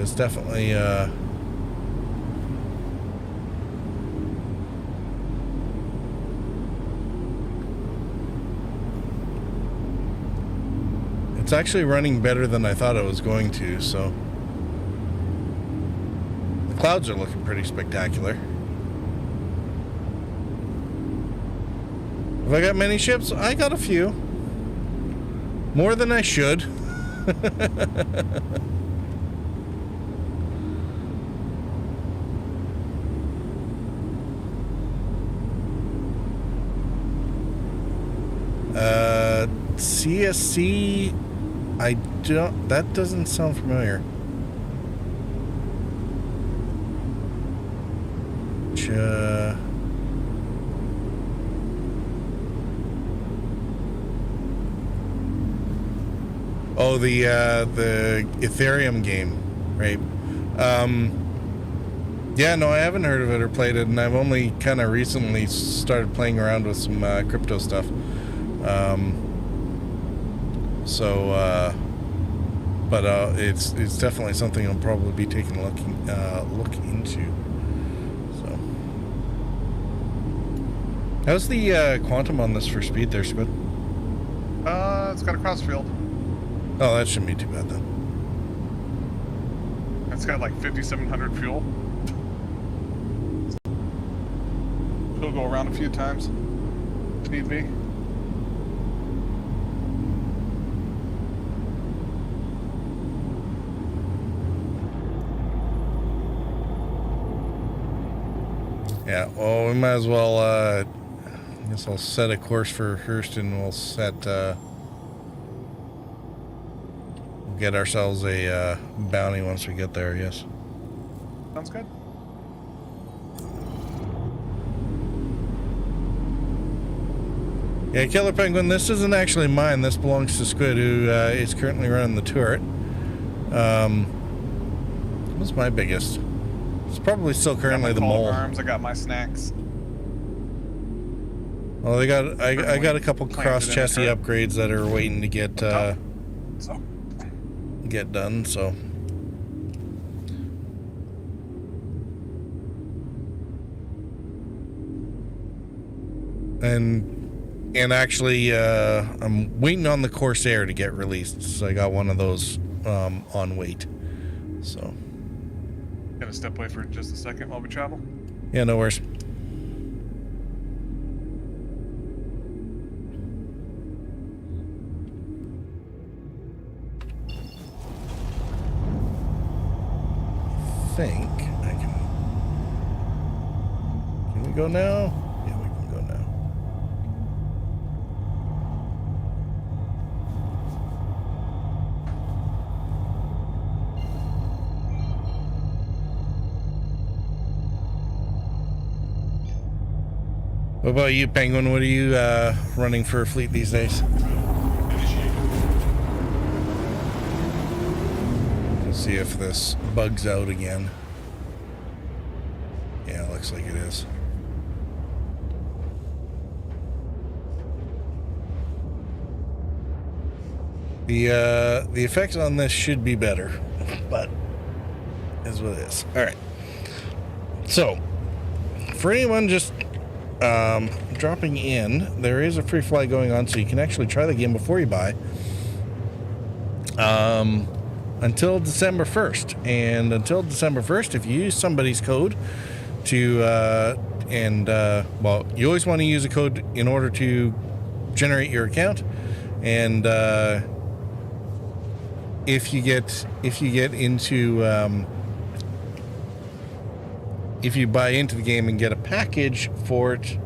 it's definitely it's actually running better than I thought it was going to, so the clouds are looking pretty spectacular. Have I got many ships? I got a few. More than I should. CSC, that doesn't sound familiar. Oh, the Ethereum game, right? Yeah, no, I haven't heard of it or played it, and I've only kind of recently started playing around with some crypto stuff. But it's definitely something I'll probably be taking a look into. So, how's the quantum on this for speed there, Squid? It's got a crossfield. Oh, that shouldn't be too bad then. It's got like 5,700 fuel. It'll go around a few times if need be. Yeah, well, we might as well, I guess I'll set a course for Hurst, and we'll get ourselves a bounty once we get there, yes. Sounds good. Yeah, Killer Penguin, this isn't actually mine. This belongs to Squid, who is currently running the turret. What's my biggest? It's probably still currently the mole. Arms, I got my snacks. Well, I got a couple cross chassis upgrades that are waiting to get done. So. And actually, I'm waiting on the Corsair to get released. So I got one of those on wait. So. Gonna step away for just a second while we travel. Yeah, no worries. I think I can. Can we go now? Yeah, we can go now. What about you, Penguin? What are you running for a fleet these days? Let's see if this bugs out again. Yeah, looks like it is. The effects on this should be better, but is what it is. All right. So, for anyone just dropping in, there is a free fly going on, so you can actually try the game before you buy. until December 1st. And until December 1st, if you use somebody's code to, well, you always want to use a code in order to generate your account. And if you buy into the game and get a package for it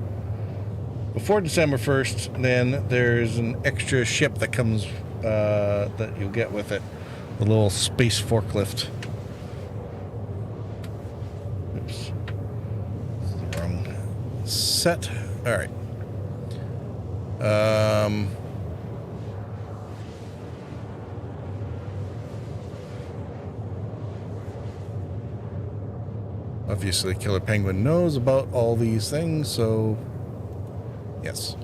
before December 1st, then there's an extra ship that comes that you'll get with it. The little space forklift. Oops. This is the wrong set. Alright. Obviously, Killer Penguin knows about all these things, so yes.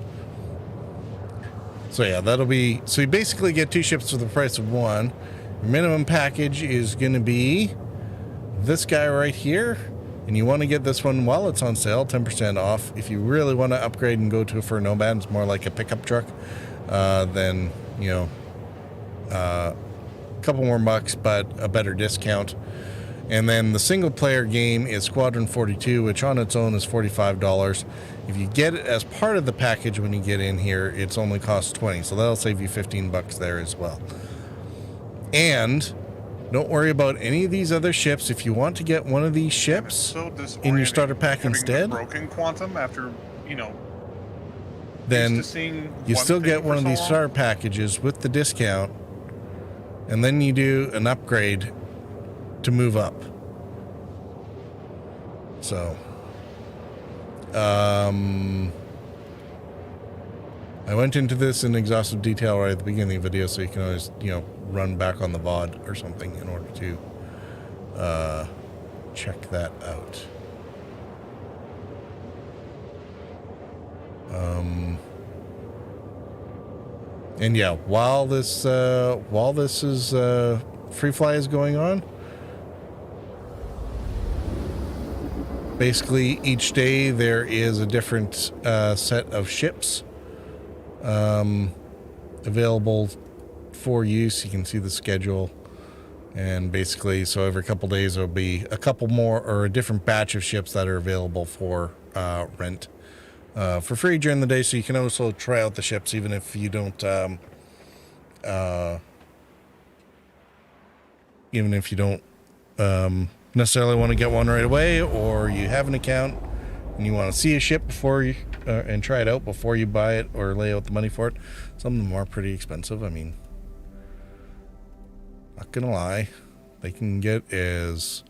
So yeah, that'll be... So you basically get 2 ships for the price of 1. Your minimum package is going to be this guy right here. And you want to get this one while it's on sale, 10% off. If you really want to upgrade and go to for a Nomad, it's more like a pickup truck. Then, you know, a couple more bucks, but a better discount. And then the single player game is Squadron 42, which on its own is $45. If you get it as part of the package when you get in here, it's only costs $20. So that'll save you $15 there as well. And don't worry about any of these other ships. If you want to get one of these ships in your starter pack instead, broken Quantum after, you know, then you still get one of these starter packages with the discount, and then you do an upgrade to move up. So I went into this in exhaustive detail right at the beginning of the video, so you can always, you know, run back on the VOD or something in order to check that out. And yeah, while this is freefly is going on, basically each day there is a different set of ships available for use. You can see the schedule, and basically, so every couple days there'll be a couple more or a different batch of ships that are available for rent for free during the day. So you can also try out the ships even if you don't necessarily want to get one right away, or you have an account and you want to see a ship before you and try it out before you buy it or lay out the money for it. Some of them are pretty expensive. I mean, not gonna lie, they can get as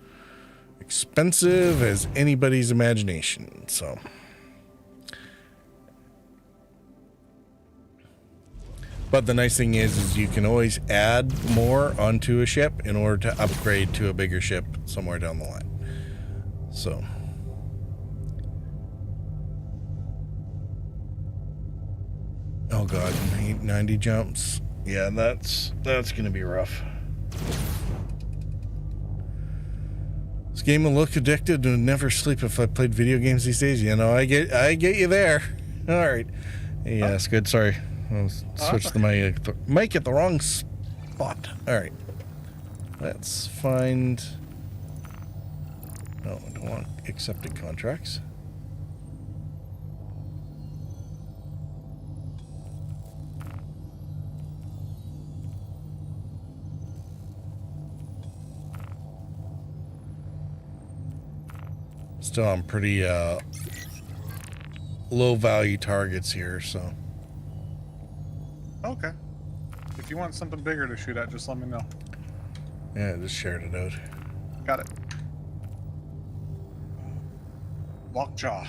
expensive as anybody's imagination. So but the nice thing is you can always add more onto a ship in order to upgrade to a bigger ship somewhere down the line. So oh god, 90 jumps. Yeah, that's gonna be rough. This game will look addictive and never sleep if I played video games these days. You know, I get you there. All right. Yeah, that's good. Sorry. I'll switch the mic at the wrong spot. All right. Let's find... No, I don't want accepted contracts. Still on pretty low value targets here, so. Okay. If you want something bigger to shoot at, just let me know. Yeah, just shared it out. Got it. Lockjaw.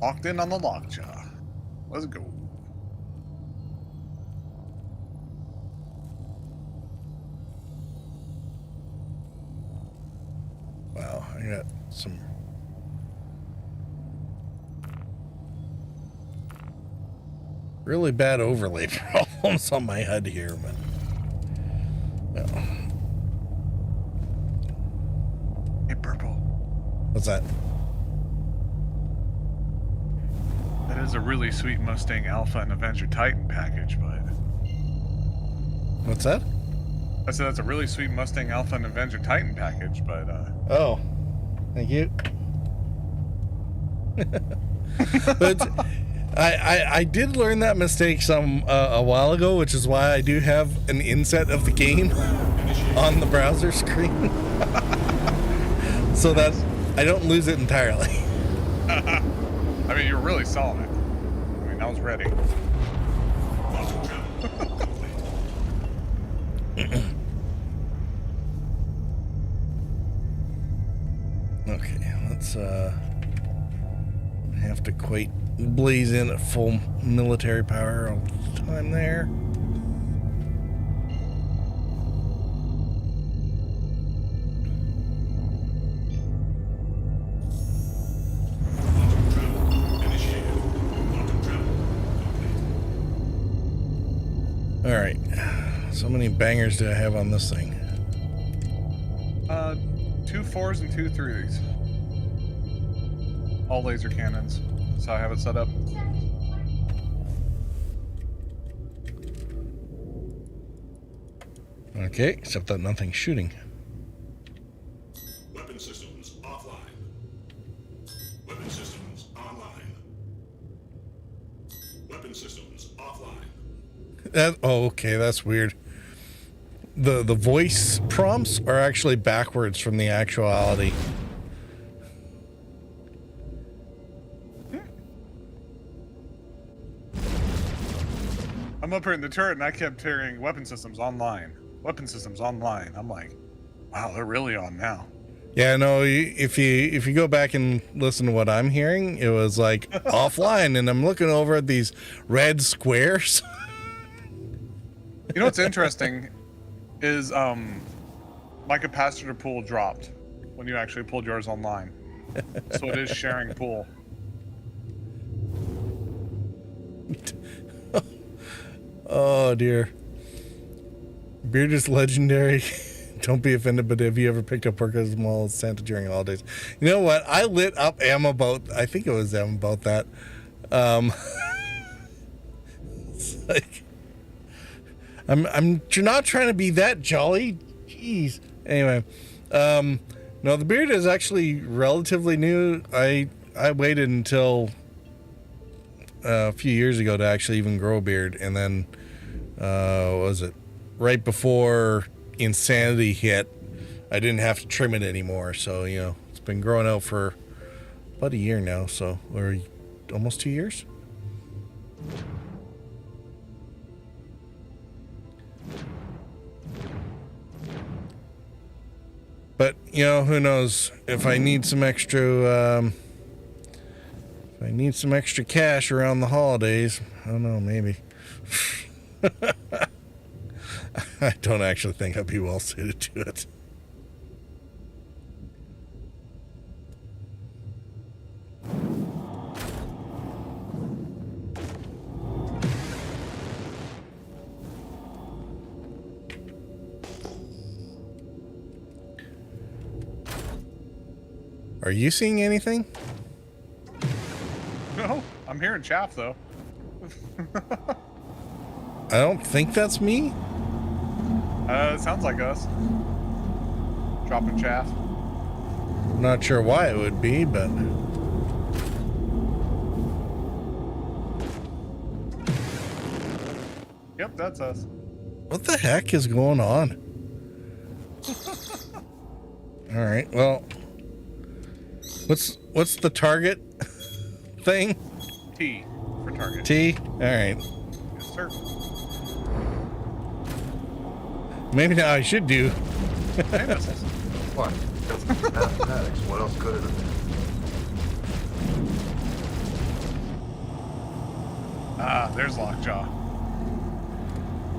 Locked in on the lockjaw. Let's go. Wow, I got some really bad overlay problems on my HUD here, but well. Hey, purple. What's that? That There's a really sweet Mustang Alpha and Avenger Titan package, but What's that? I said that's a really sweet Mustang Alpha and Avenger Titan package, but Oh, thank you. But I did learn that mistake a while ago, which is why I do have an inset of the game on the browser screen, so that I don't lose it entirely. I mean, you're really selling it. I mean, I was ready. Okay, let's have to quite blaze in at full military power all the time there. All right, so many bangers do I have on this thing? 2 4s and 2 3s. All laser cannons. That's how I have it set up. Okay, except that nothing's shooting. Weapon systems offline. Weapon systems online. Weapon systems offline. Okay, that's weird. The voice prompts are actually backwards from the actuality. I'm up here in the turret and I kept hearing weapon systems online. Weapon systems online. I'm like, wow, they're really on now. Yeah, no, if you go back and listen to what I'm hearing, it was like offline, and I'm looking over at these red squares. You know what's interesting is my capacitor pool dropped when you actually pulled yours online. So it is sharing pool. Oh dear. Beard is legendary. Don't be offended, but have you ever picked up work as small as Santa during holidays? You know what? I lit up Em about, I think it was Em about that. It's like, I'm not trying to be that jolly. Jeez. Anyway, no, the beard is actually relatively new. I waited until a few years ago to actually even grow a beard, and then what was it? Right before Insanity hit, I didn't have to trim it anymore. So, you know, it's been growing out for about a year now. So, or almost 2 years. But, you know, who knows, if I need some extra cash around the holidays, I don't know, maybe. I don't actually think I'd be well suited to it. Are you seeing anything? No, I'm hearing chaff though. I don't think that's me. It sounds like us. Dropping chaff. I'm not sure why it would be, but Yep, that's us. what the heck is going on? All right, well, what's the target thing? T for target. T? All right. Yes, sir. Maybe now I should do. Hey, missiles. What? Mathematics. What else could it have been? Ah, there's Lockjaw.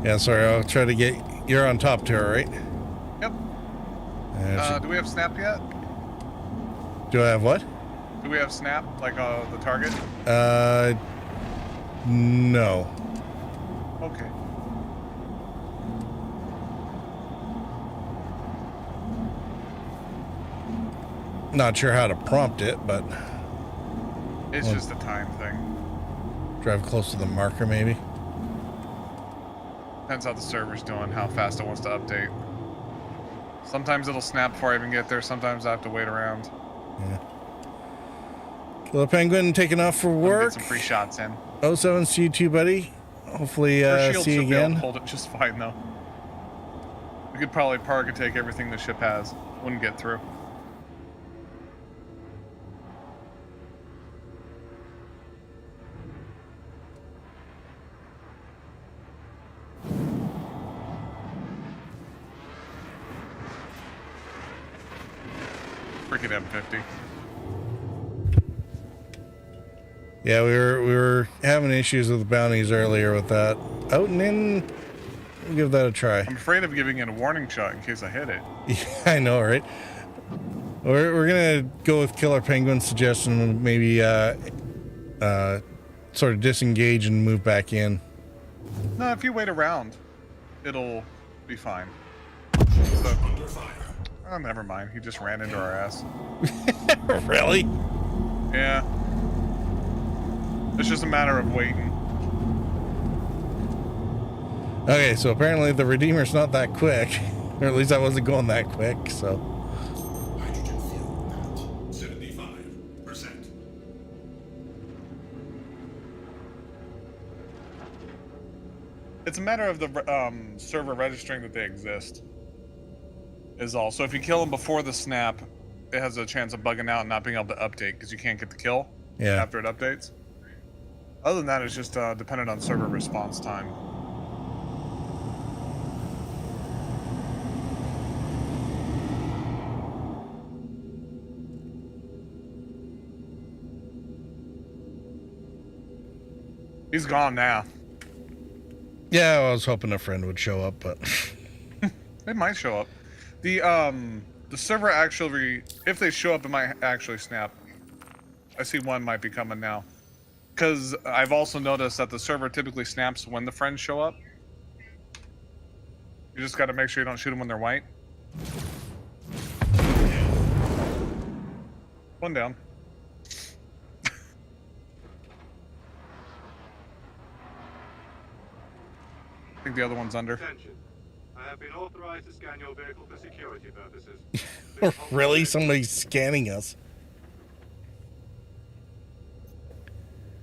Yeah, sorry, I'll try to get... You're on top turret, right? Yep. Do we have snap yet? Do I have what? Do we have snap, like the target? No. Okay. Not sure how to prompt it, but... It's just a time thing. Drive close to the marker, maybe. Depends how the server's doing, how fast it wants to update. Sometimes it'll snap before I even get there. Sometimes I have to wait around. Yeah. Killer Penguin taking off for work. Get some free shots in. 07, see you too, buddy. Hopefully, Her shield see you should be able again. to hold it just fine, though. We could probably park and take everything the ship has. Wouldn't get through. Freaking M50. Yeah, we were having issues with the bounties earlier with that. Out and in, we'll give that a try. I'm afraid of giving it a warning shot in case I hit it. Yeah, I know, right? We're gonna go with Killer Penguin's suggestion and maybe sort of disengage and move back in. No, if you wait around, it'll be fine. So, oh, never mind. He just ran into our ass. Really? Yeah. It's just a matter of waiting. Okay, so apparently the Redeemer's not that quick. Or at least I wasn't going that quick, so. Hydrogen fuel at 75%. It's a matter of the server registering that they exist. Is all. So if you kill them before the snap, it has a chance of bugging out and not being able to update because you can't get the kill after it updates. Other than that, it's just dependent on server response time. He's gone now. Yeah, I was hoping a friend would show up, but They might show up. The server actually, if they show up, it might actually snap. I see one might be coming now. Because I've also noticed that the server typically snaps when the friends show up. You just got to make sure you don't shoot them when they're white. One down. I think the other one's under. Attention. I have been authorized to scan your vehicle for security purposes. really? Somebody's scanning us.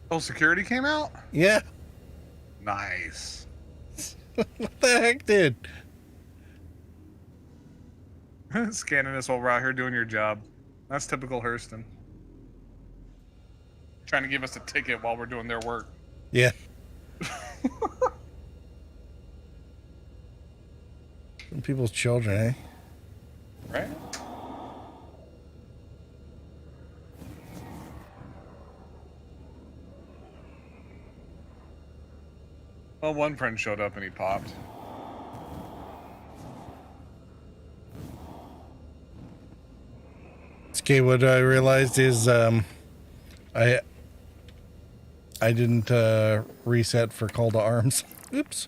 Oh, security came out? Yeah. Nice. What the heck, dude? Scanning us while we're out here doing your job. That's typical Hurston. Trying to give us a ticket while we're doing their work. Yeah. Some people's children, eh? Right? Well, one friend showed up and he popped. Okay, what I realized is I didn't reset for call to arms. Oops.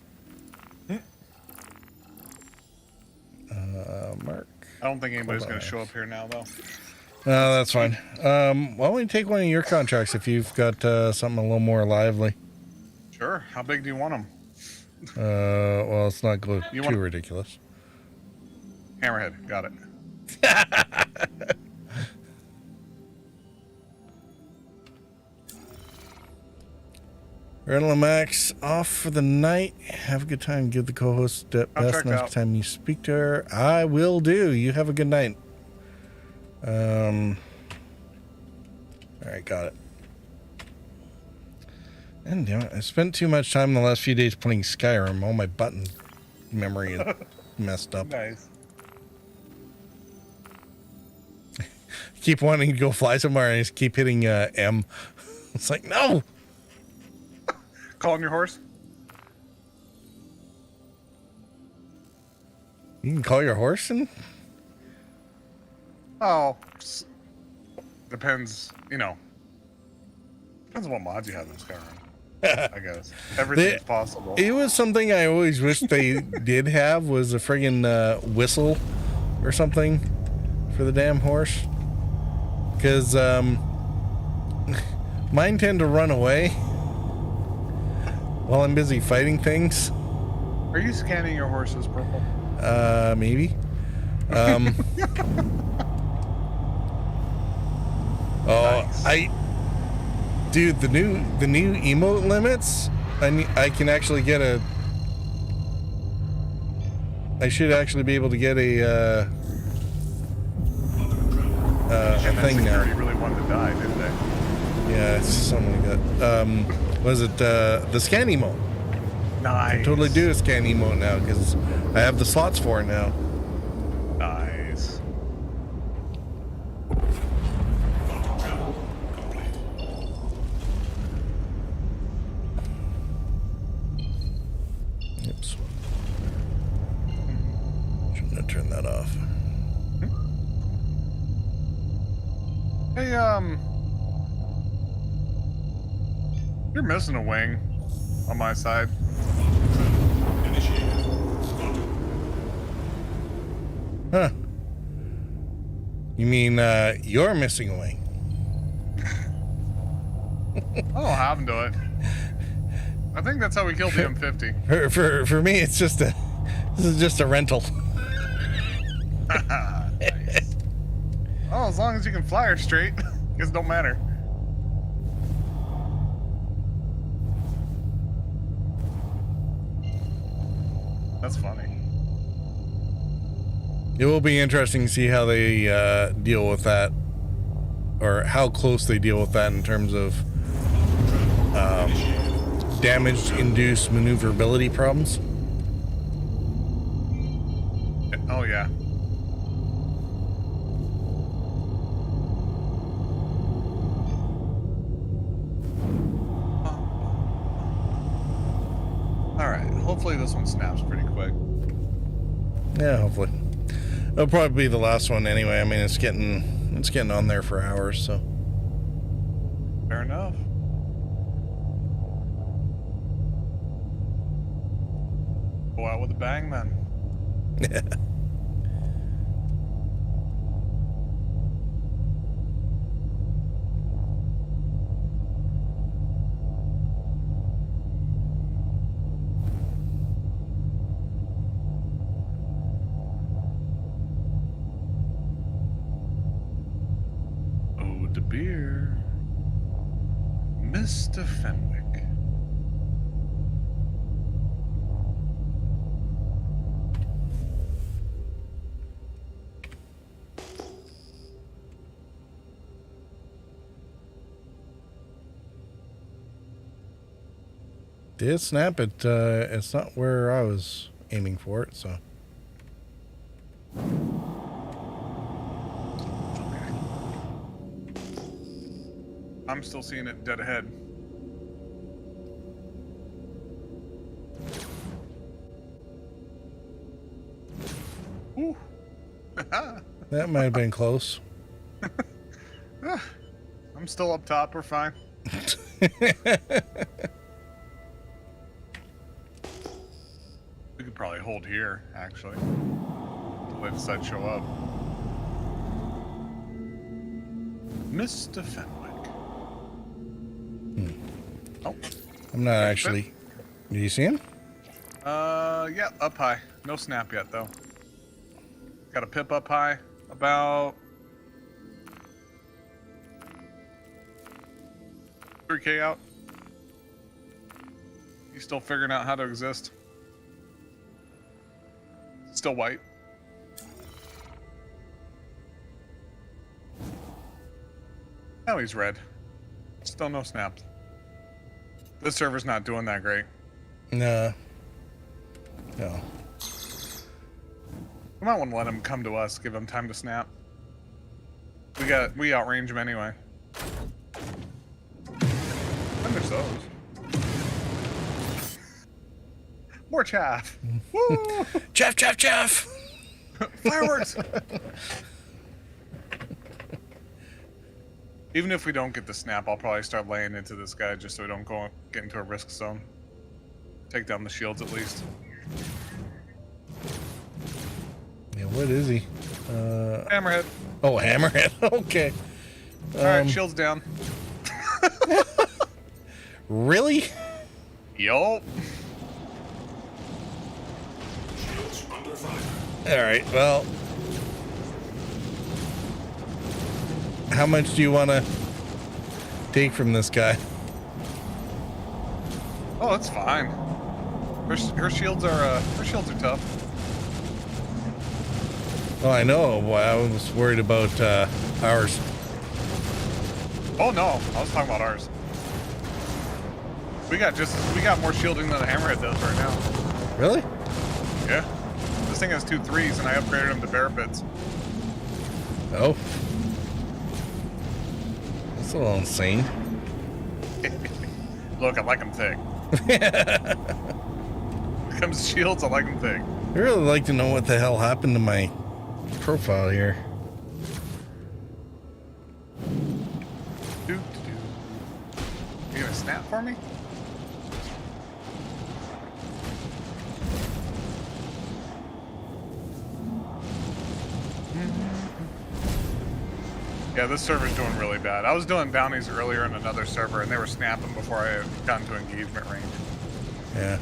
Mark. I don't think anybody's going to show up here now, though. No, that's fine. Why don't we take one of your contracts if you've got something a little more lively? Sure. How big do you want them? Well, let's not go You too want- ridiculous. Hammerhead. Got it. Rental Max off for the night. Have a good time. Give the co-host best Contract next out. time you speak to her. I will do. You have a good night. All right, got it. And damn it, I spent too much time the last few days playing Skyrim. All my button memory is messed up. Nice. Keep wanting to go fly somewhere and I just keep hitting M. It's like, no! Calling your horse? You can call your horse and... Oh. Depends, you know. Depends on what mods you have in Skyrim. I guess. Everything's possible. It was something I always wished they did have was a friggin' whistle or something for the damn horse. Because mine tend to run away while I'm busy fighting things. Are you scanning your horses, Purple? Maybe. Nice. Dude, the new emote limits. I can actually get a. I should actually be able to get a thing now. Security really wanted to die, didn't they? Yeah, it's something like that. Was it the scan emote? Nice. I can totally do a scan emote now because I have the slots for it now. Nice. Oops. Shouldn't have turned that off. Hey, you're missing a wing on my side. Huh. You mean you're missing a wing? I don't know what happened to it. I think that's how we killed the M50. For me, it's just this is just a rental. Nice. Oh, as long as you can fly her straight, guess it don't matter. That's funny. It will be interesting to see how they deal with that, or how close they deal with that in terms of damage-induced maneuverability problems. Oh, yeah. Alright, hopefully this one snaps pretty quick. Yeah, hopefully. It'll probably be the last one anyway. I mean, it's getting on there for hours, so. Fair enough. Go out with a bang, then. Yeah. Oh, the beer. Mr. Fenwick. Did snap it? It's not where I was aiming for it, so. I'm still seeing it dead ahead. Ooh. That might have been close. I'm still up top. We're fine. We could probably hold here, actually. To let the side show up. Mr. Fenwick. Oh. I'm not actually. Do you see him? Yeah, up high. No snap yet, though. Got a pip up high. About 3K out. He's still figuring out how to exist. Still white. Now he's red. Still no snaps. This server's not doing that great. No. No. We might want to let him come to us, give him time to snap. We outrange him anyway. And there's those. More chaff. Woo! Chaff, chaff, chaff! Fireworks! Even if we don't get the snap, I'll probably start laying into this guy just so we don't get into a risk zone. Take down the shields at least. Yeah, what is he? Hammerhead. Oh, hammerhead. Okay. Alright, shields down. Really? Yup. Alright, well. How much do you want to take from this guy? Oh, it's fine. Her shields are tough. Oh, I know. Well, I was worried about ours. Oh no, I was talking about ours. We got more shielding than the Hammerhead does right now. Really? Yeah. This thing has 2 3s, and I upgraded them to bear pits. Oh. That's a little insane. Look, I like them thick. When it comes to shields, I like them thick. I'd really like to know what the hell happened to my profile here. You gonna snap for me? Yeah, this server's doing really bad. I was doing bounties earlier in another server, and they were snapping before I had gotten to engagement range. Yeah.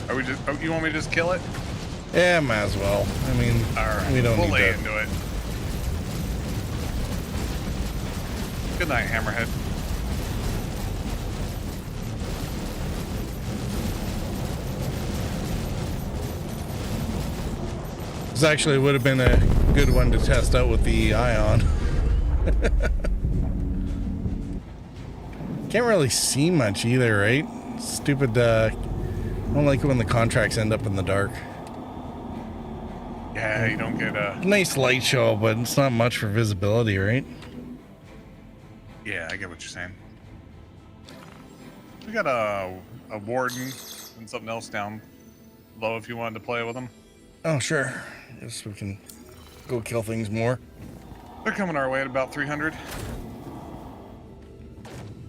Are we just? Oh, you want me to just kill it? Yeah, might as well. I mean, All right, we don't we'll need lay to. into it. Good night, Hammerhead. This actually would have been a good one to test out with the Ion. Can't really see much either, right? Stupid, I don't like it when the contracts end up in the dark. Yeah, you don't get a... Nice light show, but it's not much for visibility, right? Yeah, I get what you're saying. We got a warden and something else down low if you wanted to play with them. Oh, sure. Guess we can go kill things more. They're coming our way at about 300.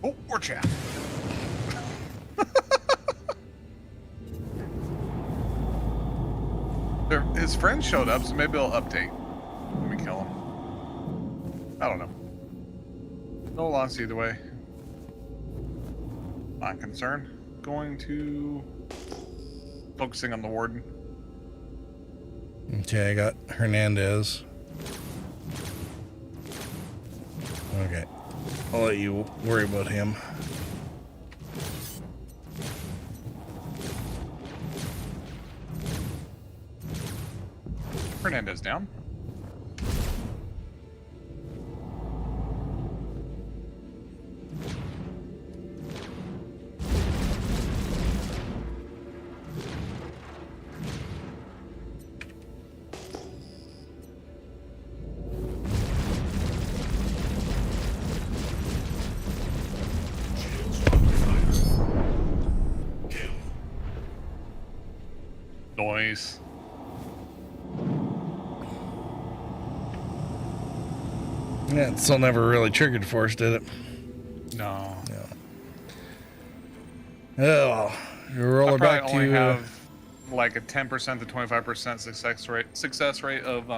Oh, more chat. His friend showed up, so maybe I'll update when we kill him. I don't know. No loss either way. Not concerned. Going to... focusing on the warden. Okay, I got Hernandez. Okay. I'll let you worry about him. Hernandez down. Noise. Yeah, it still never really triggered for us, did it? No. Yeah. Oh, you roll I her probably back only to... have like a 10% to 25% success rate of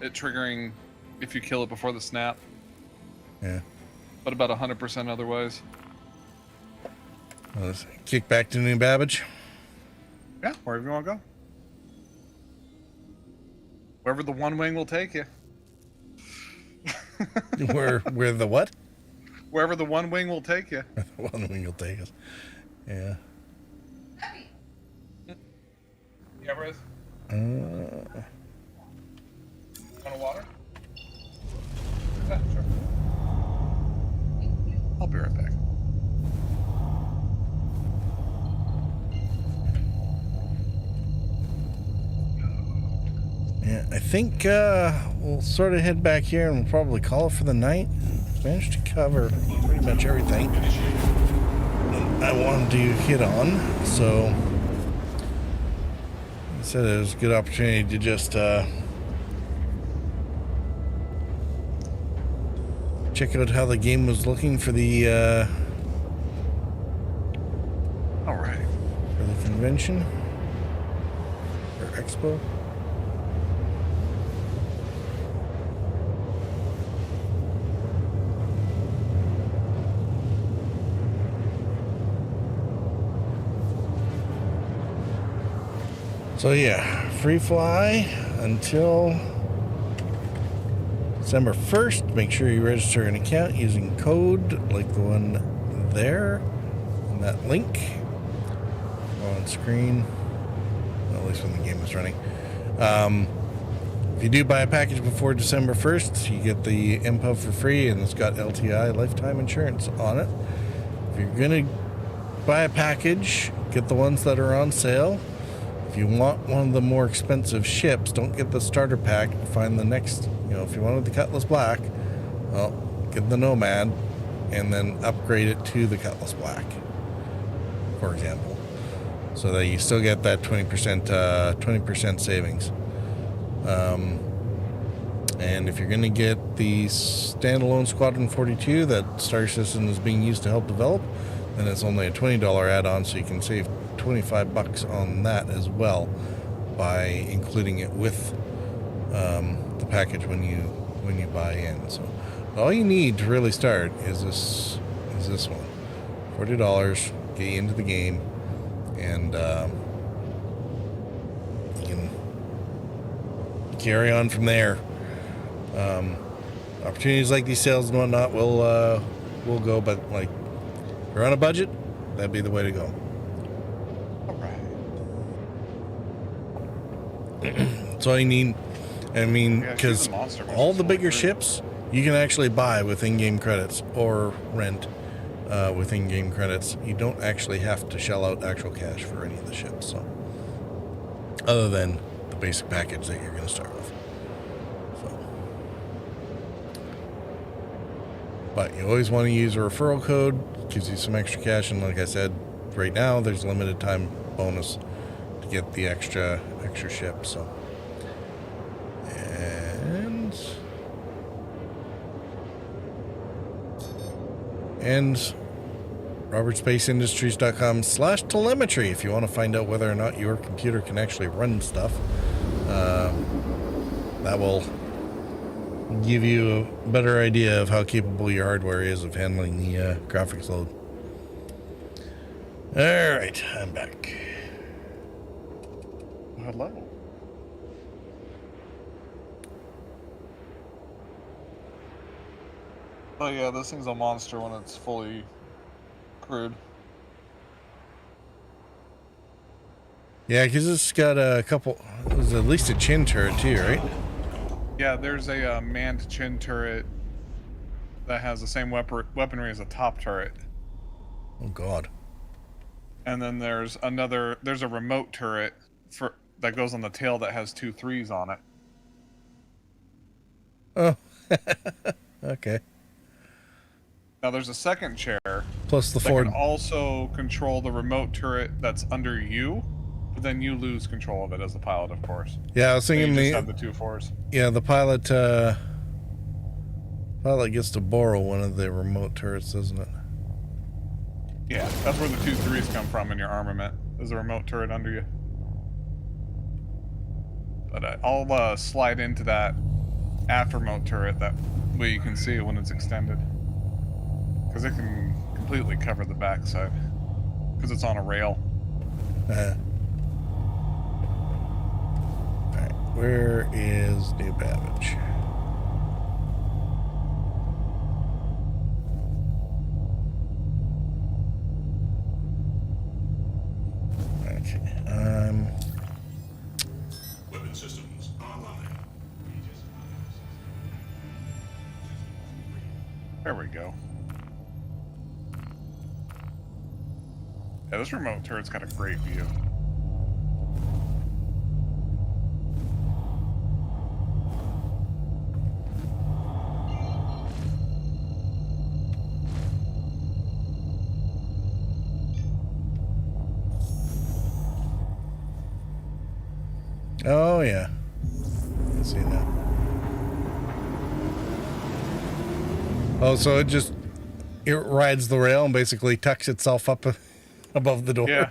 it triggering if you kill it before the snap. Yeah. But about 100% otherwise. Let's kick back to New Babbage. Yeah, wherever you want to go. Wherever the one wing will take you. Where the what? Wherever the one wing will take you. One wing will take us. Yeah. Yeah, Riz? Want a water? Yeah, sure. I'll be right back. Yeah, I think we'll sort of head back here and we'll probably call it for the night. Managed to cover pretty much everything I wanted to hit on, so I said it was a good opportunity to just check out how the game was looking for the All right. for the convention or expo. So yeah, free fly until December 1st. Make sure you register an account using code like the one there in that link on screen, well, at least when the game is running. If you do buy a package before December 1st, you get the IMPA for free, and it's got LTI lifetime insurance on it. If you're going to buy a package, get the ones that are on sale. If you want one of the more expensive ships, don't get the starter pack. Find the next, if you wanted the Cutlass Black, well, get the Nomad and then upgrade it to the Cutlass Black, for example, so that you still get that 20% savings. And if you're going to get the standalone Squadron 42 that Star Citizen is being used to help develop, then it's only a $20 add-on, so you can save $25 on that as well by including it with the package when you buy in. So all you need to really start is this one, $40, get you into the game, and you can carry on from there. Opportunities like these sales and whatnot will go, but like if you're on a budget, that'd be the way to go. That's all you need. I mean, because all the bigger ships you can actually buy with in-game credits or rent with in-game credits. You don't actually have to shell out actual cash for any of the ships. So, other than the basic package that you're going to start with. So, but you always want to use a referral code. Gives you some extra cash, and like I said, right now there's a limited time bonus to get the extra ship. So, and robertspaceindustries.com/telemetry if you want to find out whether or not your computer can actually run stuff. That will give you a better idea of how capable your hardware is of handling the graphics load. All right, I'm back. Hello. Oh yeah, this thing's a monster when it's fully crewed. Yeah, because it's got a couple. There's at least a chin turret too, right? Yeah, there's a manned chin turret that has the same weaponry as a top turret. Oh God. And then there's a remote turret that goes on the tail that has 2 3s on it. Oh. Okay. Now there's a second chair plus the that Ford can also control the remote turret that's under you, but then you lose control of it as the pilot, of course. Yeah, I was thinking you just have the 2 4s. Yeah, the pilot gets to borrow one of the remote turrets, doesn't it? Yeah, that's where the 2 3s come from in your armament. There's a remote turret under you. But I'll slide into that after remote turret, that way you can see it when it's extended. Because it can completely cover the backside. Because it's on a rail. Alright, where is New Babbage? Okay, Weapon systems online. There we go. Yeah, this remote turret's got a great view. oh yeah. I see that. Oh, so it rides the rail and basically tucks itself up above the door. Yeah.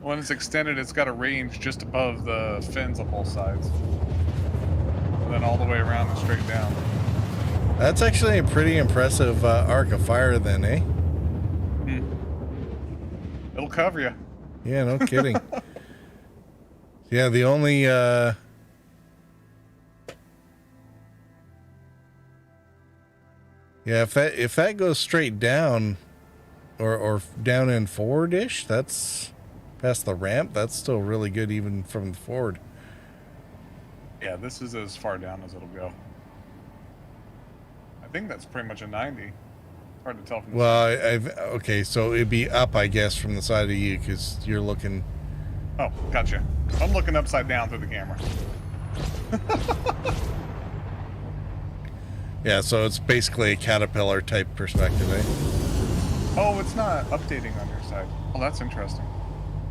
When it's extended, it's got a range just above the fins on both sides. And then all the way around and straight down. That's actually a pretty impressive arc of fire then, eh? It'll cover you. Yeah, no kidding. Yeah, the only yeah, if that goes straight down or down and forward-ish, that's past the ramp, that's still really good even from the forward. Yeah, this is as far down as it'll go. I think that's pretty much a 90. Hard to tell from the Well, okay, so it'd be up, I guess, from the side of you because you're looking. Oh, gotcha. I'm looking upside down through the camera. Yeah, so it's basically a caterpillar type perspective, eh? Oh, it's not updating on your side. Oh, that's interesting.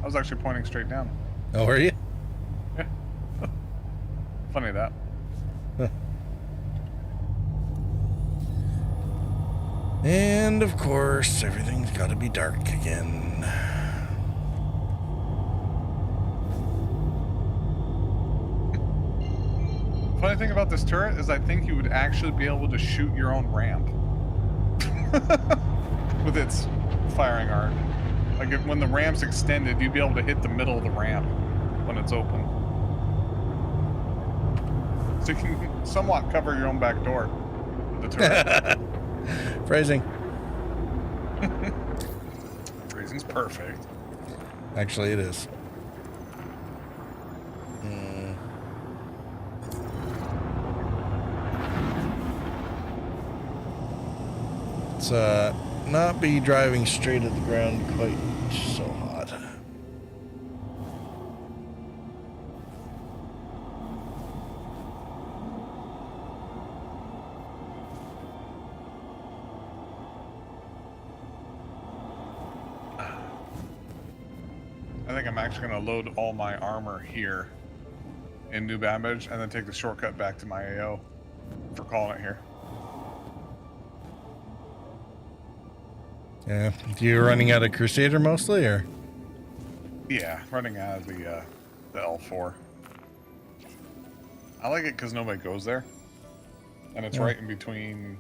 I was actually pointing straight down. Oh, are you? Yeah. Funny that. Huh. And of course, everything's got to be dark again. Funny thing about this turret is I think you would actually be able to shoot your own ramp with its firing arc. Like when the ramp's extended, you'd be able to hit the middle of the ramp when it's open. So you can somewhat cover your own back door with the turret. Phrasing. Phrasing's perfect. Actually, it is. Let's not be driving straight at the ground quite so hot. I think I'm actually going to load all my armor here in New Babbage and then take the shortcut back to my AO for calling it here. Yeah. You're running out of Crusader mostly, or? Yeah, running out of the L4. I like it because nobody goes there. And it's right in between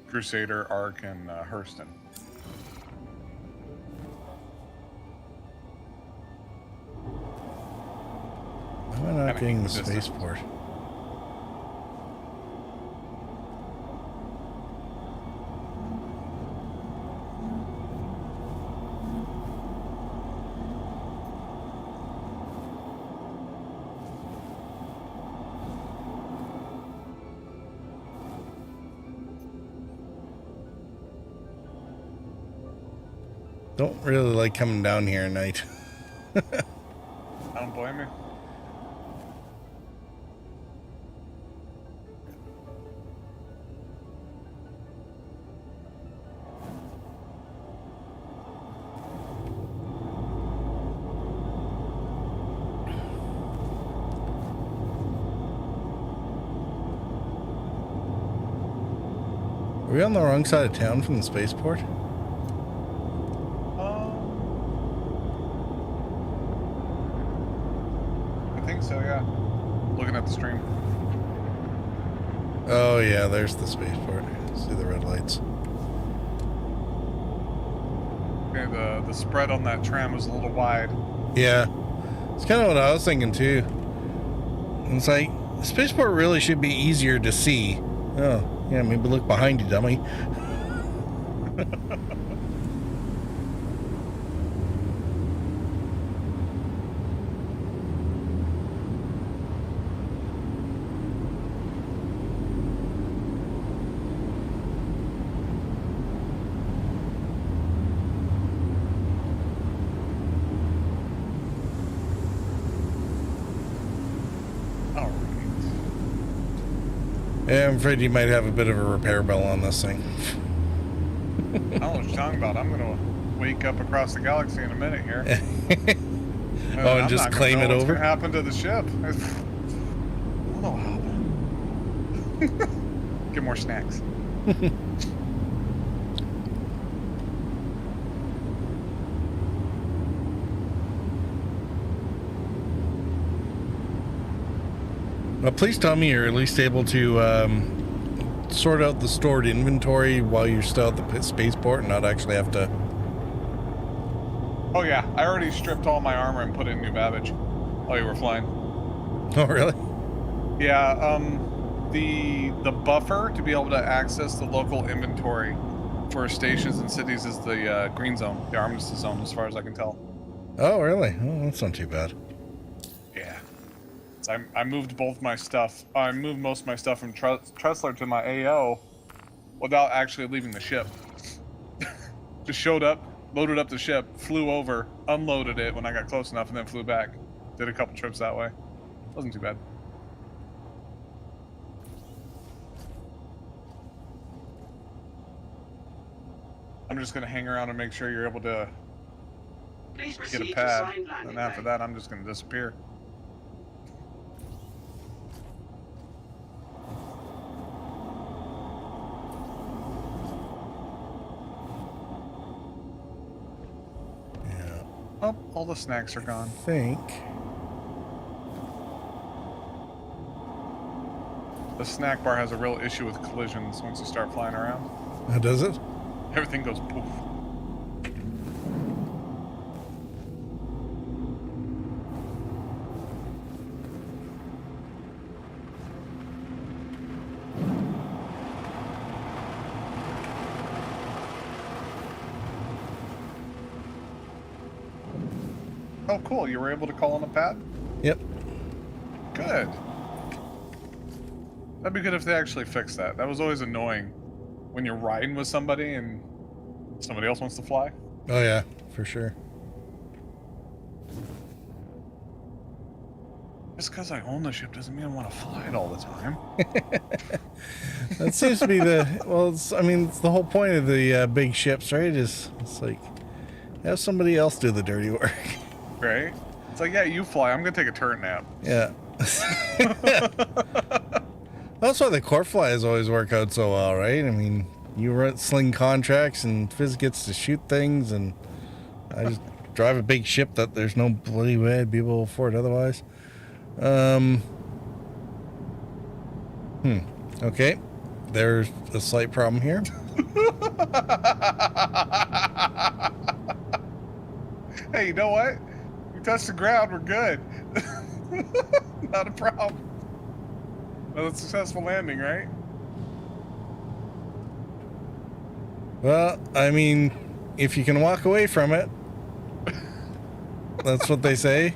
Crusader, Ark, and Hurston. Why am I not getting the spaceport? Don't really like coming down here at night. I don't blame you. Are we on the wrong side of town from the spaceport? I think so, yeah. Looking at the stream. Oh yeah, there's the spaceport. See the red lights. Okay, the spread on that tram was a little wide. Yeah, it's kind of what I was thinking too. It's like the spaceport really should be easier to see. Oh yeah, maybe look behind you, dummy. Yeah, I'm afraid you might have a bit of a repair bill on this thing. I don't know what you're talking about. I'm going to wake up across the galaxy in a minute here. Oh, and just claim it over? What's going to happen to the ship? I don't know what happened. Get more snacks. Well, please tell me you're at least able to sort out the stored inventory while you're still at the spaceport and not actually have to... Oh yeah, I already stripped all my armor and put it in New Babbage. Oh, you were flying. Oh, really? Yeah, the buffer to be able to access the local inventory for stations and cities is the green zone, the armistice zone, as far as I can tell. Oh, really? Oh, that's not too bad. Yeah. So I moved both my stuff. I moved most of my stuff from Tressler to my AO without actually leaving the ship. Just showed up, loaded up the ship, flew over, unloaded it when I got close enough, and then flew back. Did a couple trips that way. Wasn't too bad. I'm just gonna hang around and make sure you're able to Please get a proceed to pad, assigned landing and after bay. that, I'm just gonna disappear. Yeah. Oh, all the snacks are gone. I think. The snack bar has a real issue with collisions once you start flying around. Does it? Everything goes poof. Oh, cool. You were able to call on a pad? Yep. Good. That'd be good if they actually fixed that. That was always annoying when you're riding with somebody and somebody else wants to fly. Oh, yeah, for sure. Just because I own the ship doesn't mean I want to fly it all the time. That seems to be the, well, I mean, it's the whole point of the big ships, right? It's like, have somebody else do the dirty work. Right? It's like, yeah, you fly. I'm going to take a turret nap. Yeah. That's why the core flies always work out so well, right? I mean, you sling contracts and Fizz gets to shoot things, and I just drive a big ship that there's no bloody way I'd be able to afford otherwise. Okay. There's a slight problem here. Hey, you know what? We touched the ground. We're good. Not a problem. Well, it's a successful landing, right? Well, I mean, if you can walk away from it, that's what they say.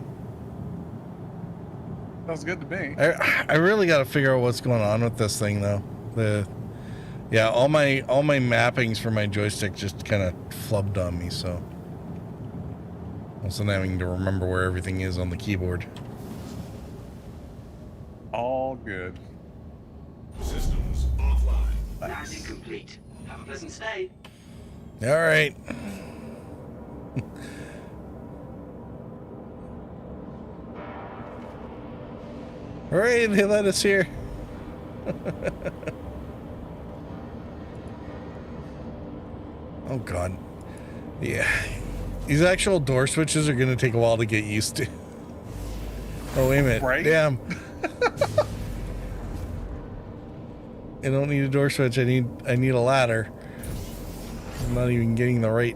Sounds good to me. I really got to figure out what's going on with this thing, though. All my mappings for my joystick just kind of flubbed on me, so also having to remember where everything is on the keyboard. All good. Systems offline. Landing complete. Have a pleasant stay. All right. All right, they let us here. Oh God. Yeah. These actual door switches are going to take a while to get used to. Oh, wait a minute. Right? Damn. I don't need a door switch. I need a ladder. I'm not even getting the right.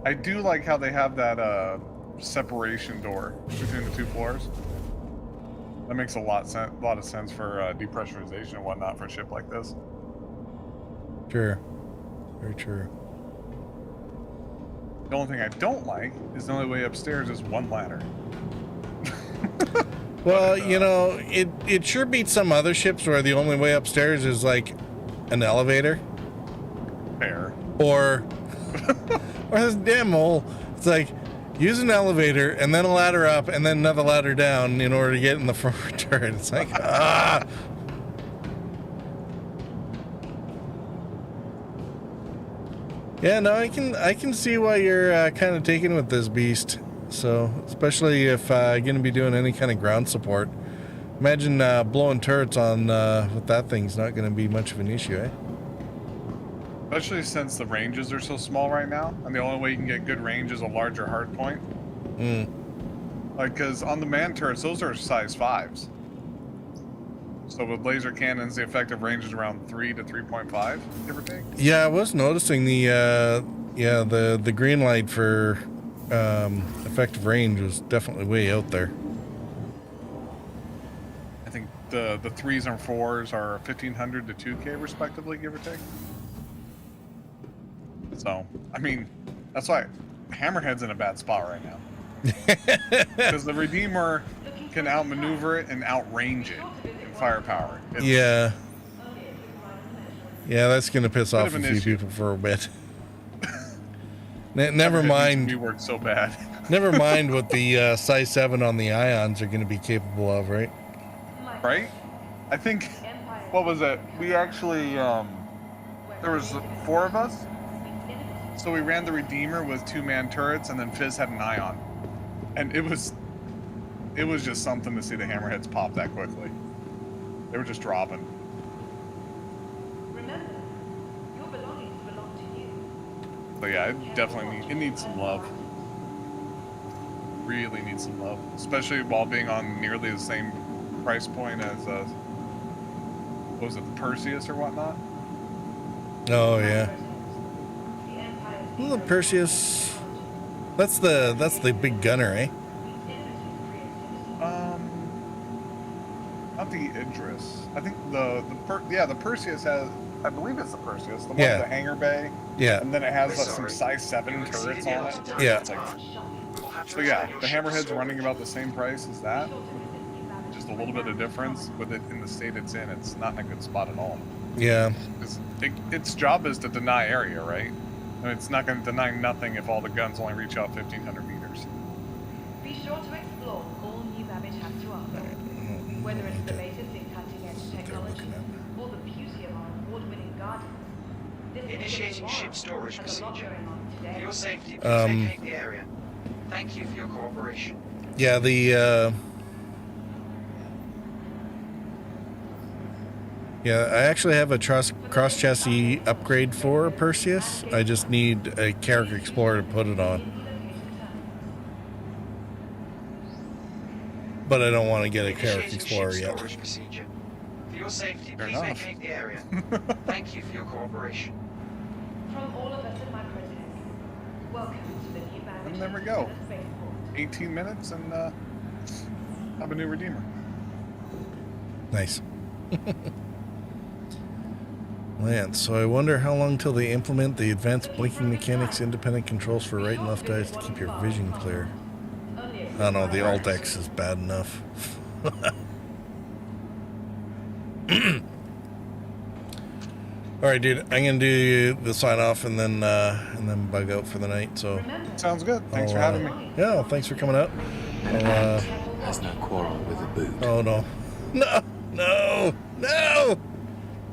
I do like how they have that separation door between the two floors. That makes a lot of sense for depressurization and whatnot for a ship like this. Sure. Very true. The only thing I don't like is the only way upstairs is one ladder. Well, you know, it sure beats some other ships where the only way upstairs is like an elevator. Fair. Or this damn hole. It's like use an elevator and then a ladder up and then another ladder down in order to get in the front turret. It's like Yeah, no, I can see why you're kind of taken with this beast. So, especially if going to be doing any kind of ground support. Imagine blowing turrets on with that thing's not going to be much of an issue, eh? Especially since the ranges are so small right now, and the only way you can get good range is a larger hard point. Like, because on the man turrets, those are size 5s. So with laser cannons, the effective range is around 3 to 3.5, give or take. Yeah, I was noticing the green light for effective range was definitely way out there. I think the 3s and 4s are 1500 to 2K respectively, give or take. So, I mean, that's why Hammerhead's in a bad spot right now. Because the Redeemer can outmaneuver it and outrange it in firepower. Yeah. Yeah, that's going to piss off a few issue. people for a bit. Never mind. We worked so bad. Never mind what the size 7 on the ions are going to be capable of, right? Right? I think, what was it? We actually, there was 4 of us. So we ran the Redeemer with 2-man turrets, and then Fizz had an ion. And it was just something to see the Hammerheads pop that quickly. They were just dropping. Remember, your belongings belong to you. But yeah, it needs some love. Really needs some love. Especially while being on nearly the same price point as, what was it, the Perseus or whatnot? Oh, yeah. Well, the Perseus, that's the big gunner, eh? Not the Idris. I think the Perseus has, I believe it's the Perseus, the one Yeah. with the hangar bay. Yeah. And then it has like some size 7 turrets on it. Yeah. It's like, so yeah, the Hammerhead's running about the same price as that. Just a little bit of difference with it in the state it's in. It's not in a good spot at all. Yeah. Its job is to deny area, right? And it's not going to deny nothing if all the guns only reach out 1,500 meters. Be sure to explore all new Babbage has to offer. Whether it's the latest in cutting-edge technology or the beauty of our award-winning gardens. Initiating ship storage procedure. For your safety, please Um, vacate the area. Thank you for your cooperation. Yeah, yeah, I actually have a cross chassis upgrade for Perseus. I just need a Carrack Explorer to put it on. But I don't want to get a Carrack Initiating Explorer ship yet. storage procedure. For your safety, Fair please enough. vacate the area. Thank you for your cooperation. From all of us at Microtech, welcome to the new Babbage. And there we go. Spaceport. 18 minutes and have a new Redeemer. Nice. Man, so I wonder how long till they implement the advanced blinking mechanics independent controls for right and left eyes to keep your vision clear. I don't know, the Alt-X is bad enough. Alright, dude, I'm gonna do the sign off and then bug out for the night, so Sounds good. Thanks for I'll, having me. yeah, thanks for coming out. An ant has no quarrel with a boot. Oh no. No! No! No!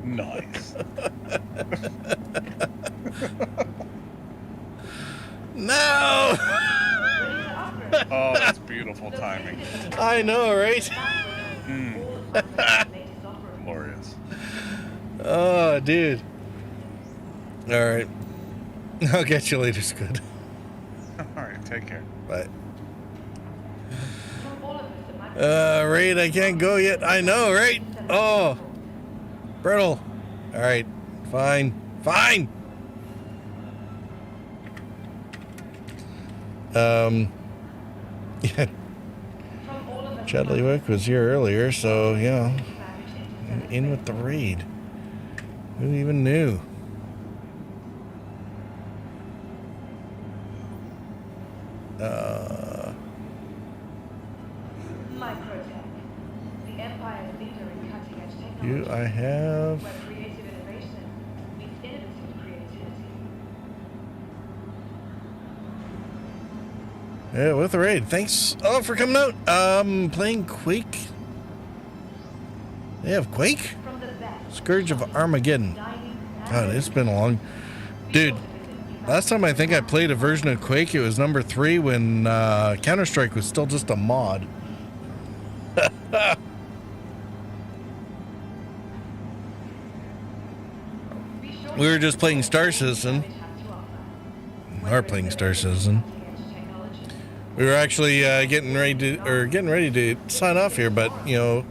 Nice. No! Oh, that's beautiful timing. I know, right? Glorious. Oh, dude. Alright. I'll get you later, Squid. Alright, take care. Bye. Raid, I can't go yet. I know, right? Oh. Brittle. Alright. Fine. Fine! Yeah. Chadleywick was here earlier, so, you know, in with the raid. Who even knew? Microtech, the Empire's leader in cutting-edge technology. You, I have. Where creative innovation meets innovative creativity. Yeah, with the raid. Thanks for coming out. Playing Quake. They have Quake? From the best Scourge of Armageddon. dining God, it's been a long. Dude, last time I think I played a version of Quake, it was number 3 when Counter-Strike was still just a mod. We were just playing Star Citizen. Are playing Star Citizen. We were actually getting ready to sign off here, but you know,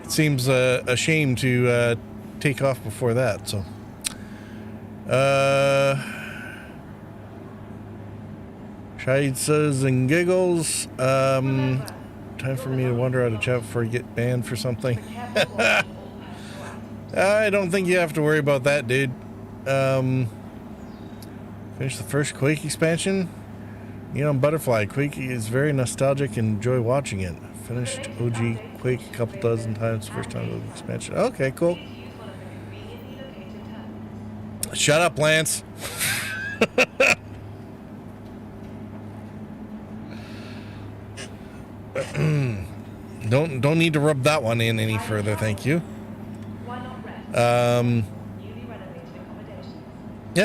it seems a shame to take off before that. So, Chises and giggles. Time for me to wander out of chat before I get banned for something. I don't think you have to worry about that, dude. Finish the first Quake expansion. Neon Butterfly. Quake is very nostalgic and enjoy watching it. Finished OG Quake a couple dozen times. First time of the expansion. Okay, cool. Shut up, Lance. Don't need to rub that one in any further, thank you. Yeah,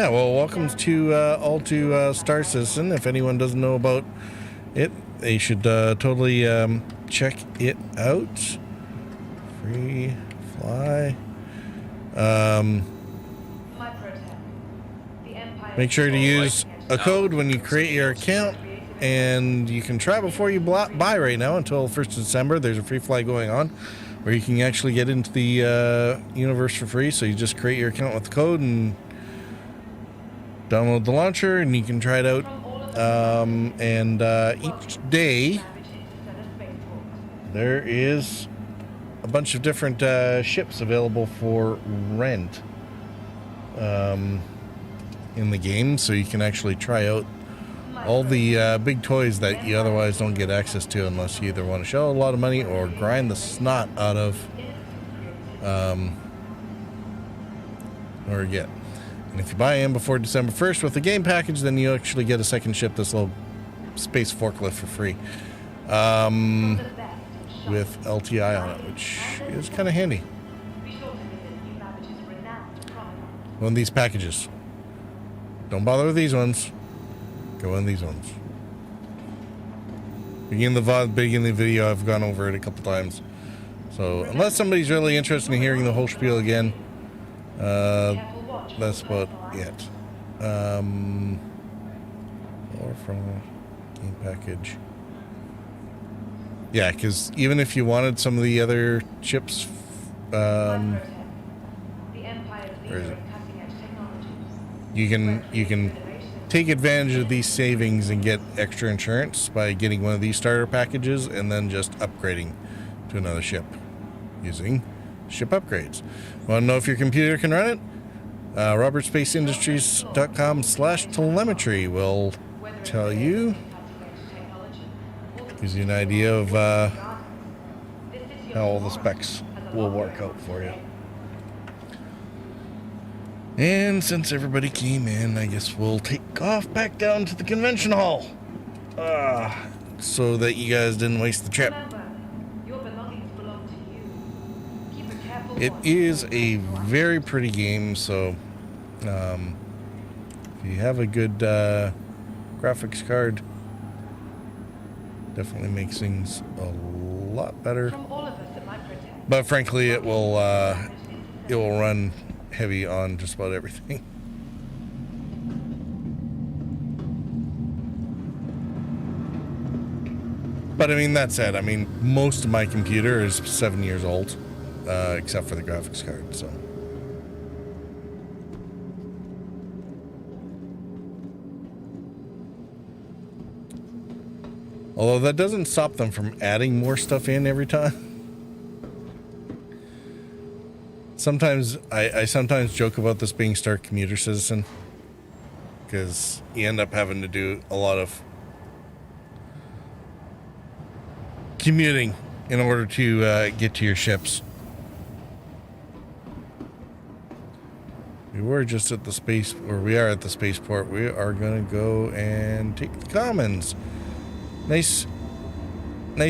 well, welcome to all to Star Citizen. If anyone doesn't know about it, they should totally check it out. Freefly. Make sure to use a code when you create your account, and you can try before you buy right now until 1st of December. There's a free fly going on where you can actually get into the universe for free. So you just create your account with the code and download the launcher, and you can try it out. Each day there is a bunch of different ships available for rent in the game, so you can actually try out all the big toys that you otherwise don't get access to unless you either want to shell a lot of money or grind the snot out of or get. And if you buy in before December 1st with the game package, then you actually get a second ship, this little space forklift, for free with LTI on it, which is kind of handy. One of these packages. Don't bother with these ones. Go in these ones. Beginning of the VOD, beginning of the video, I've gone over it a couple times. So unless somebody's really interested in hearing the whole spiel again, that's about it. Or from game package. Yeah, because even if you wanted some of the other chips, where is it? You can take advantage of these savings and get extra insurance by getting one of these starter packages and then just upgrading to another ship using ship upgrades. Want to know if your computer can run it? RobertSpaceIndustries.com/telemetry will tell you. Gives you an idea of how all the specs will work out for you. And since everybody came in, I guess we'll take off back down to the convention hall. So that you guys didn't waste the trip. It is a very pretty game, so if you have a good graphics card, definitely makes things a lot better. But frankly, it will run heavy on just about everything. But I mean, that said, I mean, most of my computer is 7 years old, except for the graphics card, so. Although that doesn't stop them from adding more stuff in every time. Sometimes I sometimes joke about this being Star Commuter Citizen, because you end up having to do a lot of commuting in order to get to your ships. We were just at the space, or we are at the spaceport. We are going to go and take the commons. Nice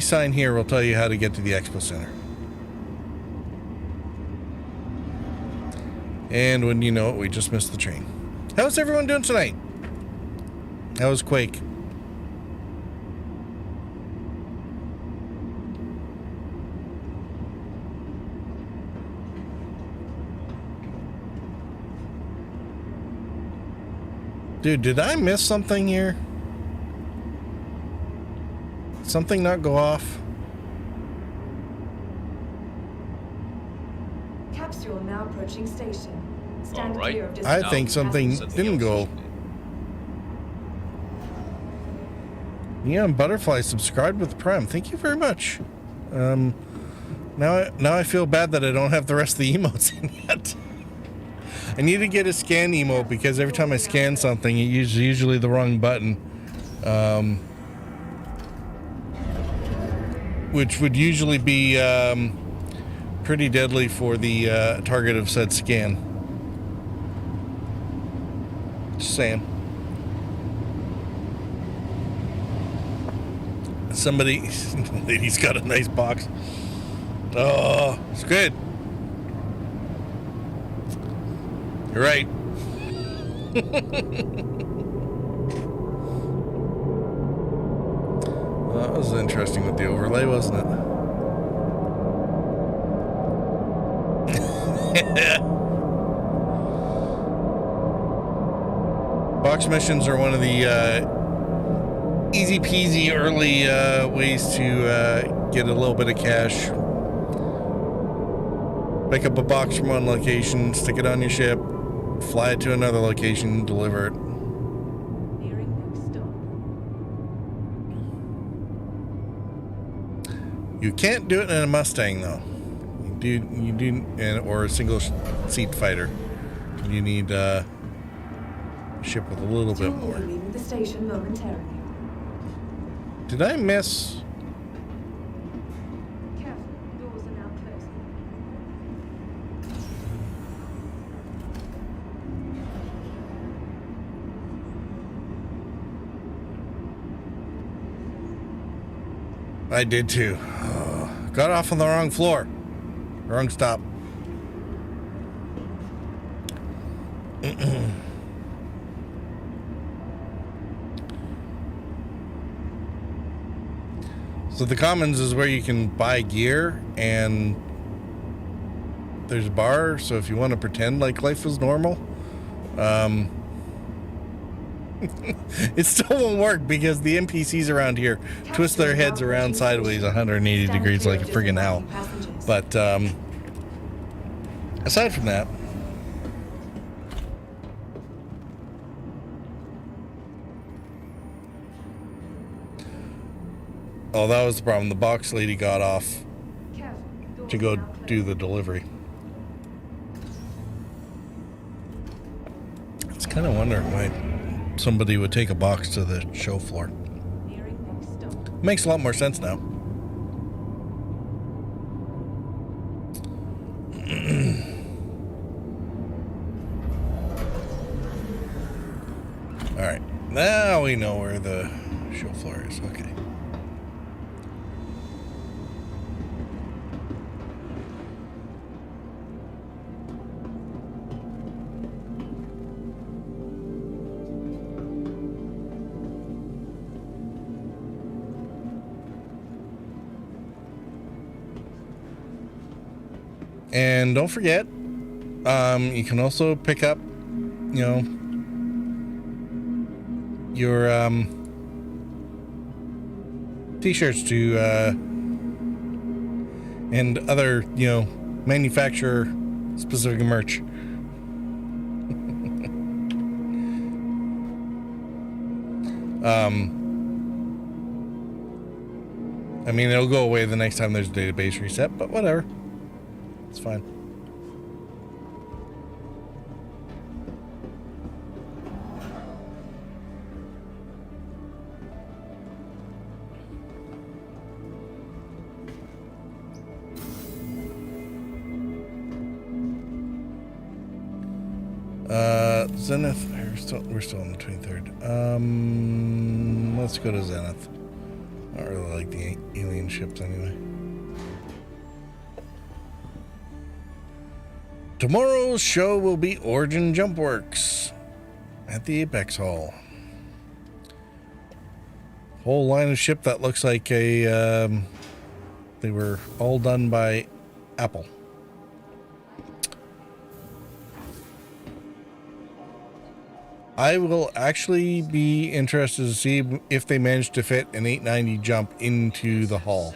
sign here will tell you how to get to the Expo Center. And when you know it, we just missed the train. How's everyone doing tonight? How was Quake? Dude, did I miss something here? Something not go off? Capsule now approaching station. Stand clear of I think something didn't go. Neon Butterfly subscribed with Prime. Thank you very much. Now I feel bad that I don't have the rest of the emotes in yet. I need to get a scan emote because every time I scan something, it usually the wrong button. Which would usually be pretty deadly for the target of said scan. Just saying. Lady's got a nice box. Oh, it's good. You're right. Well, that was interesting with the overlay, wasn't it? Box missions are one of the easy peasy early ways to get a little bit of cash. Pick up a box from one location, stick it on your ship, fly it to another location, deliver it. You can't do it in a Mustang though. You do, or a single seat fighter. You need a ship with a little bit more. Leaving the station momentarily. Did I miss? Careful, doors are now closing. I did too. Got off on the wrong floor. Wrong stop. So the Commons is where you can buy gear, and there's a bar, so if you want to pretend like life is normal, it still won't work because the NPCs around here twist their heads around sideways 180 degrees like a friggin' owl. But aside from that, oh, that was the problem. The box lady got off to go do the delivery. I was kind of wondering why somebody would take a box to the show floor. Makes a lot more sense now. Alright, now we know where the show floor is. Okay. And don't forget, you can also pick up, you know, your t-shirts to and other, you know, manufacturer specific merch. I mean, it'll go away the next time there's a database reset, but whatever. It's fine. Zenith. We're still on the 23rd. Let's go to Zenith. I don't really like the alien ships anyway. Tomorrow's show will be Origin Jump Works at the Apex Hall. Whole line of ship that looks like a they were all done by Apple. I will actually be interested to see if they managed to fit an 890 jump into the hall.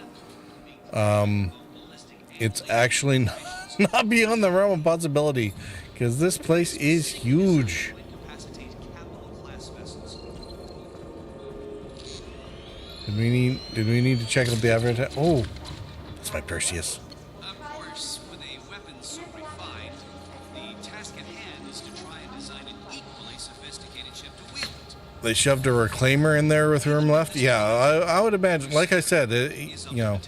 It's actually not beyond the realm of possibility because this place is huge. Did we need to check out the advertisement? Oh, that's my Perseus. Of course, with a weapon so refined, the task at hand is to try and design an equally sophisticated ship to wield it. They shoved a reclaimer in there with room left. Yeah, I would imagine. Like I said, you know.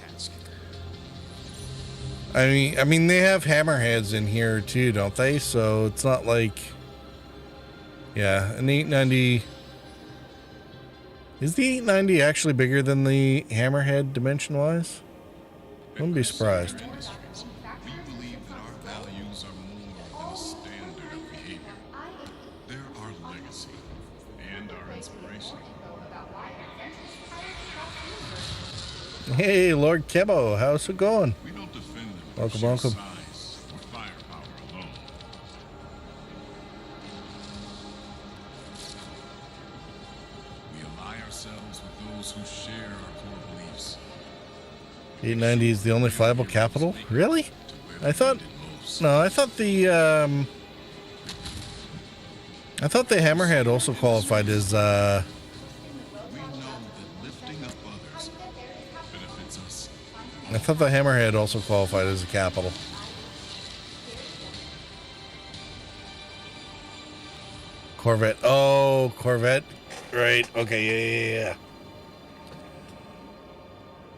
I mean, they have hammerheads in here too, don't they? So it's not like, yeah, an 890. Is the 890 actually bigger than the hammerhead dimension-wise? Wouldn't be surprised. We believe that our values are more than a standard of behavior. They're our legacy and our inspiration. Hey, Lord Kebo, how's it going? We don't defend them with Welcome, sheer welcome. size or firepower alone. We ally ourselves with those who share our core beliefs. 890 is the only flyable capital? Really? I thought the hammerhead also qualified as We know that lifting up others benefits us. I thought the hammerhead also qualified as a capital. Corvette. Oh, Corvette. Right. Okay. Yeah.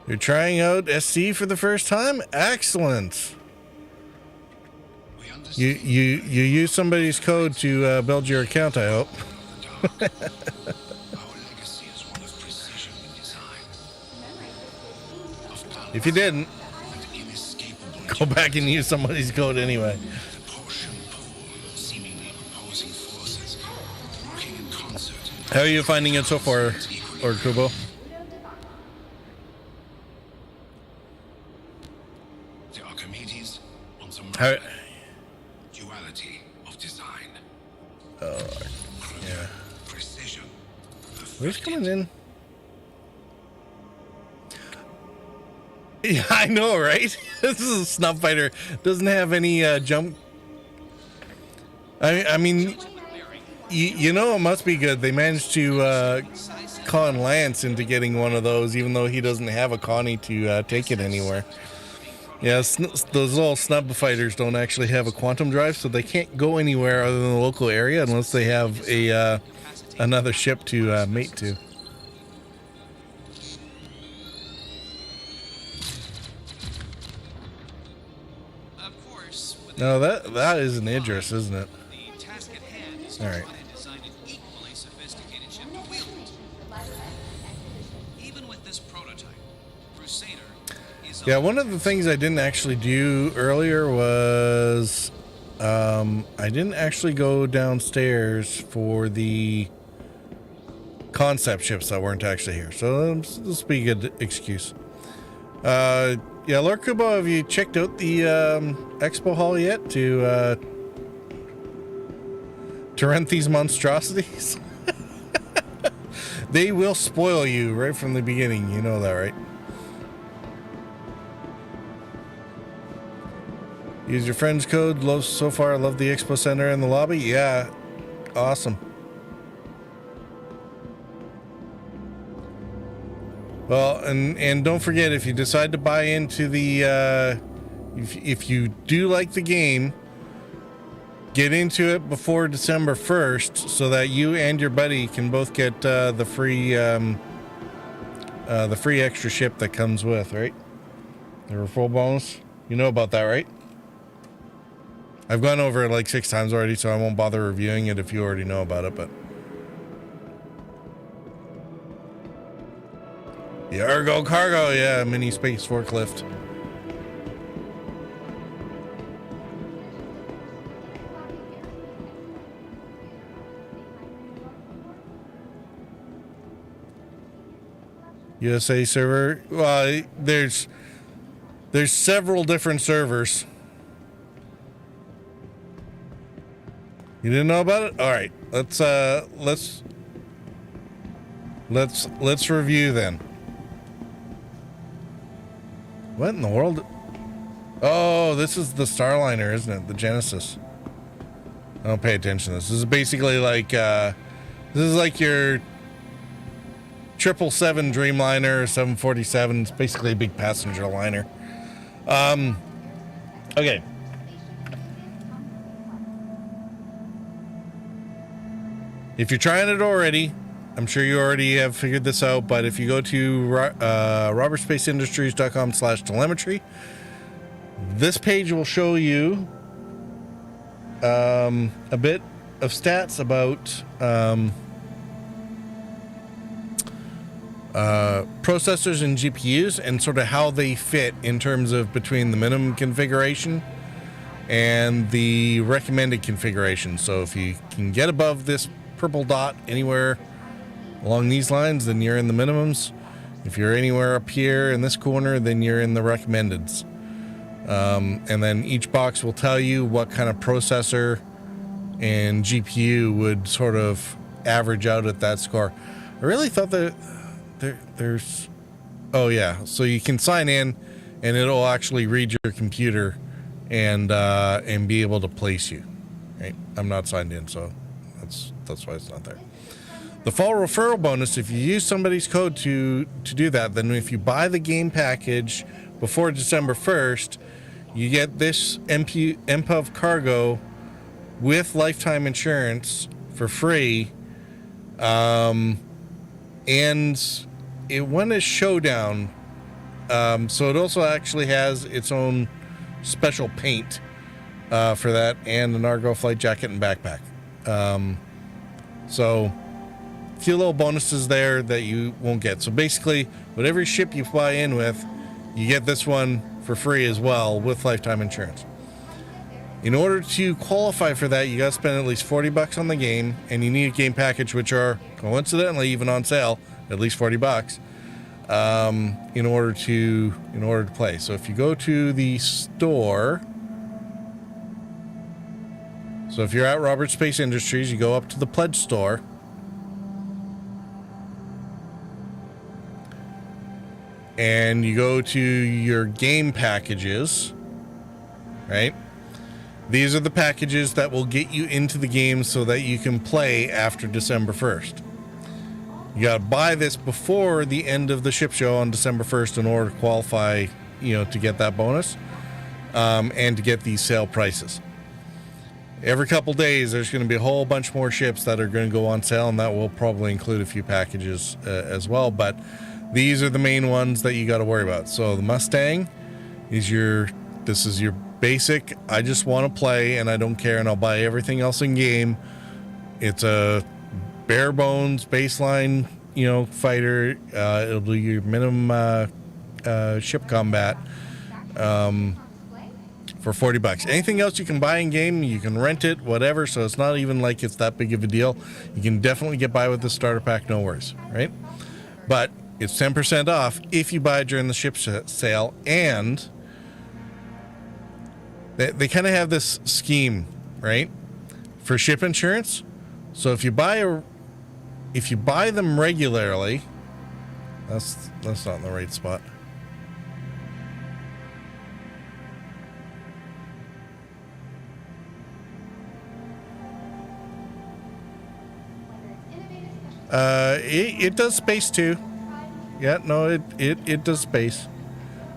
You're trying out SC for the first time? Excellent. You use somebody's code to build your account, I hope. If you didn't, go back and use somebody's code anyway. How are you finding it so far, Lord Kubo? The Archimedes on some duality of design. Yeah. Precision. Where's coming in? Yeah, I know, right? This is a snub fighter. Doesn't have any jump. I mean, you know it must be good. They managed to con Lance into getting one of those, even though he doesn't have a Connie to take it anywhere. Yeah, those little snub fighters don't actually have a quantum drive, so they can't go anywhere other than the local area unless they have a another ship to mate to. No, that is an Idris, isn't it? All right. Yeah, one of the things I didn't actually do earlier was I didn't actually go downstairs for the concept ships that weren't actually here. So this will be a good excuse. Yeah, Lord Kubo, have you checked out the expo hall yet to rent these monstrosities? They will spoil you right from the beginning. You know that, right? Use your friend's code. Love so far. Love the expo center and the lobby. Yeah, awesome. Well, and don't forget, if you decide to buy into the, if you do like the game, get into it before December 1st so that you and your buddy can both get the free extra ship that comes with, right? The referral bonus. You know about that, right? I've gone over it like 6 times already, so I won't bother reviewing it if you already know about it, but. The Ergo Cargo, yeah, mini space forklift. USA server. Well, there's several different servers. You didn't know about it? All right, let's review then. What in the world? Oh, this is the Starliner, isn't it? The Genesis. I don't pay attention to this. This is basically like, this is like your 777 Dreamliner, 747. It's basically a big passenger liner. Okay. If you're trying it already, I'm sure you already have figured this out, but if you go to robertspaceindustriescom/telemetry, this page will show you a bit of stats about processors and GPUs and sort of how they fit in terms of between the minimum configuration and the recommended configuration. So if you can get above this purple dot anywhere along these lines, then you're in the minimums. If you're anywhere up here in this corner, then you're in the recommendeds. And then each box will tell you what kind of processor and GPU would sort of average out at that score. I really thought that there's... Oh yeah, so you can sign in and it'll actually read your computer and be able to place you. Right? I'm not signed in, so that's why it's not there. The fall referral bonus, if you use somebody's code to do that, then if you buy the game package before December 1st, you get this MPUV cargo with lifetime insurance for free. And it won a showdown. So it also actually has its own special paint for that, and an Argo flight jacket and backpack. So a few little bonuses there that you won't get. So basically, whatever ship you fly in with, you get this one for free as well with lifetime insurance. In order to qualify for that, you got to spend at least $40 on the game, and you need a game package, which are coincidentally even on sale, at least $40, in order to play. So if you go to the store, so if you're at Robert Space Industries, you go up to the pledge store. And you go to your game packages, right? These are the packages that will get you into the game so that you can play after December 1st. You got to buy this before the end of the ship show on December 1st in order to qualify, to get that bonus, and to get these sale prices. Every couple days, there's going to be a whole bunch more ships that are going to go on sale, and that will probably include a few packages as well, but these are the main ones that you got to worry about. So the Mustang is this is your basic, I just want to play and I don't care and I'll buy everything else in game. It's a bare bones baseline, fighter. It'll do your minimum ship combat for $40. Anything else you can buy in game, you can rent it, whatever. So it's not even like it's that big of a deal. You can definitely get by with the starter pack, no worries, right? But it's 10% off if you buy it during the ship sale, and they kind of have this scheme, right, for ship insurance. So if you buy them regularly, that's not in the right spot. It does space too. Yeah, no, it does space.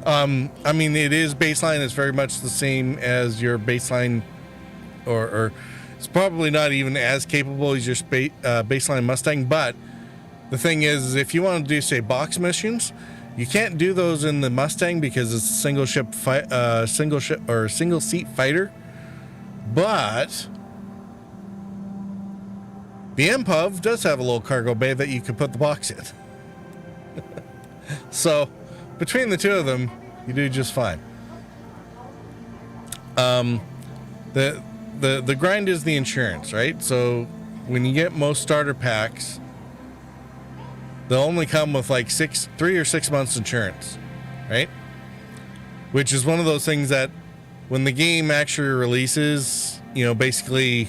I mean, it is baseline. It's very much the same as your baseline, or it's probably not even as capable as your baseline Mustang. But the thing is, if you want to do, say, box missions, you can't do those in the Mustang because it's a single seat fighter. But the MPUV does have a little cargo bay that you can put the box in. So between the two of them, you do just fine. The grind is the insurance, right? So when you get most starter packs, they'll only come with like 3 or 6 months insurance, right? Which is one of those things that when the game actually releases, basically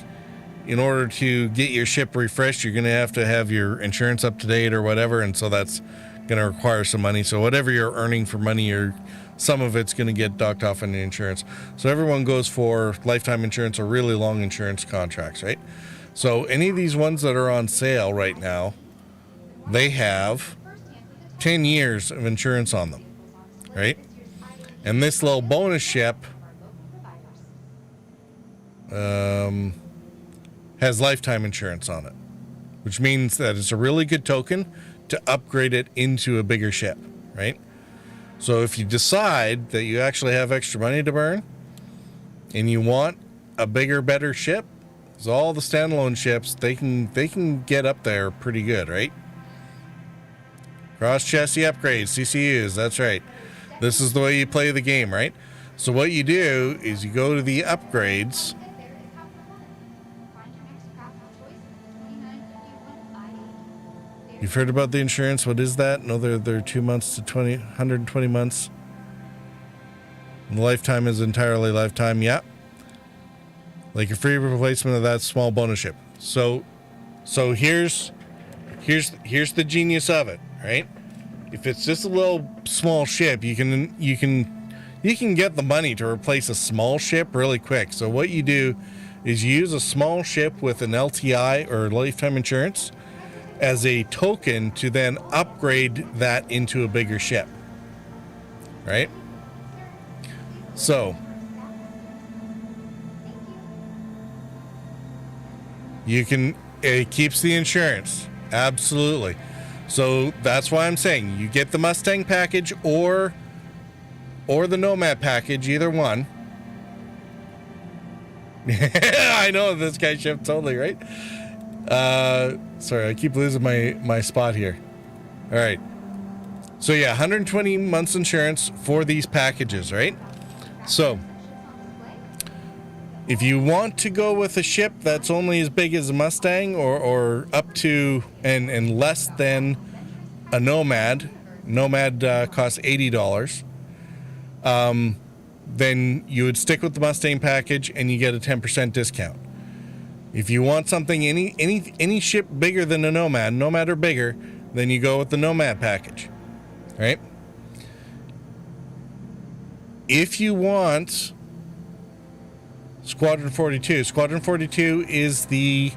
in order to get your ship refreshed, you're going to have your insurance up to date or whatever. And so that's going to require some money. So whatever you're earning for money, some of it's going to get docked off in the insurance. So everyone goes for lifetime insurance or really long insurance contracts, right? So any of these ones that are on sale right now, they have 10 years of insurance on them, right? And this little bonus ship has lifetime insurance on it, which means that it's a really good token to upgrade it into a bigger ship, right? So if you decide that you actually have extra money to burn and you want a bigger, better ship, because all the standalone ships, they can get up there pretty good, right? Cross chassis upgrades, CCUs, that's right. This is the way you play the game, right? So what you do is you go to the upgrades. You've heard about the insurance. What is that? No, they're 2 months to 120 months. And the lifetime is entirely lifetime. Yeah. Like a free replacement of that small bonus ship. So here's the genius of it, right? If it's just a little small ship, you can get the money to replace a small ship really quick. So what you do is you use a small ship with an LTI or lifetime insurance as a token to then upgrade that into a bigger ship, right? So it keeps the insurance, absolutely. So that's why I'm saying you get the Mustang package or the Nomad package, either one. I know this guy shipped totally, right? Sorry, I keep losing my spot here. All right. So yeah, 120 months insurance for these packages, right? So if you want to go with a ship that's only as big as a Mustang or up to and less than a Nomad costs $80, then you would stick with the Mustang package and you get a 10% discount. If you want something, any ship bigger than a Nomad or bigger, then you go with the Nomad package, right? If you want Squadron 42 is the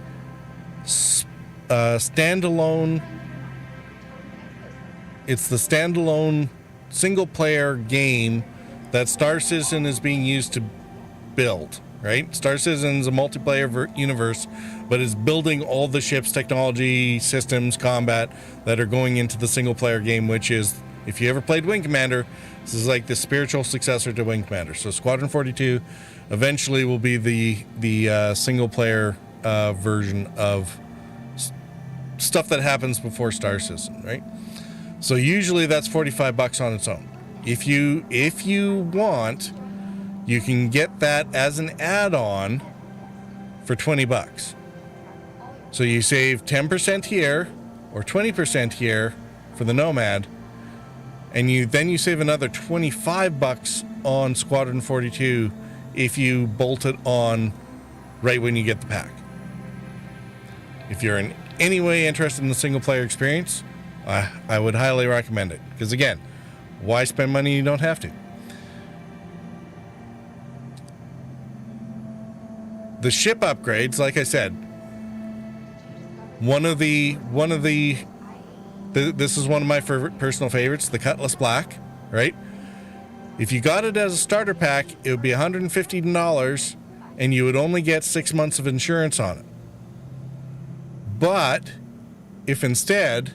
standalone. It's the standalone single-player game that Star Citizen is being used to build. Right? Star Citizen is a multiplayer universe, but is building all the ships, technology, systems, combat that are going into the single-player game, which is, if you ever played Wing Commander, this is like the spiritual successor to Wing Commander. So Squadron 42 eventually will be the single-player version of stuff that happens before Star Citizen, right? So usually that's $45 on its own. If you want, you can get that as an add-on for $20. So you save 10% here or 20% here for the Nomad, and you save another $25 on Squadron 42 if you bolt it on right when you get the pack. If you're in any way interested in the single-player experience, I would highly recommend it. Because again, why spend money you don't have to? The ship upgrades, like I said, this is one of my personal favorites, the Cutlass Black, right? If you got it as a starter pack, it would be $115, and you would only get 6 months of insurance on it. But if instead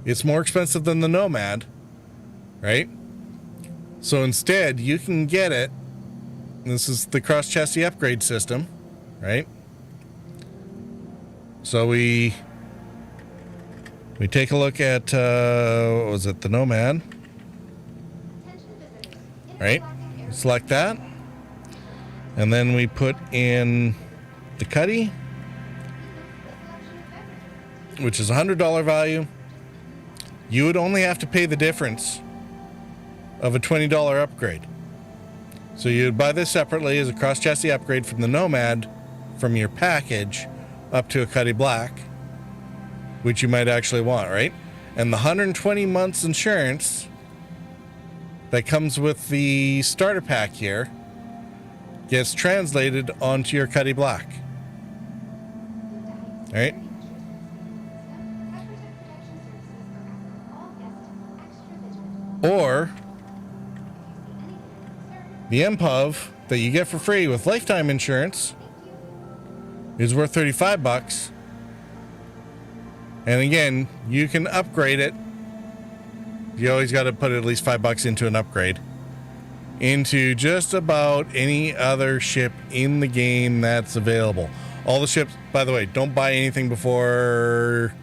it's more expensive than the Nomad, right? So instead you can get it. This is the cross chassis upgrade system, right? So we take a look at what was it, the Nomad, right? Select that, and then we put in the Cuddy, which is $100 value. You would only have to pay the difference of a $20 upgrade. So you'd buy this separately as a cross chassis upgrade from the Nomad from your package up to a Cuddy Black, which you might actually want, right? And the 120 months insurance that comes with the starter pack here gets translated onto your Cuddy Black. All right? The MPOV that you get for free with lifetime insurance is worth $35. And again, you can upgrade it. You always got to put at least $5 into an upgrade. Into just about any other ship in the game that's available. All the ships, by the way, don't buy anything before,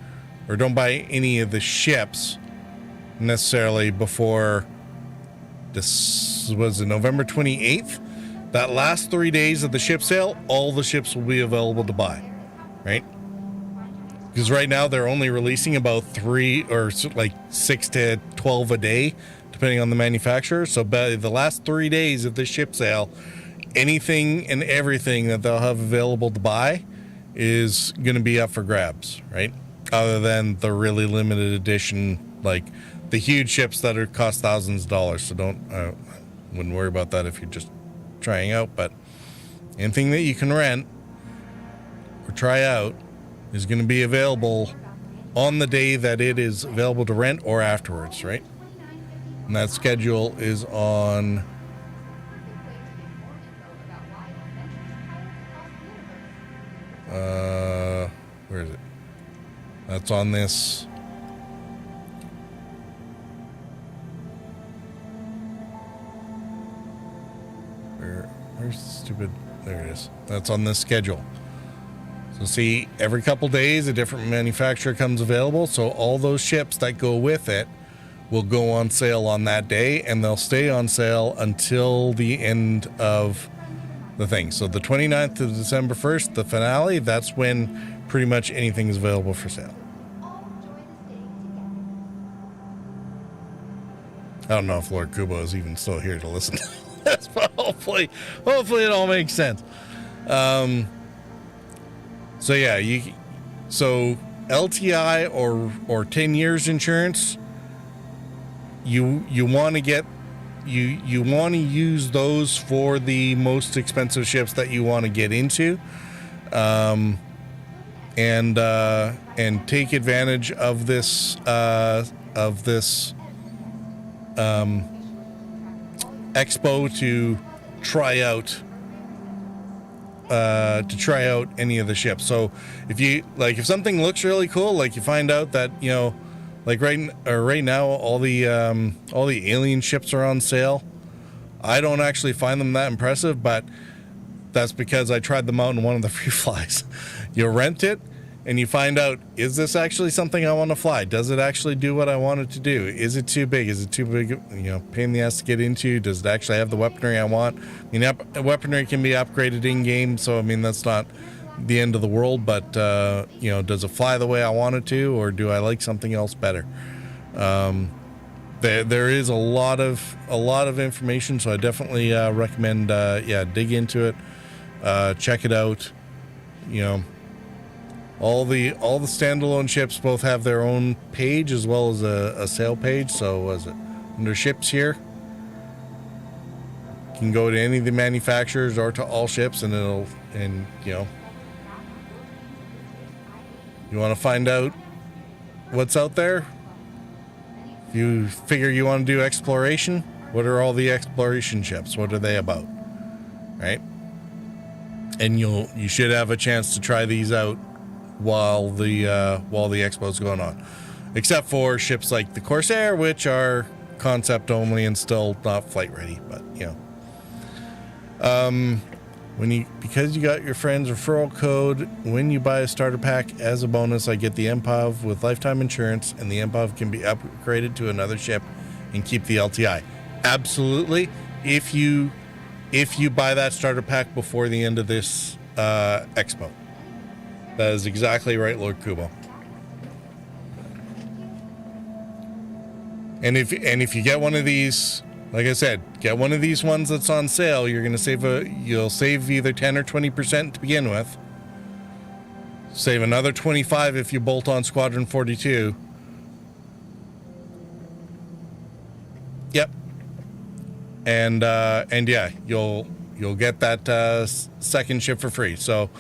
or don't buy any of the ships necessarily before this was November 28th. That last 3 days of the ship sale, all the ships will be available to buy, right? Because right now they're only releasing about 3 or like 6 to 12 a day, depending on the manufacturer. So by the last 3 days of the ship sale, anything and everything that they'll have available to buy is going to be up for grabs, right? Other than the really limited edition, like the huge ships that are cost thousands of dollars. So wouldn't worry about that if you're just trying out. But anything that you can rent or try out is going to be available on the day that it is available to rent or afterwards, right? And that schedule is on where is it? That's on this where's the stupid, there it is. That's on this schedule. So see, every couple days a different manufacturer comes available, so all those ships that go with it will go on sale on that day, and they'll stay on sale until the end of the thing. So the 29th to December 1st, the finale, that's when pretty much anything is available for sale. I don't know if Lord Kubo is even still here to listen to this, but hopefully it all makes sense. So yeah, so LTI or 10 years insurance, you want to get you want to use those for the most expensive ships that you want to get into, and take advantage of this expo to try out any of the ships. So if something looks really cool, like you find out that, you know, like right now all the alien ships are on sale. I don't actually find them that impressive, but that's because I tried them out in one of the free flies. You rent it and you find out, is this actually something I want to fly? Does it actually do what I want it to do? Is it too big? Is it too big, you know, pain in the ass to get into? Does it actually have the weaponry I want? I mean, weaponry can be upgraded in game, so I mean, that's not the end of the world, but you know, does it fly the way I want it to, or do I like something else better? There is a lot of information, so I definitely recommend dig into it, check it out. You know, all the standalone ships both have their own page as well as a sale page. So was it under ships here? You can go to any of the manufacturers or to all ships, and you know, you want to find out what's out there. If you figure you want to do exploration, what are all the exploration ships? What are they about? Right? And you should have a chance to try these out while the expo's going on. Except for ships like the Corsair, which are concept only and still not flight ready, but you know. Because you got your friend's referral code, when you buy a starter pack as a bonus, I get the MPOV with lifetime insurance, and the MPOV can be upgraded to another ship and keep the LTI. Absolutely. If you buy that starter pack before the end of this expo. That is exactly right, Lord Kubo. And if you get one of these, like I said, get one of these ones that's on sale, you're going to you'll save either 10 or 20% to begin with. Save another 25 if you bolt on Squadron 42. Yep. And yeah, you'll get that second ship for free. So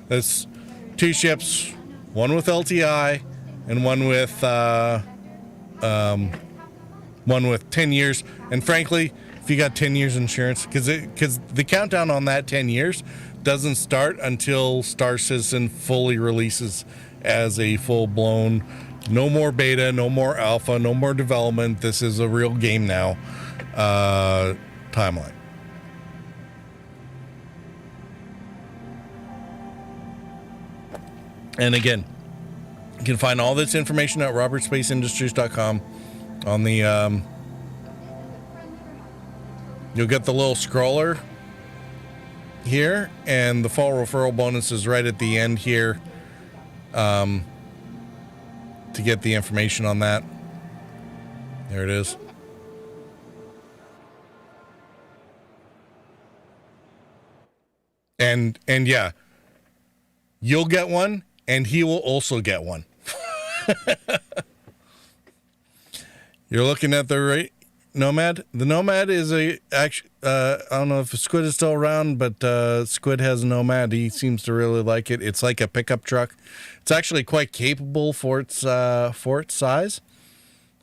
that's 2 ships, one with LTI and one with 10 years. And frankly, if if you got 10 years insurance, because the countdown on that 10 years doesn't start until Star Citizen fully releases as a full-blown, no more beta, no more alpha, no more development. This is a real game now. Timeline. And again, you can find all this information at robertspaceindustries.com. On the you'll get the little scroller here, and the fall referral bonus is right at the end here, to get the information on that. There it is. And yeah, you'll get one, and he will also get one. You're looking at the right Nomad. The Nomad is I don't know if Squid is still around, but Squid has a Nomad. He seems to really like it. It's like a pickup truck. It's actually quite capable for its size.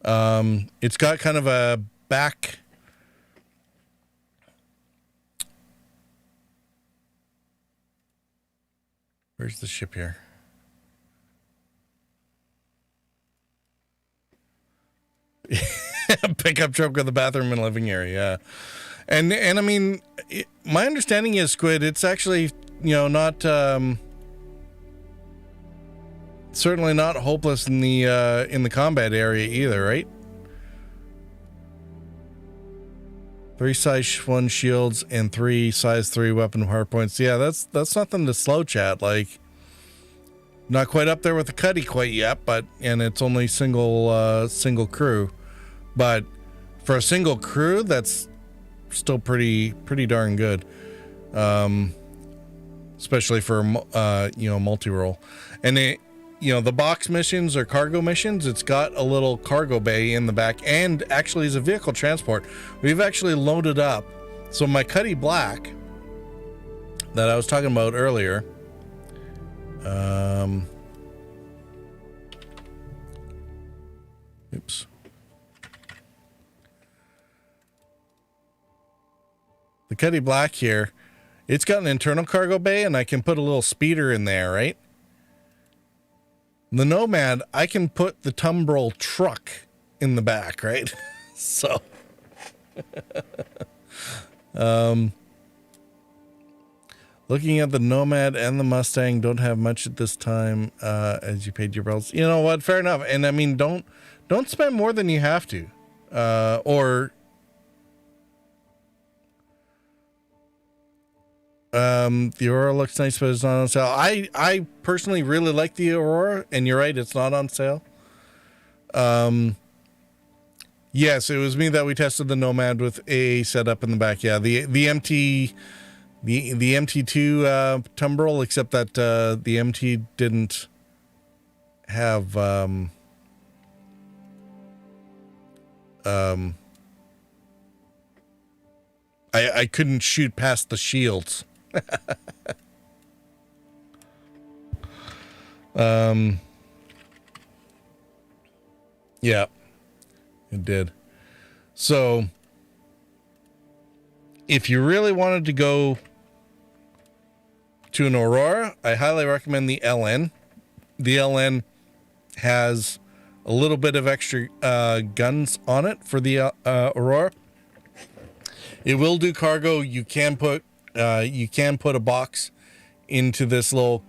It's got kind of a back. Where's the ship here? Pickup truck with a bathroom and living area. And I mean, my understanding is, Squid, it's actually, not certainly not hopeless in the combat area either, right? 3 size 1 shields and 3 size 3 weapon hardpoints. Yeah, that's nothing to slow chat. Like, not quite up there with the Cuddy quite yet, and it's only single crew. But for a single crew, that's still pretty darn good, especially for multi-role. And the box missions or cargo missions, it's got a little cargo bay in the back, and actually is a vehicle transport. We've actually loaded up. So my Cuddy Black that I was talking about earlier, oops. The Cuddy Black here, it's got an internal cargo bay, and I can put a little speeder in there, right? The Nomad, I can put the Tumbrel truck in the back, right? So, looking at the Nomad and the Mustang, don't have much at this time, as you paid your bills. You know what? Fair enough. And I mean, don't spend more than you have to, the Aurora looks nice, but it's not on sale. I personally really like the Aurora, and you're right, it's not on sale. Yes, it was me that we tested the Nomad with AA set up in the back. Yeah, the MT2 Tumbrel, except that the MT didn't have I couldn't shoot past the shields. Yeah, it did. So if you really wanted to go to an Aurora, I highly recommend the LN. The LN has a little bit of extra guns on it for the Aurora. It will do cargo. You can put a box into this little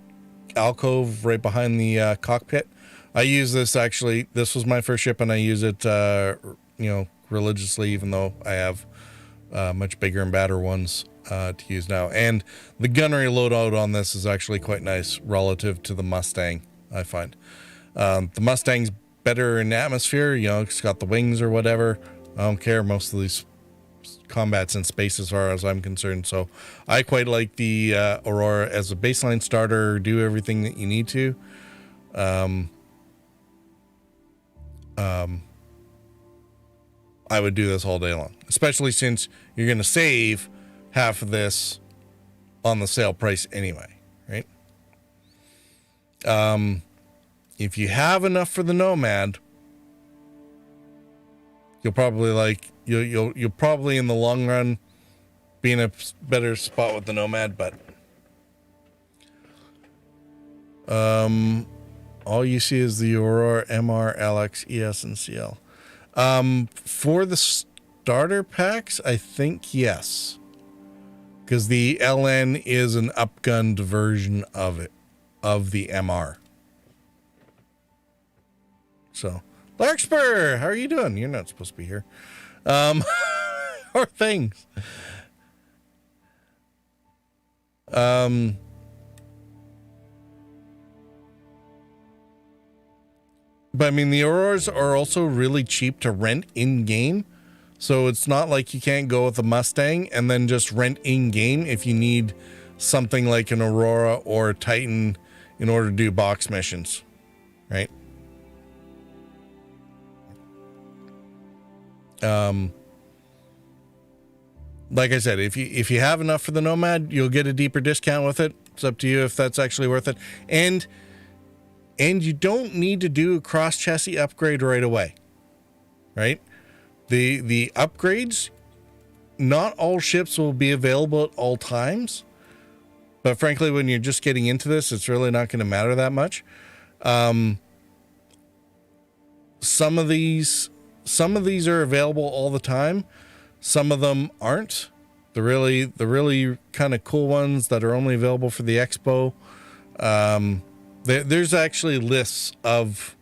alcove right behind the cockpit. I use this, actually. This was my first ship, and I use it religiously, even though I have much bigger and badder ones to use now. And the gunnery loadout on this is actually quite nice relative to the Mustang, I find. The Mustang's better in atmosphere. It's got the wings or whatever. I don't care. Most of these combats in space as far as I'm concerned. So I quite like the Aurora as a baseline starter. Do everything that you need to. I would do this all day long, especially since you're going to save half of this on the sale price anyway, right? If you have enough for the Nomad, you'll probably like, you'll probably in the long run be in a better spot with the Nomad, but all you see is the Aurora, MR, LX, ES, and CL. For the starter packs, I think yes, because the LN is an upgunned version of it, of the MR. So, Larkspur, how are you doing? You're not supposed to be here. Or things. But I mean, the Auroras are also really cheap to rent in game. So it's not like you can't go with a Mustang and then just rent in game if you need something like an Aurora or a Titan in order to do box missions, right? Like I said, if you have enough for the Nomad, you'll get a deeper discount with it. It's up to you if that's actually worth it. And you don't need to do a cross chassis upgrade right away, right? The upgrades, not all ships will be available at all times, but frankly, when you're just getting into this, it's really not going to matter that much. Some of these are available all the time. Some of them aren't. The really kind of cool ones that are only available for the expo. There's actually lists of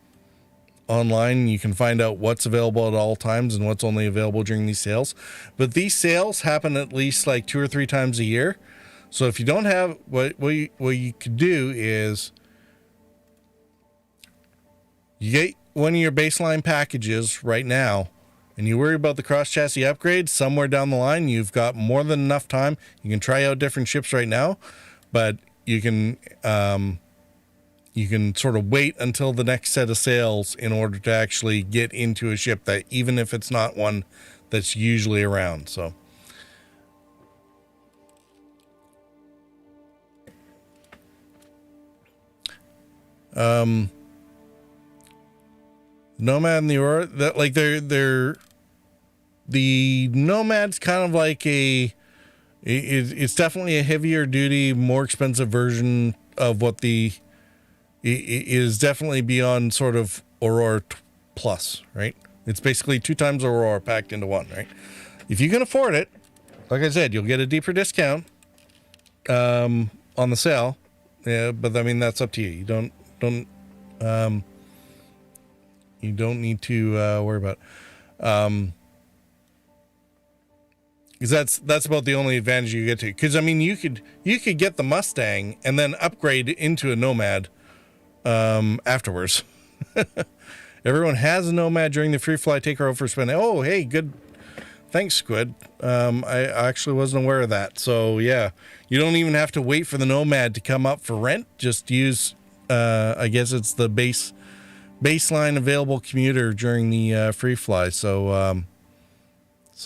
online. You can find out what's available at all times and what's only available during these sales. But these sales happen at least like 2 or 3 times a year. So if you don't have, what you could do is you get one of your baseline packages right now, and you worry about the cross chassis upgrade somewhere down the line. You've got more than enough time. You can try out different ships right now, but you can sort of wait until the next set of sales in order to actually get into a ship that, even if it's not one that's usually around. So Nomad and the Aurora, that like they're the Nomad's kind of like it's definitely a heavier duty, more expensive version of what the is definitely beyond sort of Aurora Plus, right? It's basically 2 times Aurora packed into one, right? If you can afford it, like I said, you'll get a deeper discount on the sale. Yeah, but I mean, that's up to you. You don't need to worry about it. Because that's about the only advantage you get to. Because I mean, you could get the Mustang and then upgrade into a Nomad afterwards. Everyone has a Nomad during the free fly takeover for spending. Oh, hey, good. Thanks, Squid. I actually wasn't aware of that. So yeah, you don't even have to wait for the Nomad to come up for rent. Just use, I guess it's the baseline available commuter during the free fly. So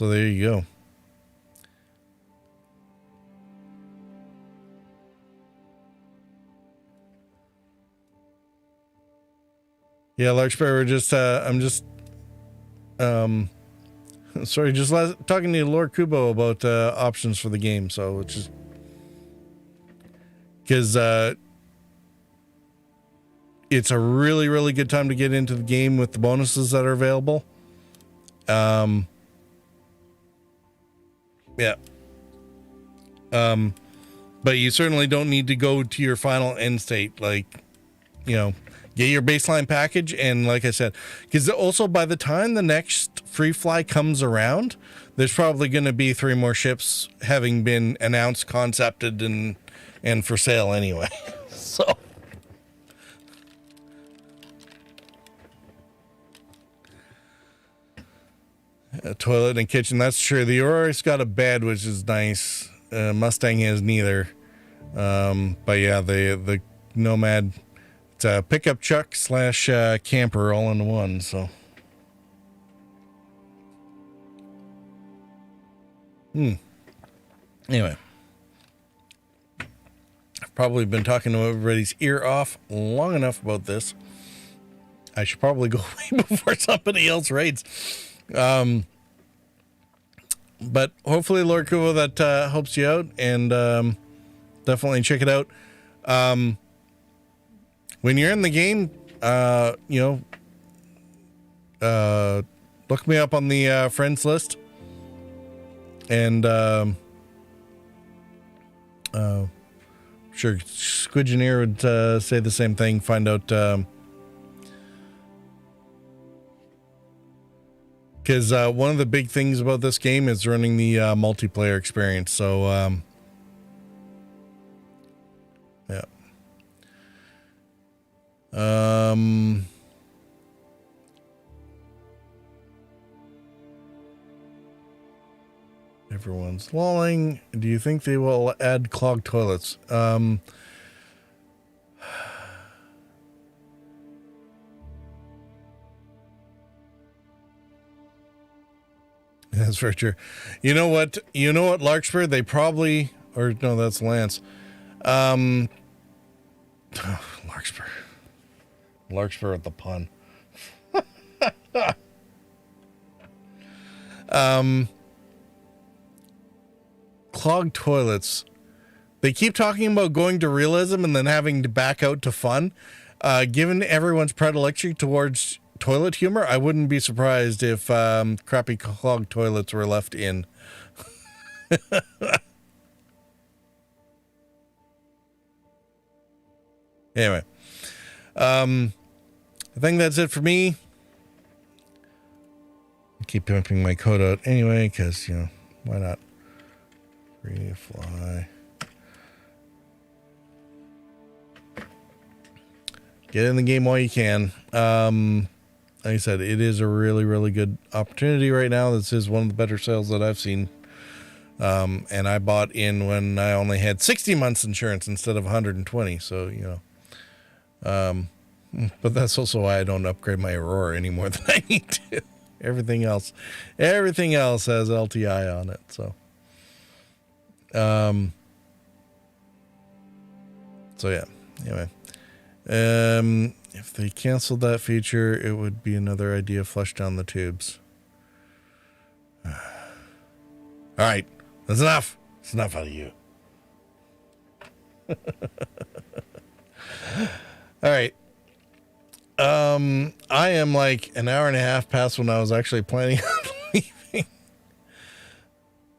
there you go. Yeah, Larkspur, I'm just sorry, just talking to Lord Kubo about options for the game. So it's just because it's a really, really good time to get into the game with the bonuses that are available. Yeah. But you certainly don't need to go to your final end state. Like, get your baseline package. And like I said, because also by the time the next free fly comes around, there's probably going to be 3 more ships having been announced, concepted, and for sale anyway. So. A toilet and kitchen, that's true. The Aurora's got a bed, which is nice. Mustang has neither. But yeah, the Nomad, it's a pickup truck / camper all in one. So, anyway, I've probably been talking to everybody's ear off long enough about this. I should probably go away before somebody else raids. but hopefully, Lord Kuvo, that helps you out, and definitely check it out. When you're in the game, look me up on the friends list, and sure, Squidgeneer would say the same thing. Find out, because one of the big things about this game is running the multiplayer experience. So, yeah. Everyone's lolling. Do you think they will add clogged toilets? That's very true. You know what, Larkspur? They probably, or no, that's Lance. Larkspur with the pun. Clogged toilets. They keep talking about going to realism and then having to back out to fun. Given everyone's predilection towards toilet humor, I wouldn't be surprised if crappy clogged toilets were left in. Anyway, I think that's it for me. I keep pimping my code out anyway, because, why not? Freefly. Get in the game while you can. Like I said, it is a really, really good opportunity right now. This is one of the better sales that I've seen. And I bought in when I only had 60 months insurance instead of 120. So, but that's also why I don't upgrade my Aurora any more than I need to. Everything else has LTI on it. So, yeah, anyway, if they canceled that feature, it would be another idea flushed down the tubes. All right, that's enough. It's enough out of you. All right. I am like an hour and a half past when I was actually planning on leaving.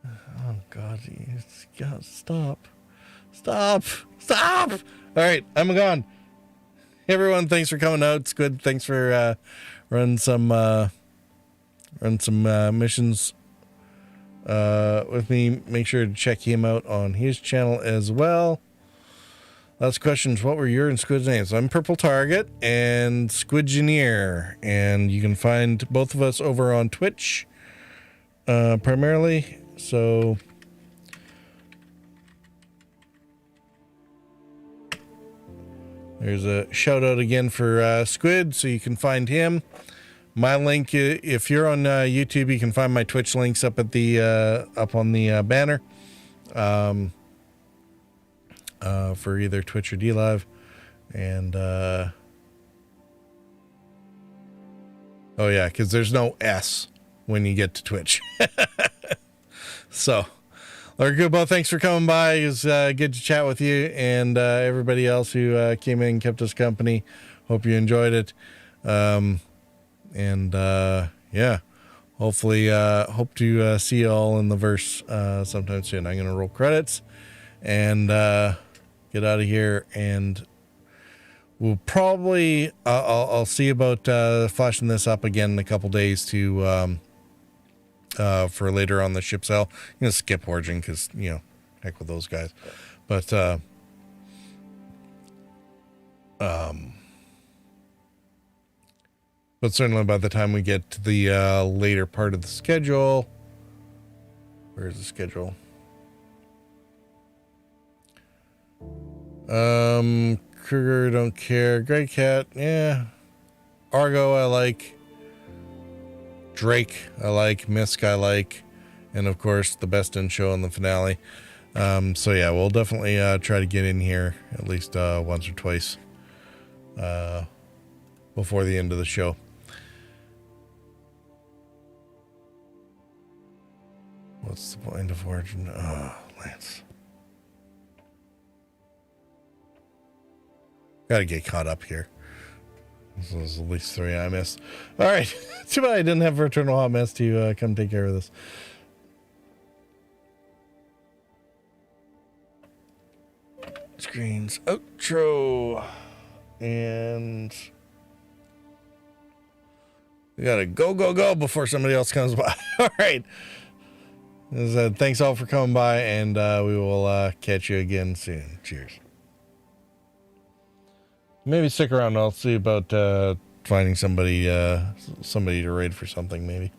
Oh God, you gotta stop. All right, I'm gone. Hey, everyone, thanks for coming out. It's good. Thanks for running some missions with me. Make sure to check him out on his channel as well. Last questions. What were your and Squid's names? I'm Purple Target and Squidgeneer, and you can find both of us over on Twitch primarily. So there's a shout out again for Squid, so you can find him. My link, if you're on YouTube, you can find my Twitch links up at the up on the banner. For either Twitch or DLive, and oh yeah, because there's no S when you get to Twitch. So, Lord Gubo, thanks for coming by. It was good to chat with you, and everybody else who came in and kept us company. Hope you enjoyed it, and yeah, hopefully hope to see you all in the verse sometime soon. I'm gonna roll credits and get out of here, and we'll probably I'll see about flashing this up again in a couple days to for later on the ship sale. I'm gonna skip Origin because heck with those guys, but certainly by the time we get to the later part of the schedule, where's the schedule? Kruger, don't care. Grey Cat, yeah. Argo, I like. Drake, I like. Misk, I like. And of course, the best in show in the finale. So yeah, we'll definitely try to get in here at least once or twice before the end of the show. what's the point of origin? Oh, Lance. Gotta get caught up here. This was at least 3 I missed. All right. Too bad I didn't have Eternal Hot Mess to come take care of this. Screens. Outro. And we gotta go before somebody else comes by. All right. Thanks all for coming by, and we will catch you again soon. Cheers. Maybe stick around. I'll see about finding somebody to raid for something, maybe.